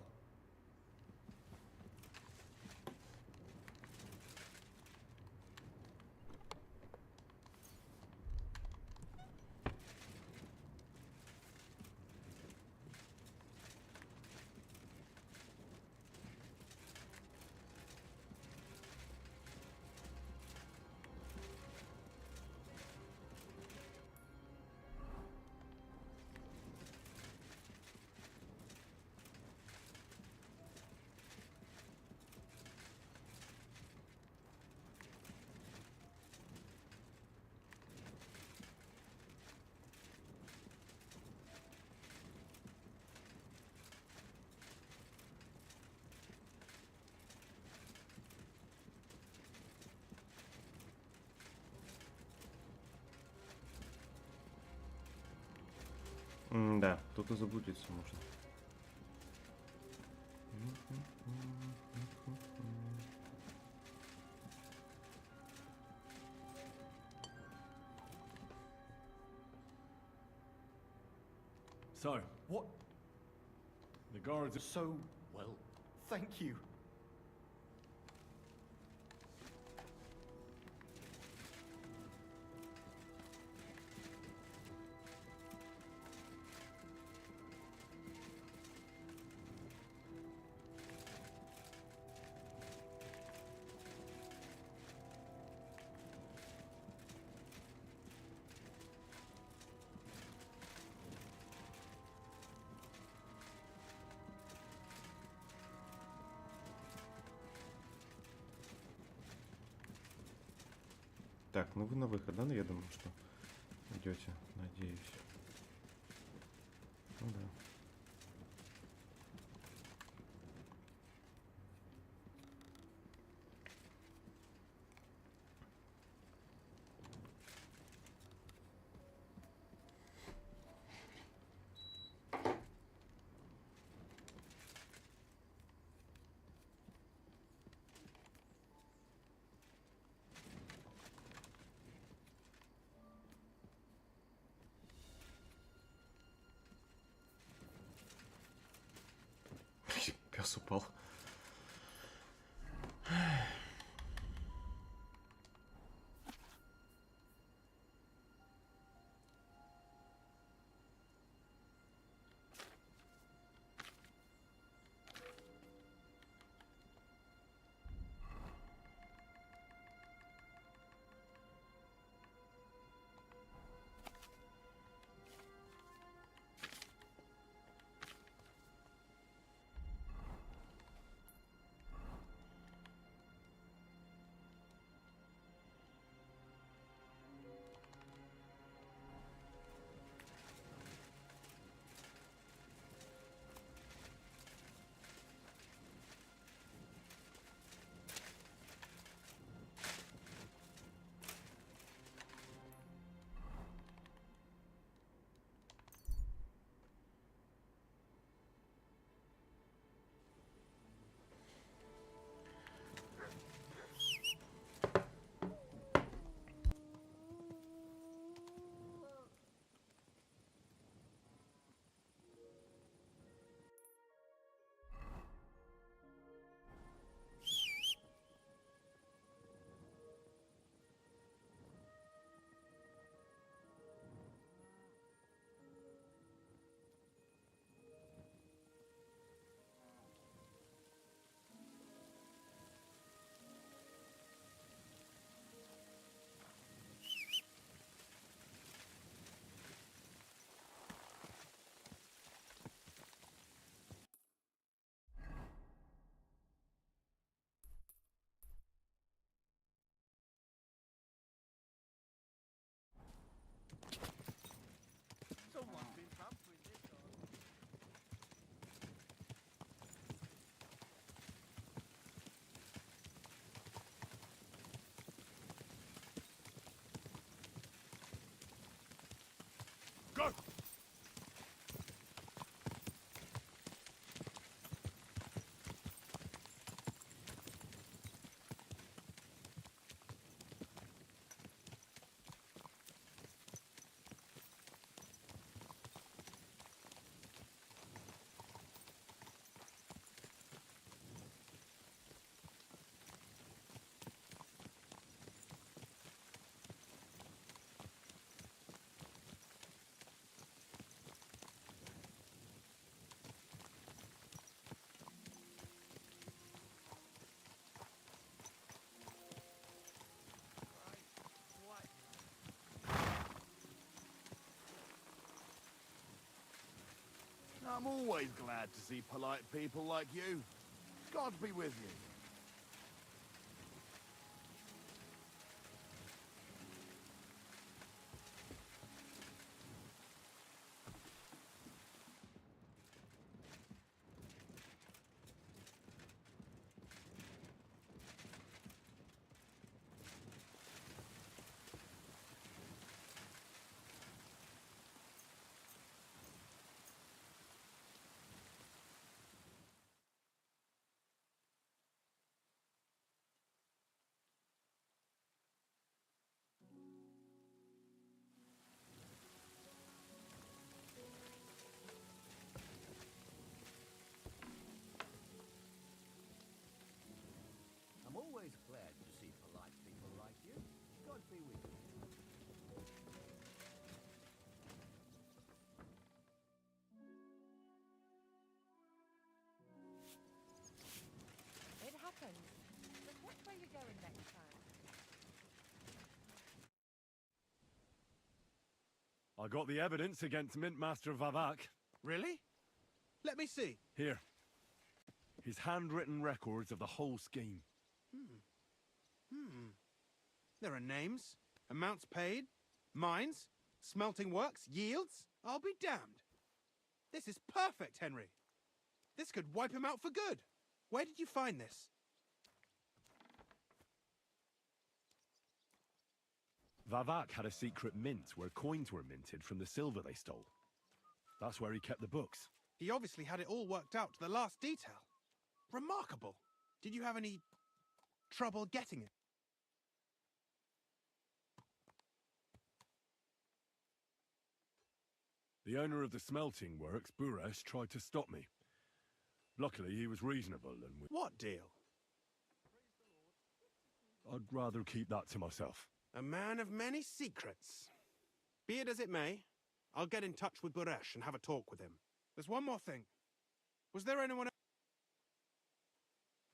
S1: Да, тут и заблудиться можно.
S4: So, what? The guards are
S16: so well. Thank you.
S1: Так, ну вы на выход, да? Ну, я думаю, что идете, надеюсь. Ну да. голос упал.
S16: Someone's been pampering this dog.
S5: Go! I'm always glad to see polite people like you. God be with you.
S3: I'm always glad to see polite people like you. God be with you.
S10: It happens. But which way are you going next time?
S4: I got the evidence against Mintmaster Vavak.
S13: Really? Let me see.
S4: Here. His handwritten records of the whole scheme.
S13: There are names, amounts paid, mines, smelting works, yields. I'll be damned. This is perfect, Henry. This could wipe him out for good. Where did you find this?
S4: Vavak had a secret mint where coins were minted from the silver they stole. That's where he kept the books.
S13: He obviously had it all worked out to the last detail. Remarkable. Did you have any trouble getting it?
S4: The owner of the smelting works, Buresh, tried to stop me. Luckily, he was reasonable and
S13: What deal?
S4: I'd rather keep that to myself.
S13: A man of many secrets. Be it as it may, I'll get in touch with Buresh and have a talk with him. There's one more thing. Was there anyone else?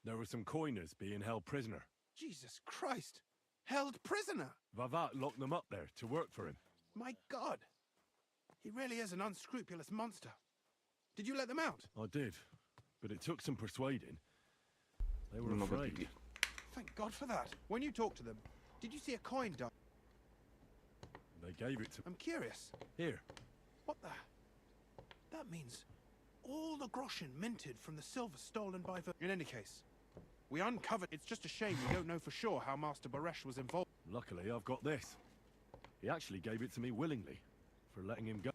S4: There were some coiners being held prisoner.
S13: Jesus Christ! Held prisoner!
S4: Vavat locked them up there to work for him.
S13: My God! He really is an unscrupulous monster. Did you let them out?
S4: I did, but it took some persuading. They were
S1: Много
S4: afraid.
S1: беги.
S13: Thank God for that. When you talked to them, did you see a coin die?
S4: They gave it to...
S13: I'm curious.
S4: Here.
S13: What the... That means all the groschen minted from the silver stolen by... In any case, we uncovered... It's just a shame we don't know for sure how Master Baresh was involved.
S4: Luckily, I've got this. He actually gave it to me willingly, for letting him go.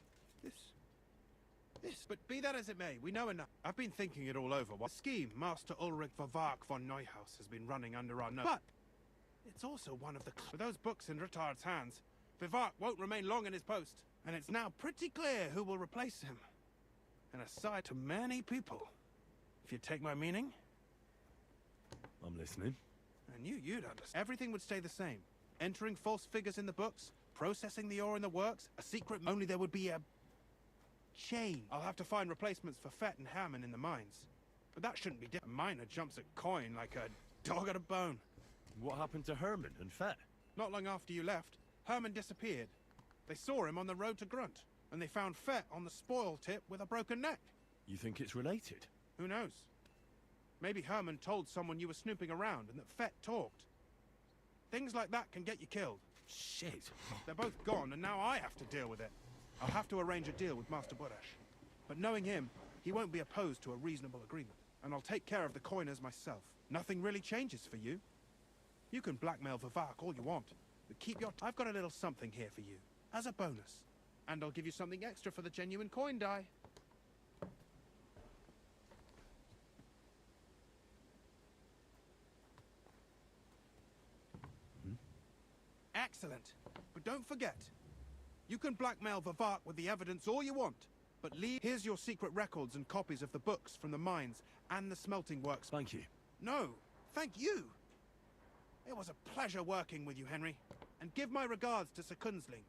S13: But be that as it may, we know enough. I've been thinking it all over. What scheme Master Ulrich Vavark von Neuhaus has been running under our nose. But it's also one of the... With those books in Rittard's hands, Vavark won't remain long in his post. And it's now pretty clear who will replace him. And aside to many people, if you take my meaning.
S4: I'm listening.
S13: I knew you'd understand. Everything would stay the same. Entering false figures in the books, processing the ore in the works, a secret... Only there would be a... chain. I'll have to find replacements for Fett and Hammond in the mines. But that shouldn't be... A miner jumps at coin like a dog at a bone.
S4: What happened to Herman and Fett?
S13: Not long after you left, Herman disappeared. They saw him on the road to Grunt, and they found Fett on the spoil tip with a broken neck.
S4: You think it's related?
S13: Who knows? Maybe Herman told someone you were snooping around and that Fett talked. Things like that can get you killed.
S4: Shit.
S13: They're both gone, and now I have to deal with it. I'll have to arrange a deal with Master Buresh. But knowing him, he won't be opposed to a reasonable agreement. And I'll take care of the coiners myself. Nothing really changes for you. You can blackmail Vavark all you want, but keep your... I've got a little something here for you, as a bonus. And I'll give you something extra for the genuine coin die. Excellent. But don't forget, you can blackmail Vavark with the evidence all you want, but here's your secret records and copies of the books from the mines and the smelting works.
S4: Thank you.
S13: No, thank you. It was a pleasure working with you, Henry. And give my regards to Sir Kunzling.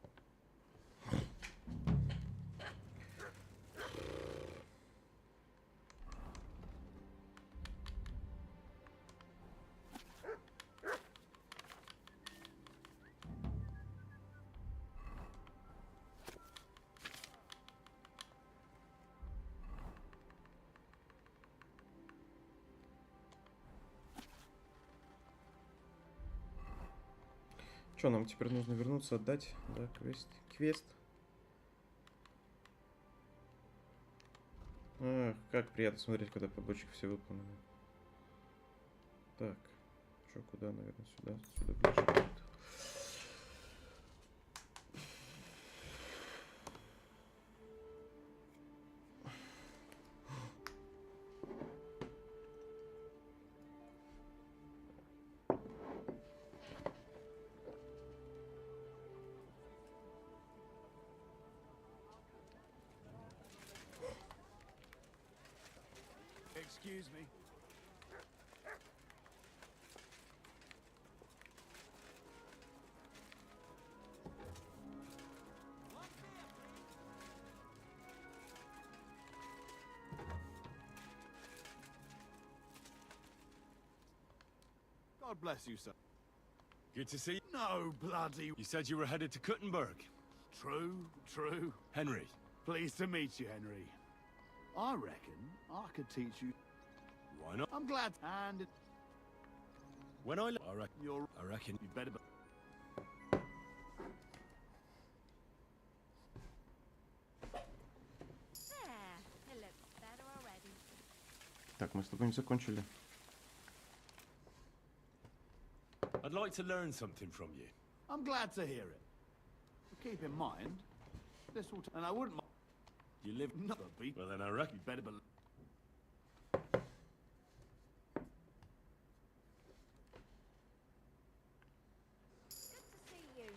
S1: Что, нам теперь нужно вернуться, отдать, да, квест. Ах, как приятно смотреть, когда побочек все выполнены. Так, что, куда, наверное, сюда, сюда ближе будет.
S16: Excuse me.
S5: God bless you, sir.
S4: Good to see you.
S5: No bloody...
S4: You said you were headed to Kuttenberg.
S5: True, true.
S4: Henry.
S5: Pleased to meet you, Henry. I reckon I could teach you...
S4: Why not?
S5: I'm glad... And...
S4: When I reckon...
S5: You're...
S4: I reckon...
S5: You better...
S7: There, it looks better already.
S1: Так, мы с тобой не закончили.
S4: I'd like to learn something from you.
S5: I'm glad to hear it. But keep in mind, this will... And I wouldn't...
S4: You live...
S5: Not a beat.
S4: Well, then I reckon...
S5: You better believe...
S7: Good to see you.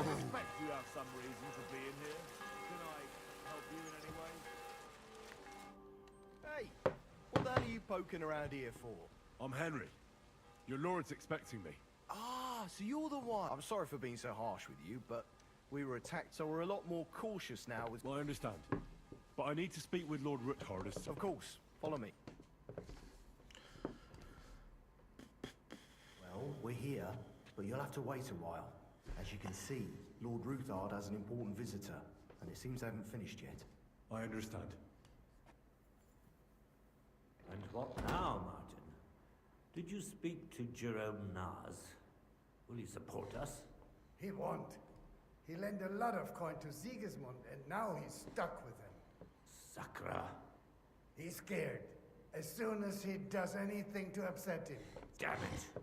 S18: suspect you have some reason for being here. Can I help you in any way?
S16: Hey, what the hell are you poking around here for?
S4: I'm Henry. Your lord's expecting me.
S16: Ah, so you're the one. I'm sorry for being so harsh with you, but we were attacked, so we're a lot more cautious now with...
S4: Well, I understand. But I need to speak with Lord Ruthard.
S16: Of course. Follow me.
S19: Well, we're here, but you'll have to wait a while. As you can see, Lord Ruthard has an important visitor, and it seems they haven't finished yet.
S4: I understand.
S20: And what now, Martin? Did you speak to Jerome Naz? Will he support us?
S21: He won't. He lent a lot of coin to Sigismund, and now he's stuck with him.
S20: Sakra.
S21: He's scared. As soon as he does anything to upset him.
S20: Damn it!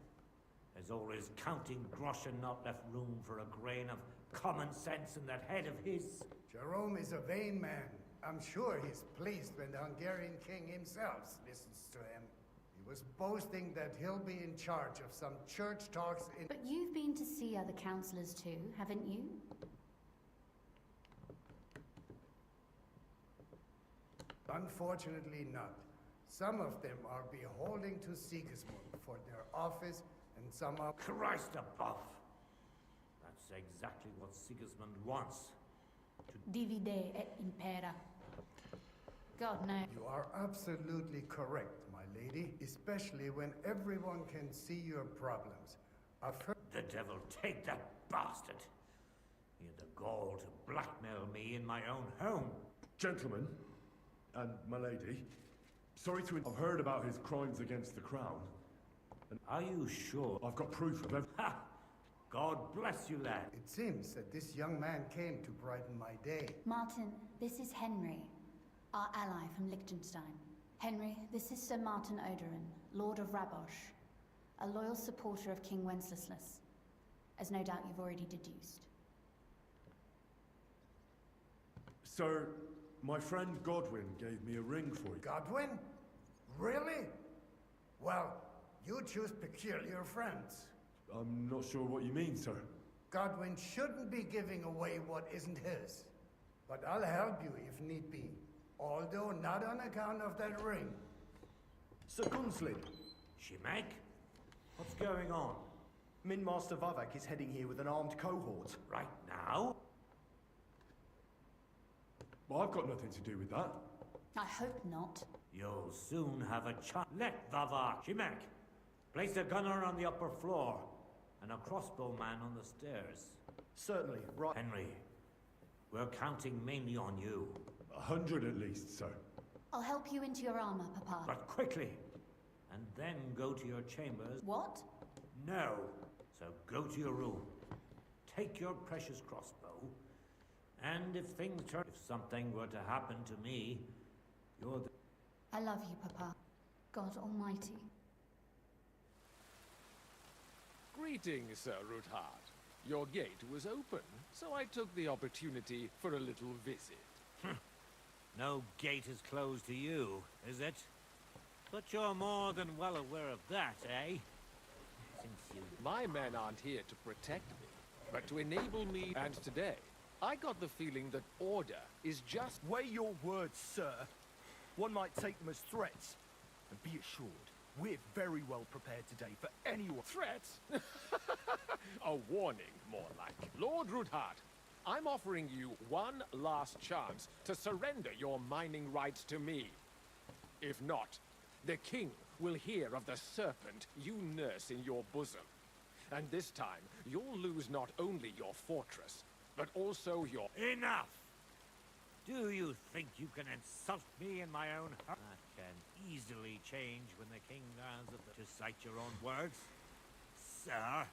S20: There's always counting grosh and not left room for a grain of common sense in that head of his.
S21: Jerome is a vain man. I'm sure he's pleased when the Hungarian king himself listens to him. He was boasting that he'll be in charge of some church talks in...
S22: But you've been to see other councillors too, haven't you?
S21: Unfortunately not. Some of them are beholding to Sigismund for their office, and some are...
S20: Christ above! That's exactly what Sigismund wants.
S22: Divide et impera. God, no.
S21: You are absolutely correct, my lady, especially when everyone can see your problems. I've heard...
S20: The devil take that bastard! He had the gall to blackmail me in my own home.
S4: Gentlemen, and my lady, sorry to... I've heard about his crimes against the crown. And
S20: are you sure?
S4: I've got proof of everything.
S20: Ha! God bless you, lad.
S21: It seems that this young man came to brighten my day.
S22: Martin, this is Henry, our ally from Liechtenstein. Henry, this is Sir Martin Oderin, Lord of Rabosh, a loyal supporter of King Wenceslas, as no doubt you've already deduced.
S4: Sir, my friend Godwin gave me a ring for you.
S21: Godwin? Really? Well, you choose peculiar friends.
S4: I'm not sure what you mean, sir.
S21: Godwin shouldn't be giving away what isn't his. But I'll help you if need be. Although not on account of that ring.
S16: Sir Gunslin.
S20: Shimek? What's going on?
S16: Min Master Vavak is heading here with an armed cohort.
S20: Right now?
S4: Well, I've got nothing to do with that.
S22: I hope not.
S20: You'll soon have a chance. Let Vavak. Shimek, place a gunner on the upper floor and a crossbowman on the stairs.
S16: Certainly, right.
S20: Henry, we're counting mainly on you.
S4: 100 at least, sir.
S22: I'll help you into your armor, Papa.
S20: But quickly, and then go to your chambers.
S22: What?
S20: No. So go to your room. Take your precious crossbow, and if things turn... If something were to happen to me, you're the...
S22: I love you, Papa. God Almighty.
S23: Greetings, Sir Ruthard. Your gate was open, so I took the opportunity for a little visit.
S20: No gate is closed to you, is it? But you're more than well aware of that, eh? Since you...
S23: My men aren't here to protect me, but to enable me. And today, I got the feeling that order is just...
S16: Weigh your words, sir. One might take them as threats. And be assured, we're very well prepared today for anyone.
S23: Threats? A warning, more like. Lord Ruthard, I'm offering you one last chance to surrender your mining rights to me. If not, the king will hear of the serpent you nurse in your bosom. And this time, you'll lose not only your fortress, but also your...
S20: Enough! Do you think you can insult me in my own heart? That can easily change when the king learns of the... To cite your own words, sir.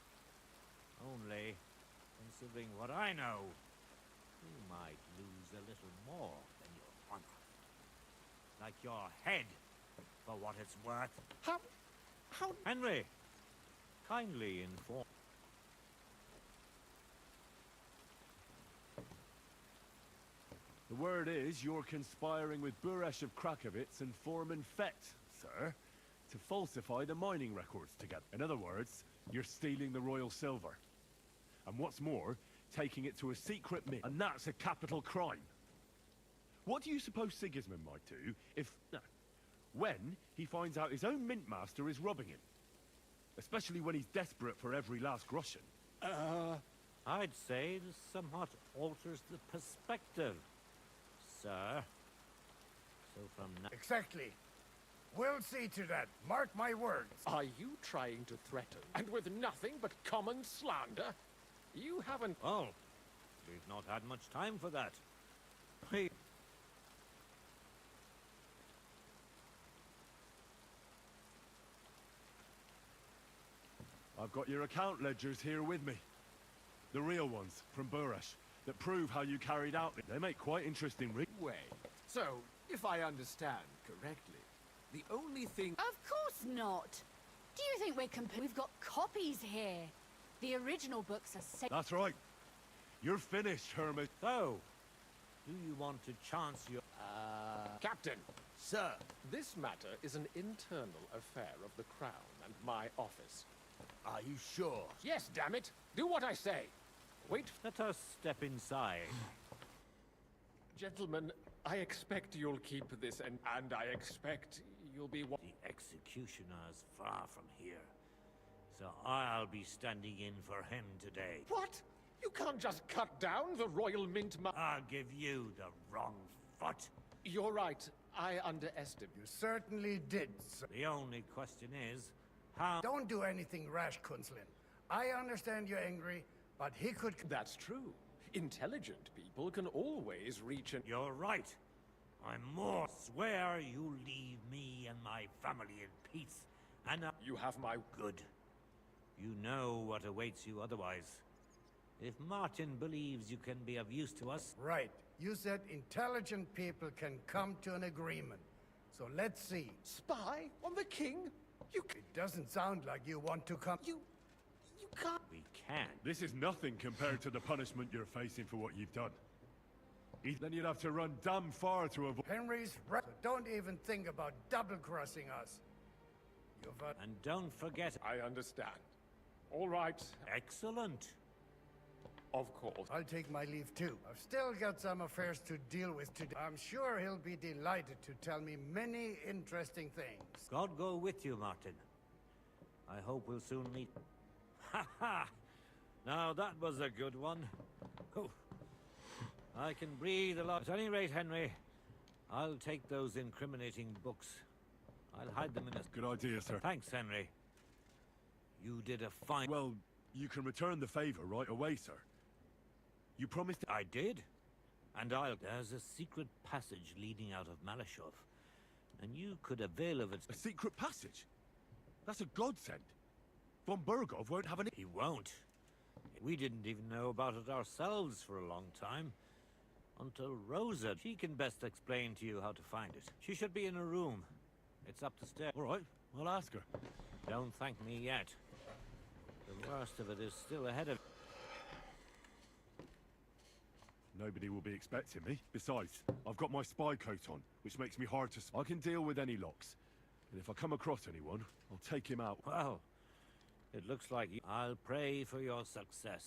S20: Only, considering what I know, you might lose a little more than your honor. Like your head, for what it's worth.
S23: How...
S20: Henry, kindly inform...
S4: The word is you're conspiring with Buresh of Krakowitz and Foreman Fett, sir, to falsify the mining records together. In other words, you're stealing the royal silver. And what's more, taking it to a secret mint, and that's a capital crime. What do you suppose Sigismund might do if... when he finds out his own mint master is robbing him? Especially when he's desperate for every last groschen.
S20: I'd say this somewhat alters the perspective, sir. So from now...
S21: Exactly. We'll see to that. Mark my words.
S23: Are you trying to threaten? And with nothing but common slander? You haven't...
S20: Oh, we've not had much time for that. Hey.
S4: I've got your account ledgers here with me. The real ones, from Burash, that prove how you carried out... They make quite interesting
S23: Wait. So, if I understand correctly, the only thing...
S22: Of course not. Do you think we've got copies here? The original books are safe.
S4: That's right. You're finished, Hermit.
S20: So, do you want to chance your...
S23: Captain!
S20: Sir!
S23: This matter is an internal affair of the Crown and my office.
S20: Are you sure?
S23: Yes, damn it! Do what I say! Wait.
S20: Let us step inside.
S23: Gentlemen, I expect you'll keep this and I expect you'll be...
S20: The executioner's far from here, so I'll be standing in for him today.
S23: What? You can't just cut down the Royal Mint
S20: I'll give you the wrong foot.
S23: You're right. I underestimated.
S21: You certainly did, sir.
S20: The only question is, how...
S21: Don't do anything rash, Kunslin. I understand you're angry, but he could...
S23: That's true. Intelligent people can always reach an...
S20: You're right. I'm more... Swear you leave me and my family in peace, and
S23: You have my...
S20: Good. You know what awaits you otherwise. If Martin believes you can be of use to us...
S21: Right. You said intelligent people can come to an agreement. So let's see.
S23: Spy on the king? You...
S21: It doesn't sound like you want to come...
S23: You can't...
S20: We can.
S4: This is nothing compared to the punishment you're facing for what you've done. Then you'd have to run damn far to avoid...
S21: Henry's right. So don't even think about double-crossing us.
S20: And don't forget...
S23: I understand. All right.
S20: Excellent.
S23: Of course.
S21: I'll take my leave too. I've still got some affairs to deal with today. I'm sure he'll be delighted to tell me many interesting things.
S20: God go with you, Martin. I hope we'll soon meet. Ha ha! Now that was a good one. Oh, I can breathe a lot. At any rate, Henry, I'll take those incriminating books. I'll hide them in a...
S4: Good idea, sir.
S20: Thanks, Henry. You did a fine...
S4: Well, you can return the favor right away, sir. You promised...
S20: I did. And I'll... There's a secret passage leading out of Malashov, and you could avail of it...
S4: A secret passage? That's a godsend. Von Burgov won't have any...
S20: He won't. We didn't even know about it ourselves for a long time. Until Rosa. She can best explain to you how to find it. She should be in a room. It's up the stairs.
S4: All right, I'll ask her.
S20: Don't thank me yet. The worst of it is still ahead of...
S4: Nobody will be expecting me. Besides, I've got my spy coat on, which makes me hard to... I can deal with any locks. And if I come across anyone, I'll take him out.
S20: Well, it looks like you... I'll pray for your success.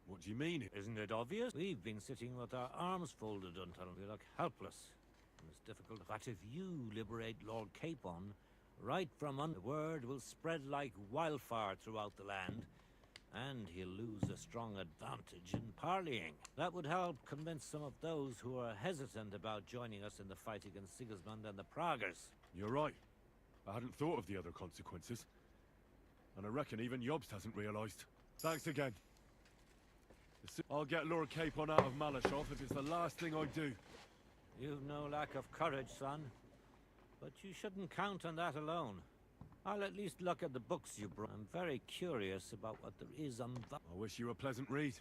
S4: What do you mean?
S20: Isn't it obvious? We've been sitting with our arms folded until we look helpless. It's difficult. But if you liberate Lord Capon, right from under, the word will spread like wildfire throughout the land, and he'll lose a strong advantage in parleying. That would help convince some of those who are hesitant about joining us in the fight against Sigismund and the Praguers.
S4: You're right. I hadn't thought of the other consequences. And I reckon even Jobst hasn't realized. Thanks again. I'll get Lord Capon out of Malashov if it's the last thing I do.
S20: You've no lack of courage, son. But you shouldn't count on that alone. I'll at least look at the books you brought. I'm very curious about what there is on...
S4: I wish you a pleasant read.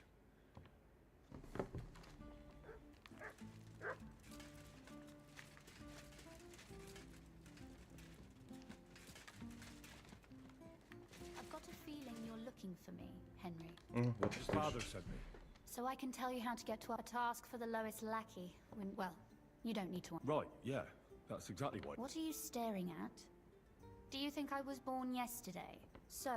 S22: I've got a feeling you're looking for me, Henry.
S4: What his father sent me.
S22: So I can tell you how to get to a task for the lowest lackey. Well, you don't need to...
S4: Right, yeah. That's exactly what...
S22: What are you staring at? Do you think I was born yesterday? So,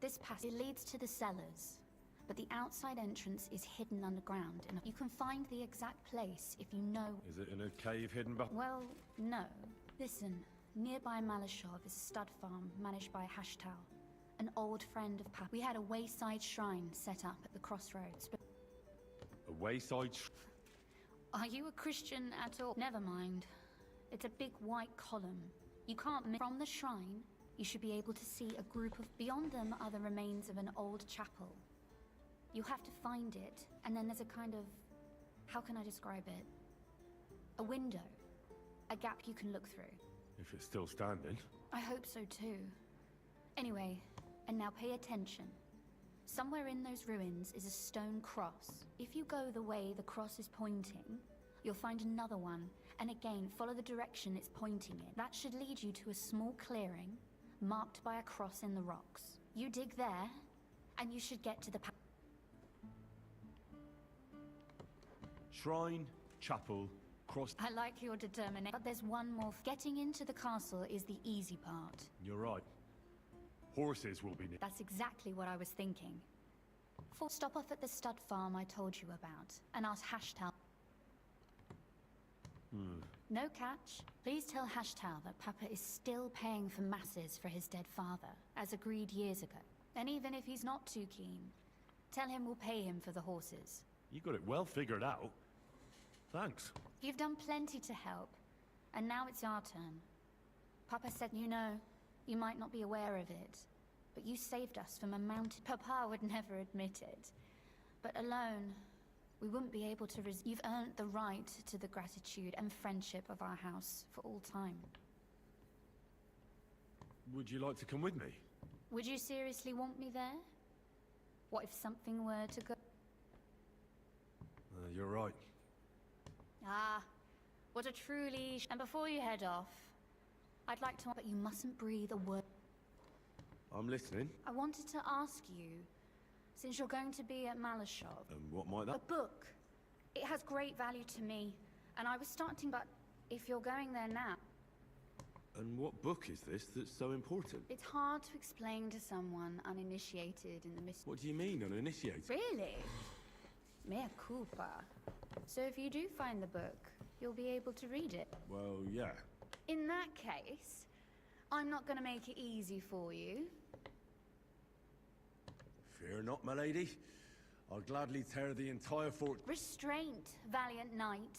S22: This passage leads to the cellars, but the outside entrance is hidden underground, and you can find the exact place if you know.
S4: Is it in a cave hidden behind?
S22: Well, no. Listen, nearby Malashov is a stud farm managed by Hashtal, an old friend of Papa. We had a wayside shrine set up at the crossroads, but...
S4: A wayside
S22: Are you a Christian at all? Never mind. It's a big white column. You can't miss. From the shrine, you should be able to see a group of... Beyond them are the remains of an old chapel. You have to find it, and then there's a kind of... How can I describe it? A window. A gap you can look through.
S4: If it's still standing.
S22: I hope so too. Anyway, and now pay attention. Somewhere in those ruins is a stone cross. If you go the way the cross is pointing, you'll find another one, and again, follow the direction it's pointing in. That should lead you to a small clearing, marked by a cross in the rocks. You dig there, and you should get to the
S4: Shrine, chapel, cross...
S22: I like your determination, but there's one more. Getting into the castle is the easy part.
S4: You're right. Horses will be near.
S22: That's exactly what I was thinking. Stop off at the stud farm I told you about, and ask Hashtal. No catch. Please tell Hashtal that Papa is still paying for masses for his dead father, as agreed years ago. And even if he's not too keen, tell him we'll pay him for the horses.
S4: You got it well figured out. Thanks.
S22: You've done plenty to help, and now it's our turn. Papa said, you know, you might not be aware of it, but you saved us from a mountain. Papa would never admit it, but alone, we wouldn't be able to You've earned the right to the gratitude and friendship of our house for all time.
S4: Would you like to come with me?
S22: Would you seriously want me there? What if something were to go...
S4: You're right.
S22: Ah, what a truly... And before you head off, I'd like to... But you mustn't breathe a word.
S4: I'm listening.
S22: I wanted to ask you, since you're going to be at Malashov...
S4: And what might that...
S22: A book. It has great value to me, and I was starting, but if you're going there now...
S4: And what book is this that's so important?
S22: It's hard to explain to someone uninitiated in the mystery.
S4: What do you mean, uninitiated?
S22: Really? Mea culpa. So if you do find the book, you'll be able to read it.
S4: Well, yeah.
S22: In that case, I'm not going to make it easy for you.
S4: Fear not, my lady. I'll gladly tear the entire fort...
S22: Restraint, valiant knight.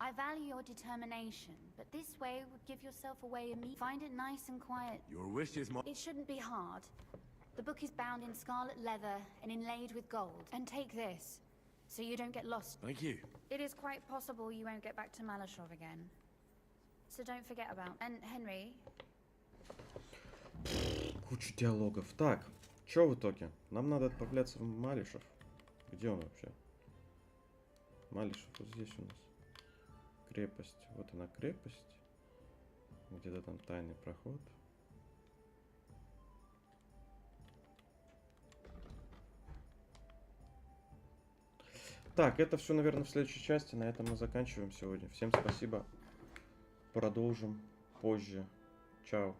S22: I value your determination, but this way would give yourself away immediately. Find it nice and quiet.
S4: Your wish is my...
S22: It shouldn't be hard. The book is bound in scarlet leather and inlaid with gold. And take this, so you don't get lost.
S4: Thank you.
S22: It is quite possible you won't get back to Malashov again. So don't forget about... And Henry...
S1: Куча диалогов. Так, что в итоге? Нам надо отправляться в Малишев. Где он вообще? Малишев вот здесь у нас. Крепость. Вот она крепость. Где-то там тайный проход. Так, это все, наверное, в следующей части. На этом мы заканчиваем сегодня. Всем спасибо. Продолжим позже. Чао.